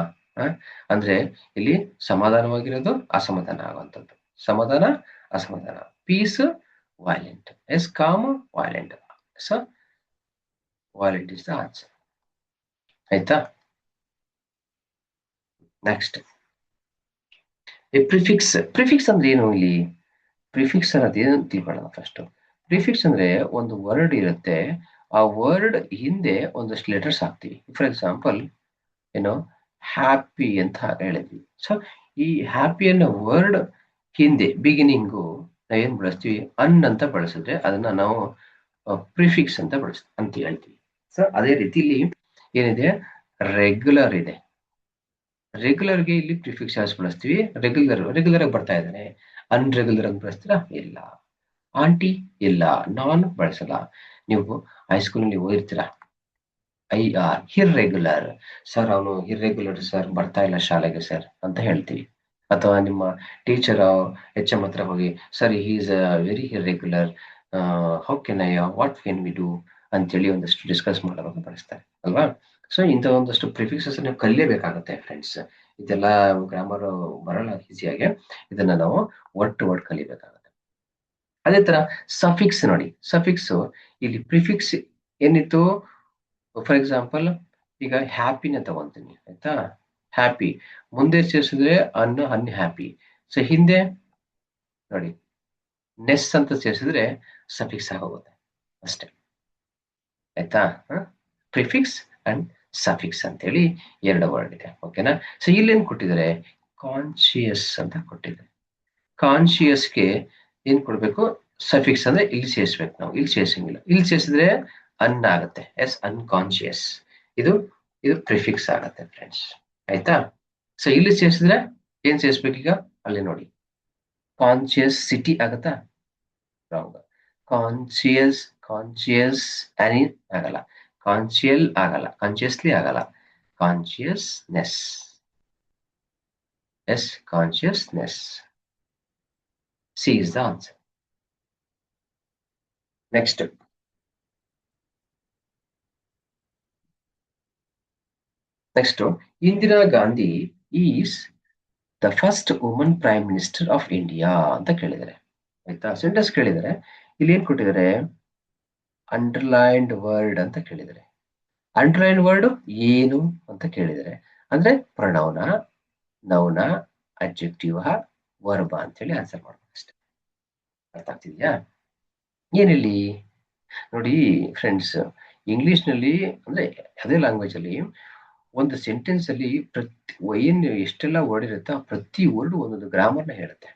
ಅಂದ್ರೆ ಇಲ್ಲಿ ಸಮಾಧಾನವಾಗಿರೋದು, ಅಸಮಾಧಾನ ಆಗುವಂಥದ್ದು, ಸಮಾಧಾನ ಅಸಮಾಧಾನ. Peace violent, yes calm violent. So violent is the answer ಆಯ್ತಾ. Next prefix. ಪ್ರಿಫಿಕ್ಸ್ ಅಂದ್ರೆ ಏನು, ಇಲ್ಲಿ ಪ್ರಿಫಿಕ್ಸ್ ಅನ್ನೋದು ಏನು ತಿಳ್ಕೊಳ್ಳೋಣ ಫಸ್ಟ್. ಪ್ರಿಫಿಕ್ಸ್ ಅಂದ್ರೆ ಒಂದು ವರ್ಡ್ ಇರುತ್ತೆ, ಆ ವರ್ಡ್ ಹಿಂದೆ ಒಂದಷ್ಟು ಲೆಟರ್ಸ್ ಹಾಕ್ತೀವಿ. ಫಾರ್ ಎಕ್ಸಾಂಪಲ್ ಏನು, ಹ್ಯಾಪಿ ಅಂತ ಹೇಳಿದ್ವಿ. ಸೊ ಈ ಹ್ಯಾಪಿ ಅನ್ನೋ ವರ್ಡ್ ಹಿಂದೆ ಬಿಗಿನಿಂಗು ನಾವೇನ್ ಬಳಸ್ತೀವಿ, ಅನ್ ಅಂತ ಬಳಸಿದ್ರೆ ಅದನ್ನ ನಾವು ಪ್ರಿಫಿಕ್ಸ್ ಅಂತ ಅಂತ ಹೇಳ್ತೀವಿ. ಸೊ ಅದೇ ರೀತಿ ಇಲ್ಲಿ ಏನಿದೆ, ರೆಗ್ಯುಲರ್ ಇದೆ. ರೆಗ್ಯುಲರ್ಗೆ ಇಲ್ಲಿ ಪ್ರಿಫಿಕ್ಸ್ ಯಾಸ್ ಬಳಸ್ತೀವಿ, ರೆಗ್ಯುಲರ್ ಆಗಿ ಬರ್ತಾ ಇದ್ದಾನೆ. ಅನ್ರೆಗ್ಯುಲರ್ ಅಂತ ಬಳಸ್ತೀರಾ, ಇಲ್ಲ. ಆಂಟಿ ಇಲ್ಲ, ನಾನ್ ಬಳಸಲ್ಲ. ನೀವು ಹೈಸ್ಕೂಲ್ನಲ್ಲಿ ಓದಿರ್ತೀರಾ, IR ಇರ್ರೆಗ್ಯುಲರ್ ಸರ್, ಅವನು ಇರ್ರೆಗ್ಯುಲರ್ ಸರ್, ಬರ್ತಾ ಇಲ್ಲ ಶಾಲೆಗೆ ಸರ್ ಅಂತ ಹೇಳ್ತೀವಿ. ಅಥವಾ ನಿಮ್ಮ ಟೀಚರ್ HM ಹತ್ರ ಹೋಗಿ, sir is very irregular, how can I, what can we do ಅಂತೇಳಿ ಒಂದಷ್ಟು ಡಿಸ್ಕಸ್ ಮಾಡೋವಾಗ ಬಳಸ್ತಾರೆ ಅಲ್ವಾ. ಸೊ ಇಂಥ ಒಂದಷ್ಟು ಪ್ರಿಫಿಕ್ಸಸ್ ನೀವು ಕಲಿಯಬೇಕಾಗುತ್ತೆ ಫ್ರೆಂಡ್ಸ್. ಇದೆಲ್ಲ ಗ್ರಾಮರ್ ಬರಲ್ಲ ಈಸಿಯಾಗಿ, ಇದನ್ನ ನಾವು ವರ್ಡ್ ಟು ವರ್ಡ್ ಕಲಿಬೇಕಾಗುತ್ತೆ. ಅದೇ ತರ ಸಫಿಕ್ಸ್ ನೋಡಿ, ಸಫಿಕ್ಸ್ ಇಲ್ಲಿ ಪ್ರಿಫಿಕ್ಸ್ ಏನಿತ್ತು. ಫಾರ್ ಎಕ್ಸಾಂಪಲ್ ಈಗ ಹ್ಯಾಪಿನ ತಗೊಂತೀನಿ ಆಯ್ತಾ. ಹ್ಯಾಪಿ ಮುಂದೆ ಸೇರಿಸಿದ್ರೆ ಹ್ಯಾಪಿ. ಸೊ ಹಿಂದೆ ನೋಡಿ ನೆಸ್ ಅಂತ ಸೇರಿಸಿದ್ರೆ ಸಫಿಕ್ಸ್ ಆಗೋಗುತ್ತೆ ಅಷ್ಟೇ ಆಯ್ತಾ. ಪ್ರಿಫಿಕ್ಸ್ ಅಂಡ್ ಸಫಿಕ್ಸ್ ಅಂತೇಳಿ ಎರಡು ವರ್ಡ್ ಇದೆ, ಓಕೆನಾ. ಸೊ ಇಲ್ಲೇನ್ ಕೊಟ್ಟಿದ್ದಾರೆ, ಕಾನ್ಶಿಯಸ್ ಅಂತ ಕೊಟ್ಟಿದ್ದಾರೆ. ಕಾನ್ಶಿಯಸ್ಗೆ ಏನ್ ಕೊಡ್ಬೇಕು, ಸಫಿಕ್ಸ್ ಅಂದ್ರೆ ಇಲ್ಲಿ ಸೇರಿಸ್ಬೇಕು ನಾವು, ಇಲ್ಲಿ ಸೇರಿಸಂಗಿಲ್ಲ. ಇಲ್ಲಿ ಸೇರಿಸಿದ್ರೆ ಅನ್ ಆಗುತ್ತೆ, ಎಸ್ ಅನ್ಕಾನ್ಶಿಯಸ್. ಇದು ಇದು ಪ್ರಿಫಿಕ್ಸ್ ಆಗತ್ತೆ ಫ್ರೆಂಡ್ಸ್ ಆಯ್ತಾ. ಸೊ ಇಲ್ಲಿ ಸೇರಿಸಿದ್ರೆ ಏನ್ ಸೇರಿಸ್ಬೇಕೀಗ, ಅಲ್ಲಿ ನೋಡಿ, ಕಾನ್ಶಿಯಸ್ ಸಿಟಿ ಆಗತ್ತಾ, ರಾಂಗ್. ಕಾನ್ಶಿಯಸ್ ಅನಿ ಆಗಲ್ಲ, ಕಾನ್ಶಿಯಲ್ ಆಗಲ್ಲ, ಕಾನ್ಶಿಯಸ್ಲಿ ಆಗಲ್ಲ, consciousness. Yes consciousness, C is the answer. Next Indira Gandhi is the first woman prime minister of India ಅಂತ ಕೇಳಿದ್ದಾರೆ ಆಯ್ತಾ. ಸೆಂಟೆನ್ಸ್ ಕೇಳಿದರೆ ಇಲ್ಲಿ ಏನ್ ಕೊಟ್ಟಿದ್ದಾರೆ, ಅಂಡರ್ಲೈನ್ಡ್ ವರ್ಡ್ ಅಂತ ಕೇಳಿದ್ದಾರೆ. ಅಂಡರ್ಲೈನ್ ವರ್ಡ್ ಏನು ಅಂತ ಕೇಳಿದರೆ ಅಂದ್ರೆ ಪ್ರಣೌನ, ನೌನ, ಅಡ್ಜೆಕ್ಟಿವ್, ವರ್ಬ ಅಂತ ಹೇಳಿ ಆನ್ಸರ್ ಮಾಡ್ಬೇಕು ಅಷ್ಟೇ. ಅರ್ಥ ಆಗ್ತಿದ್ಯಾ? ಏನಿಲ್ಲಿ ನೋಡಿ ಫ್ರೆಂಡ್ಸ್, ಇಂಗ್ಲಿಷ್ ನಲ್ಲಿ ಅಂದ್ರೆ ಅದೇ ಲ್ಯಾಂಗ್ವೇಜ್ ಅಲ್ಲಿ ಒಂದು ಸೆಂಟೆನ್ಸ್ ಅಲ್ಲಿ ಏನ್ ಎಷ್ಟೆಲ್ಲ ವರ್ಡ್ ಇರುತ್ತೆ ಆ ಪ್ರತಿ ವರ್ಡ್ ಒಂದೊಂದು ಗ್ರಾಮರ್ನ ಹೇಳುತ್ತೆ.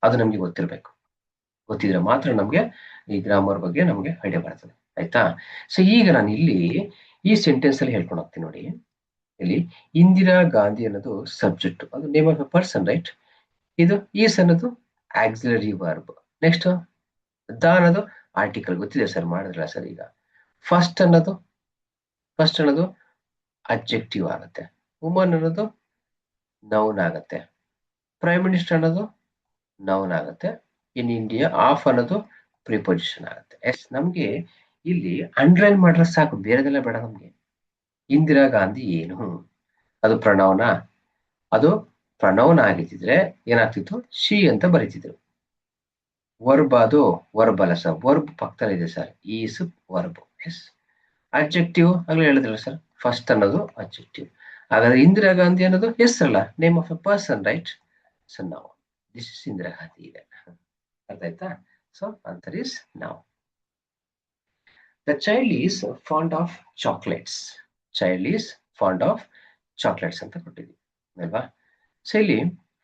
ಅದು ನಮ್ಗೆ ಗೊತ್ತಿರ್ಬೇಕು. ಗೊತ್ತಿದ್ರೆ ಮಾತ್ರ ನಮ್ಗೆ ಈ ಗ್ರಾಮರ್ ಬಗ್ಗೆ ನಮ್ಗೆ ಐಡಿಯಾ ಬರ್ತದೆ. ಆಯ್ತಾ? ಸೊ ಈಗ ನಾನು ಇಲ್ಲಿ ಈ ಸೆಂಟೆನ್ಸ್ ಅಲ್ಲಿ ಹೇಳ್ಕೊಂಡು ಹೋಗ್ತೀನಿ ನೋಡಿ. ಇಲ್ಲಿ ಇಂದಿರಾ ಗಾಂಧಿ ಅನ್ನೋದು ಸಬ್ಜೆಕ್ಟ್, ಅದು name of a person, right? ಇದು ಈಸ್ ಅನ್ನೋದು ಆಕ್ಸಿಲರಿ ವರ್ಬ್. ನೆಕ್ಸ್ಟ್ ದ ಅನ್ನೋದು ಆರ್ಟಿಕಲ್, ಗೊತ್ತಿದೆ ಸರ್, ಮಾಡಿದ್ರಲ್ಲ ಸರ್. ಈಗ ಫಸ್ಟ್ ಅನ್ನೋದು ಅಬ್ಜೆಕ್ಟಿವ್ ಆಗುತ್ತೆ, ವುಮನ್ ಅನ್ನೋದು ನೌನ್ ಆಗುತ್ತೆ, ಪ್ರೈಮ್ ಮಿನಿಸ್ಟರ್ ಅನ್ನೋದು ನೌನ್ ಆಗುತ್ತೆ, ಇನ್ ಇಂಡಿಯಾ ಆಫ್ ಅನ್ನೋದು ಪ್ರಿಪೊಸಿಷನ್ ಆಗುತ್ತೆ. ಎಸ್, ನಮ್ಗೆ ಇಲ್ಲಿ ಅಂಡರ್ಲೈನ್ ಮಾಡ್ರೆ ಸಾಕು, ಬೇರೆದೆಲ್ಲ ಬೇಡ ನಮ್ಗೆ. ಇಂದಿರಾ ಗಾಂಧಿ ಏನು, ಅದು ಪ್ರಣವನ, ಅದು ಪ್ರಣವನ ಆಗಿದ್ರೆ ಏನಾಗ್ತಿತ್ತು, ಶಿ ಅಂತ ಬರೀತಿದ್ರು. ವರ್ಬ್ ಅದು ವರ್ಬ್ ಅಲ್ಲ ಸರ್, ವರ್ಬ್ ಪಕ್ಕದಲ್ಲಿದೆ sir, is verb. Yes. Objective ಆಗ್ಲೇ ಹೇಳಿದ್ರಲ್ಲ ಸರ್, ಫಸ್ಟ್ ಅನ್ನೋದು ಅಬ್ಜೆಕ್ಟಿವ್. ಹಾಗಾದ್ರೆ ಇಂದಿರಾ ಗಾಂಧಿ ಅನ್ನೋದು ಹೆಸರಲ್ಲ, name of a person, right? So ನಾವು ದಿಸ್ ಇಸ್ ಇಂದಿರಾ ಗಾಂಧಿ ಇದೆ. ಅರ್ಥ ಆಯ್ತಾ? ಸೊ ಆನ್ಸರ್ ಇಸ್ ನಾವು. The child is fond of chocolates. Child is fond of chocolates ಅಂತ ಕೊಟ್ಟಿದ್ವಿ ಅಲ್ವಾ? ಸೊ ಇಲ್ಲಿ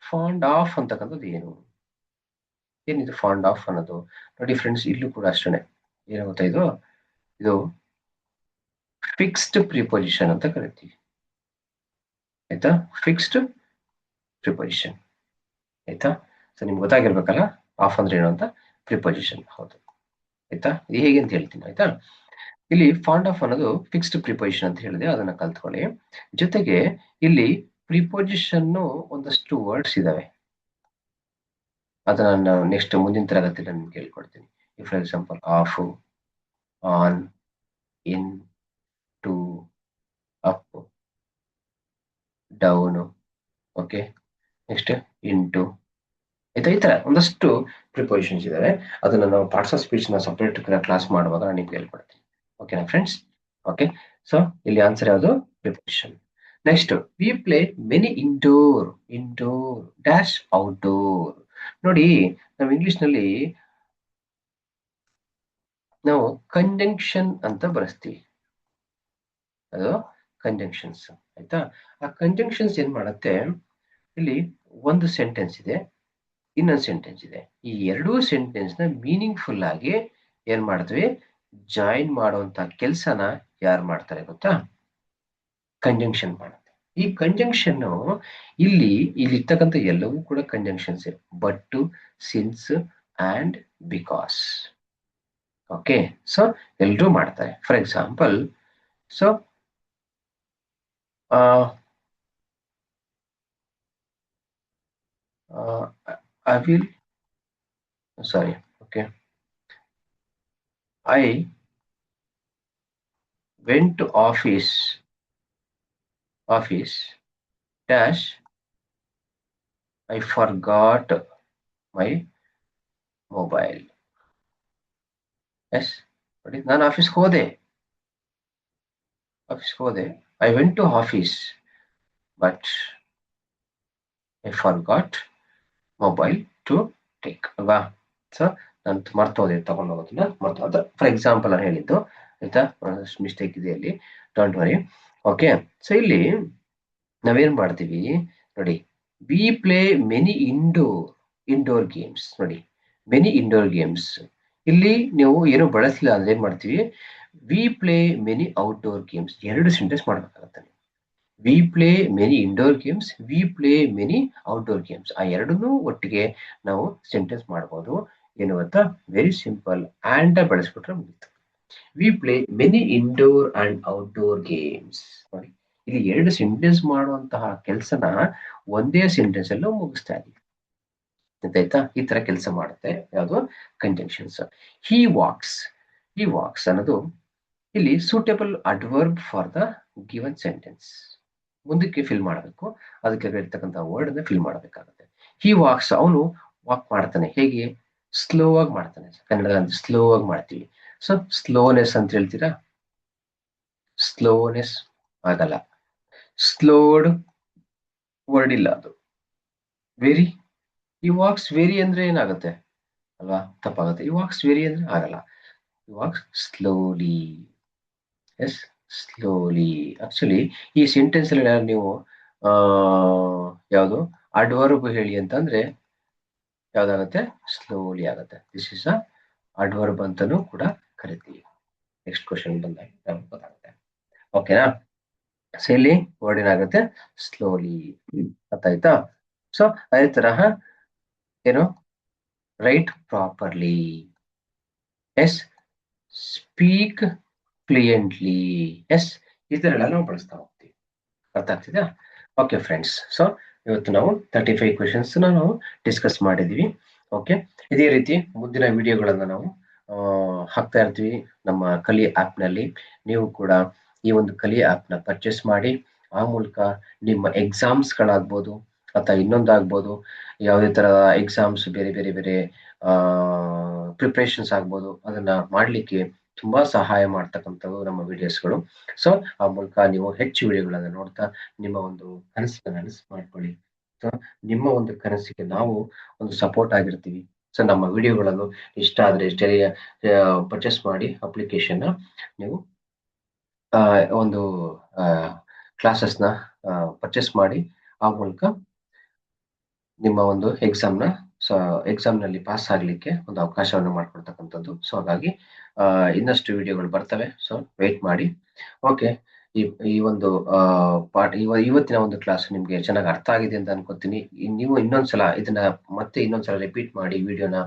ಫಾಂಡ್ ಆಫ್ ಅಂತಕ್ಕಂಥದ್ದು ಏನಿದು ಫಾಂಡ್ ಆಫ್ ಅನ್ನೋದು? ನೋಡಿ ಫ್ರೆಂಡ್ಸ್, ಇಲ್ಲೂ ಕೂಡ ಅಷ್ಟೇ ಏನಾಗುತ್ತೆ, ಇದು ಫಿಕ್ಸ್ಡ್ ಪ್ರಿಪೊಸಿಷನ್ ಅಂತ ಕರಿತೀವಿ. ಆಯ್ತಾ? Fixed preposition. ಆಯ್ತಾ? ಸೊ ನಿಮ್ಗೆ ಗೊತ್ತಾಗಿರ್ಬೇಕಲ್ಲ ಆಫ್ ಅಂದ್ರೆ ಏನು ಅಂತ. ಪ್ರಿಪೊಸಿಷನ್, ಹೌದು. ಆಯ್ತಾ? ಇದು ಹೇಗೆ ಅಂತ ಹೇಳ್ತೀನಿ. ಆಯ್ತಾ? ಇಲ್ಲಿ ಫಾಂಡ್ ಆಫ್ ಅನ್ನೋದು ಫಿಕ್ಸ್ಡ್ ಪ್ರಿಪೊಸಿಷನ್ ಅಂತ ಹೇಳಿದೆ, ಅದನ್ನ ಕಲ್ತ್ಕೊಳ್ಳಿ. ಜೊತೆಗೆ ಇಲ್ಲಿ ಪ್ರಿಪೊಸಿಷನ್ ಒಂದಷ್ಟು ವರ್ಡ್ಸ್ ಇದಾವೆ, ಅದನ್ನ ನಾನು ನೆಕ್ಸ್ಟ್ ಮುಂದಿನ ತರಗತಿಯಲ್ಲಿ ನಿಮ್ಗೆ ಹೇಳ್ಕೊಡ್ತೀನಿ. For example of, on, in, to, up, down, okay, next into. ಆಯ್ತಾ? ಈ ತರ ಒಂದಷ್ಟು ಪ್ರಿಪೊಸಿಷನ್ಸ್ ಇದಾವೆ, ಅದನ್ನ ನಾವು ಪಾರ್ಟ್ಸ್ ಆಫ್ ಸ್ಪೀಚ್ ನ ಸಪರೇಟ್ ಕ್ಲಾಸ್ ಮಾಡುವಾಗ ನಾನು ನಿಮ್ಗೆ ಹೇಳ್ಕೊಡ್ತೀನಿ. ಓಕೆನಾ ಫ್ರೆಂಡ್ಸ್? ಓಕೆ. ಸೊ ಇಲ್ಲಿ ಆನ್ಸರ್ ಯಾವುದು? Preposition. Next, we play many indoor dash outdoor. ನೋಡಿ, ನಾವು ಇಂಗ್ಲಿಷ್ ನಲ್ಲಿ ನಾವು ಕಂಜಂಕ್ಷನ್ ಅಂತ ಬಳಸ್ತೀವಿ, ಅದು ಕಂಜಂಕ್ಷನ್ಸ್. ಆಯ್ತಾ? ಆ ಕಂಜಂಕ್ಷನ್ಸ್ ಏನ್ ಮಾಡುತ್ತೆ, ಇಲ್ಲಿ ಒಂದು ಸೆಂಟೆನ್ಸ್ ಇದೆ, ಇನ್ನೊಂದು ಸೆಂಟೆನ್ಸ್ ಇದೆ. ಈ ಎರಡೂ ಸೆಂಟೆನ್ಸ್ ನ ಮೀನಿಂಗ್ಫುಲ್ ಆಗಿ ಏನ್ ಮಾಡ್ತೀವಿ, ಜಾಯಿನ್ ಮಾಡುವಂತ ಕೆಲಸನ ಯಾರು ಮಾಡ್ತಾರೆ ಗೊತ್ತಾ? ಕಂಜಂಕ್ಷನ್ ಮಾಡುತ್ತೆ. ಈ ಕಂಜಂಕ್ಷನ್ ಇಲ್ಲಿ ಇರ್ತಕ್ಕಂಥ ಎಲ್ಲವೂ ಕೂಡ conjunctions, but, since and because. Okay. So ಎಲ್ಲರೂ ಮಾಡ್ತಾರೆ. For example, so I will, sorry, okay, I went to office dash, I forgot my mobile. Yes, ನಾನು ಆಫೀಸ್ಗೆ ಹೋದೆ, I went to office but I forgot mobile to take ಅಲ್ವಾ? So ನಾನು ಮರ್ತೋದೆ, ತಗೊಂಡು ಹೋಗೋದನ್ನ ಮರ್ತೋದ. For example ನಾನು ಹೇಳಿದ್ದು, ಆಯ್ತಾ? ಮಿಸ್ಟೇಕ್ ಇದೆ ಅಲ್ಲಿ, ಡೋಂಟ್ ವರಿ. ಓಕೆ. ಸೊ ಇಲ್ಲಿ ನಾವೇನ್ ಮಾಡ್ತೀವಿ ನೋಡಿ, V play many indoor games. ನೋಡಿ, ಮೆನಿ ಇಂಡೋರ್ ಗೇಮ್ಸ್, ಇಲ್ಲಿ ನೀವು ಏನು ಬಳಸಲಿಲ್ಲ ಅಂದ್ರೆ ಏನ್ ಮಾಡ್ತೀವಿ, V play many outdoor games, ಎರಡು ಸೆಂಟೆನ್ಸ್ ಮಾಡ್ಬೇಕಾಗತ್ತೆ. V play many indoor games, V play many outdoor games, ಆ ಎರಡನ್ನೂ ಒಟ್ಟಿಗೆ ನಾವು ಸೆಂಟೆನ್ಸ್ ಮಾಡ್ಬೋದು. ಏನು ಗೊತ್ತಾ? ವೆರಿ ಸಿಂಪಲ್, ಆಂಡ್ ಬಳಸ್ಬಿಟ್ರೆ ಮುಗಿತು. V play many indoor and outdoor games. ನೋಡಿ, ಇಲ್ಲಿ ಎರಡು ಸೆಂಟೆನ್ಸ್ ಮಾಡುವಂತಹ ಕೆಲಸನ ಒಂದೇ ಸೆಂಟೆನ್ಸ್ ಅಲ್ಲೂ ಮುಗಿಸ್ತಾ ಇದೀವಿ. ಆಯ್ತಾ? ಈ ತರ ಕೆಲಸ ಮಾಡುತ್ತೆ ಯಾವುದು? ಕಂಜಂಕ್ಷನ್ಸ್. ಹಿ ವಾಕ್ಸ್ ಅನ್ನೋದು ಇಲ್ಲಿ suitable adverb for the given sentence. ಮುಂದಕ್ಕೆ ಫಿಲ್ ಮಾಡಬೇಕು, ಅದಕ್ಕೆ ಇರ್ತಕ್ಕಂಥ ವರ್ಡ್ ಅನ್ನ ಫಿಲ್ ಮಾಡಬೇಕಾಗುತ್ತೆ. ಹಿ ವಾಕ್ಸ್, ಅವನು ವಾಕ್ ಮಾಡ್ತಾನೆ. ಹೇಗೆ? ಸ್ಲೋ ಆಗಿ ಮಾಡ್ತಾನೆ. ಕನ್ನಡದಲ್ಲಿ ಸ್ಲೋ ಆಗಿ ಮಾಡ್ತೀವಿ. ಸೊ ಸ್ಲೋನೆಸ್ ಅಂತ ಹೇಳ್ತೀರಾ, ಸ್ಲೋನೆಸ್ ಆಗಲ್ಲ. ಸ್ಲೋಡ್ ವರ್ಡ್ ಇಲ್ಲ ಅದು. ವೆರಿ, ಈ ವಾಕ್ಸ್ ವೆರಿ ಅಂದ್ರೆ ಏನಾಗುತ್ತೆ ಅಲ್ವಾ, ತಪ್ಪಾಗುತ್ತೆ. ಈ ವಾಕ್ಸ್ ವೆರಿ ಅಂದ್ರೆ ಆಗಲ್ಲ. ಈ walks slowly. Yes, slowly. Actually ಈ ಸೆಂಟೆನ್ಸ್ ಅಲ್ಲಿ ನೀವು ಆ ಯಾವುದು ಅಡ್ವರ್ಬ್ ಹೇಳಿ ಅಂತಂದ್ರೆ ಯಾವ್ದಾಗುತ್ತೆ, ಸ್ಲೋಲಿ ಆಗುತ್ತೆ. ದಿಸ್ ಇಸ್ ಅ ಅಡ್ವರ್ಬ್ ಅಂತಾನೂ ಕೂಡ ಕರಿತೀವಿ. ನೆಕ್ಸ್ಟ್ ಕ್ವಶನ್ ಬಂದಾಗ ನಮ್ಗೆ ಗೊತ್ತಾಗುತ್ತೆ. ಓಕೆನಾ. ಸೊ ಇಲ್ಲಿ ವರ್ಡ್ ಏನಾಗುತ್ತೆ, ಸ್ಲೋಲಿ. ಗೊತ್ತಾಯ್ತಾ. ಸೊ ಅದೇ ತರಹ ಏನು, write properly. Yes, speak fluently. Yes, ಈ ತರ ಎಲ್ಲ ನಾವು ಬಳಸ್ತಾ ಹೋಗ್ತೀವಿ. ಅರ್ಥ ಆಗ್ತಿದೆಯಾ. ಓಕೆ ಫ್ರೆಂಡ್ಸ್, ಸೊ ಇವತ್ತು ನಾವು 35 ಕ್ವೆಶನ್ಸ್ ನಾವು ಡಿಸ್ಕಸ್ ಮಾಡಿದ್ವಿ. ಓಕೆ, ಇದೇ ರೀತಿ ಮುಂದಿನ ವಿಡಿಯೋಗಳನ್ನ ನಾವು ಹಾಕ್ತಾ ಇರ್ತೀವಿ ನಮ್ಮ ಕಲಿ ಆ್ಯಪ್ನಲ್ಲಿ. ನೀವು ಕೂಡ ಈ ಒಂದು ಕಲಿ ಆ್ಯಪ್ನ ಪರ್ಚೇಸ್ ಮಾಡಿ ಆ ಮೂಲಕ ನಿಮ್ಮ ಎಕ್ಸಾಮ್ಸ್ಗಳಾಗ್ಬೋದು ಅಥವಾ ಇನ್ನೊಂದಾಗ್ಬೋದು, ಯಾವುದೇ ಥರದ ಎಕ್ಸಾಮ್ಸ್, ಬೇರೆ ಬೇರೆ ಬೇರೆ ಪ್ರಿಪ್ರೇಷನ್ಸ್ ಆಗ್ಬೋದು, ಅದನ್ನ ಮಾಡಲಿಕ್ಕೆ ತುಂಬಾ ಸಹಾಯ ಮಾಡ್ತಕ್ಕಂಥವು ನಮ್ಮ ವಿಡಿಯೋಸ್ಗಳು. ಸೊ ಆ ಮೂಲಕ ನೀವು ಹೆಚ್ಚು ವಿಡಿಯೋಗಳನ್ನು ನೋಡ್ತಾ ನಿಮ್ಮ ಒಂದು ಕನಸನ್ನ ನನಸು ಮಾಡ್ಕೊಳ್ಳಿ. ಸೊ ನಿಮ್ಮ ಒಂದು ಕನಸಿಗೆ ನಾವು ಒಂದು ಸಪೋರ್ಟ್ ಆಗಿರ್ತೀವಿ. ಸೊ ನಮ್ಮ ವಿಡಿಯೋಗಳನ್ನು ಇಷ್ಟ ಆದ್ರೆ ಪರ್ಚೇಸ್ ಮಾಡಿ ಅಪ್ಲಿಕೇಶನ್ ನೀವು ಒಂದು ಕ್ಲಾಸಸ್ನ ಪರ್ಚೇಸ್ ಮಾಡಿ ಆ ಮೂಲಕ ನಿಮ್ಮ ಒಂದು ಎಕ್ಸಾಮ್ನಲ್ಲಿ ಪಾಸ್ ಆಗಲಿಕ್ಕೆ ಒಂದು ಅವಕಾಶವನ್ನು ಮಾಡಿಕೊಡ್ತಕ್ಕಂಥದ್ದು. ಸೊ ಹಾಗಾಗಿ ಇನ್ನಷ್ಟು ವಿಡಿಯೋಗಳು ಬರ್ತವೆ. ಸೊ ವೇಟ್ ಮಾಡಿ. ಓಕೆ, ಈ ಒಂದು ಇವತ್ತಿನ ಒಂದು ಕ್ಲಾಸ್ ನಿಮ್ಗೆ ಚೆನ್ನಾಗಿ ಅರ್ಥ ಆಗಿದೆ ಅಂತ ಅನ್ಕೋತೀನಿ. ನೀವು ಇನ್ನೊಂದ್ಸಲ ಇದನ್ನ ಇನ್ನೊಂದ್ಸಲ ರಿಪೀಟ್ ಮಾಡಿ ವಿಡಿಯೋನ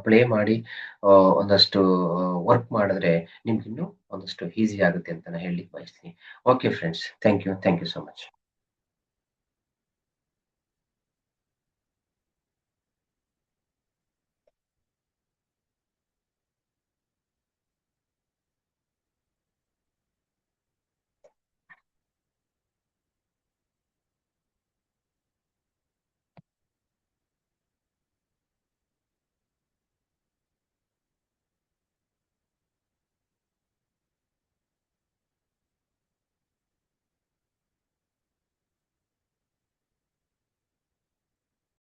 ಪ್ಲೇ ಮಾಡಿ ಒಂದಷ್ಟು ವರ್ಕ್ ಮಾಡಿದ್ರೆ ನಿಮ್ಗೆ ಇನ್ನೂ ಒಂದಷ್ಟು ಈಸಿ ಆಗುತ್ತೆ ಅಂತ ನಾನು ಹೇಳಲಿಕ್ಕೆ ಬಯಸ್ತೀನಿ. Okay friends, thank you so much.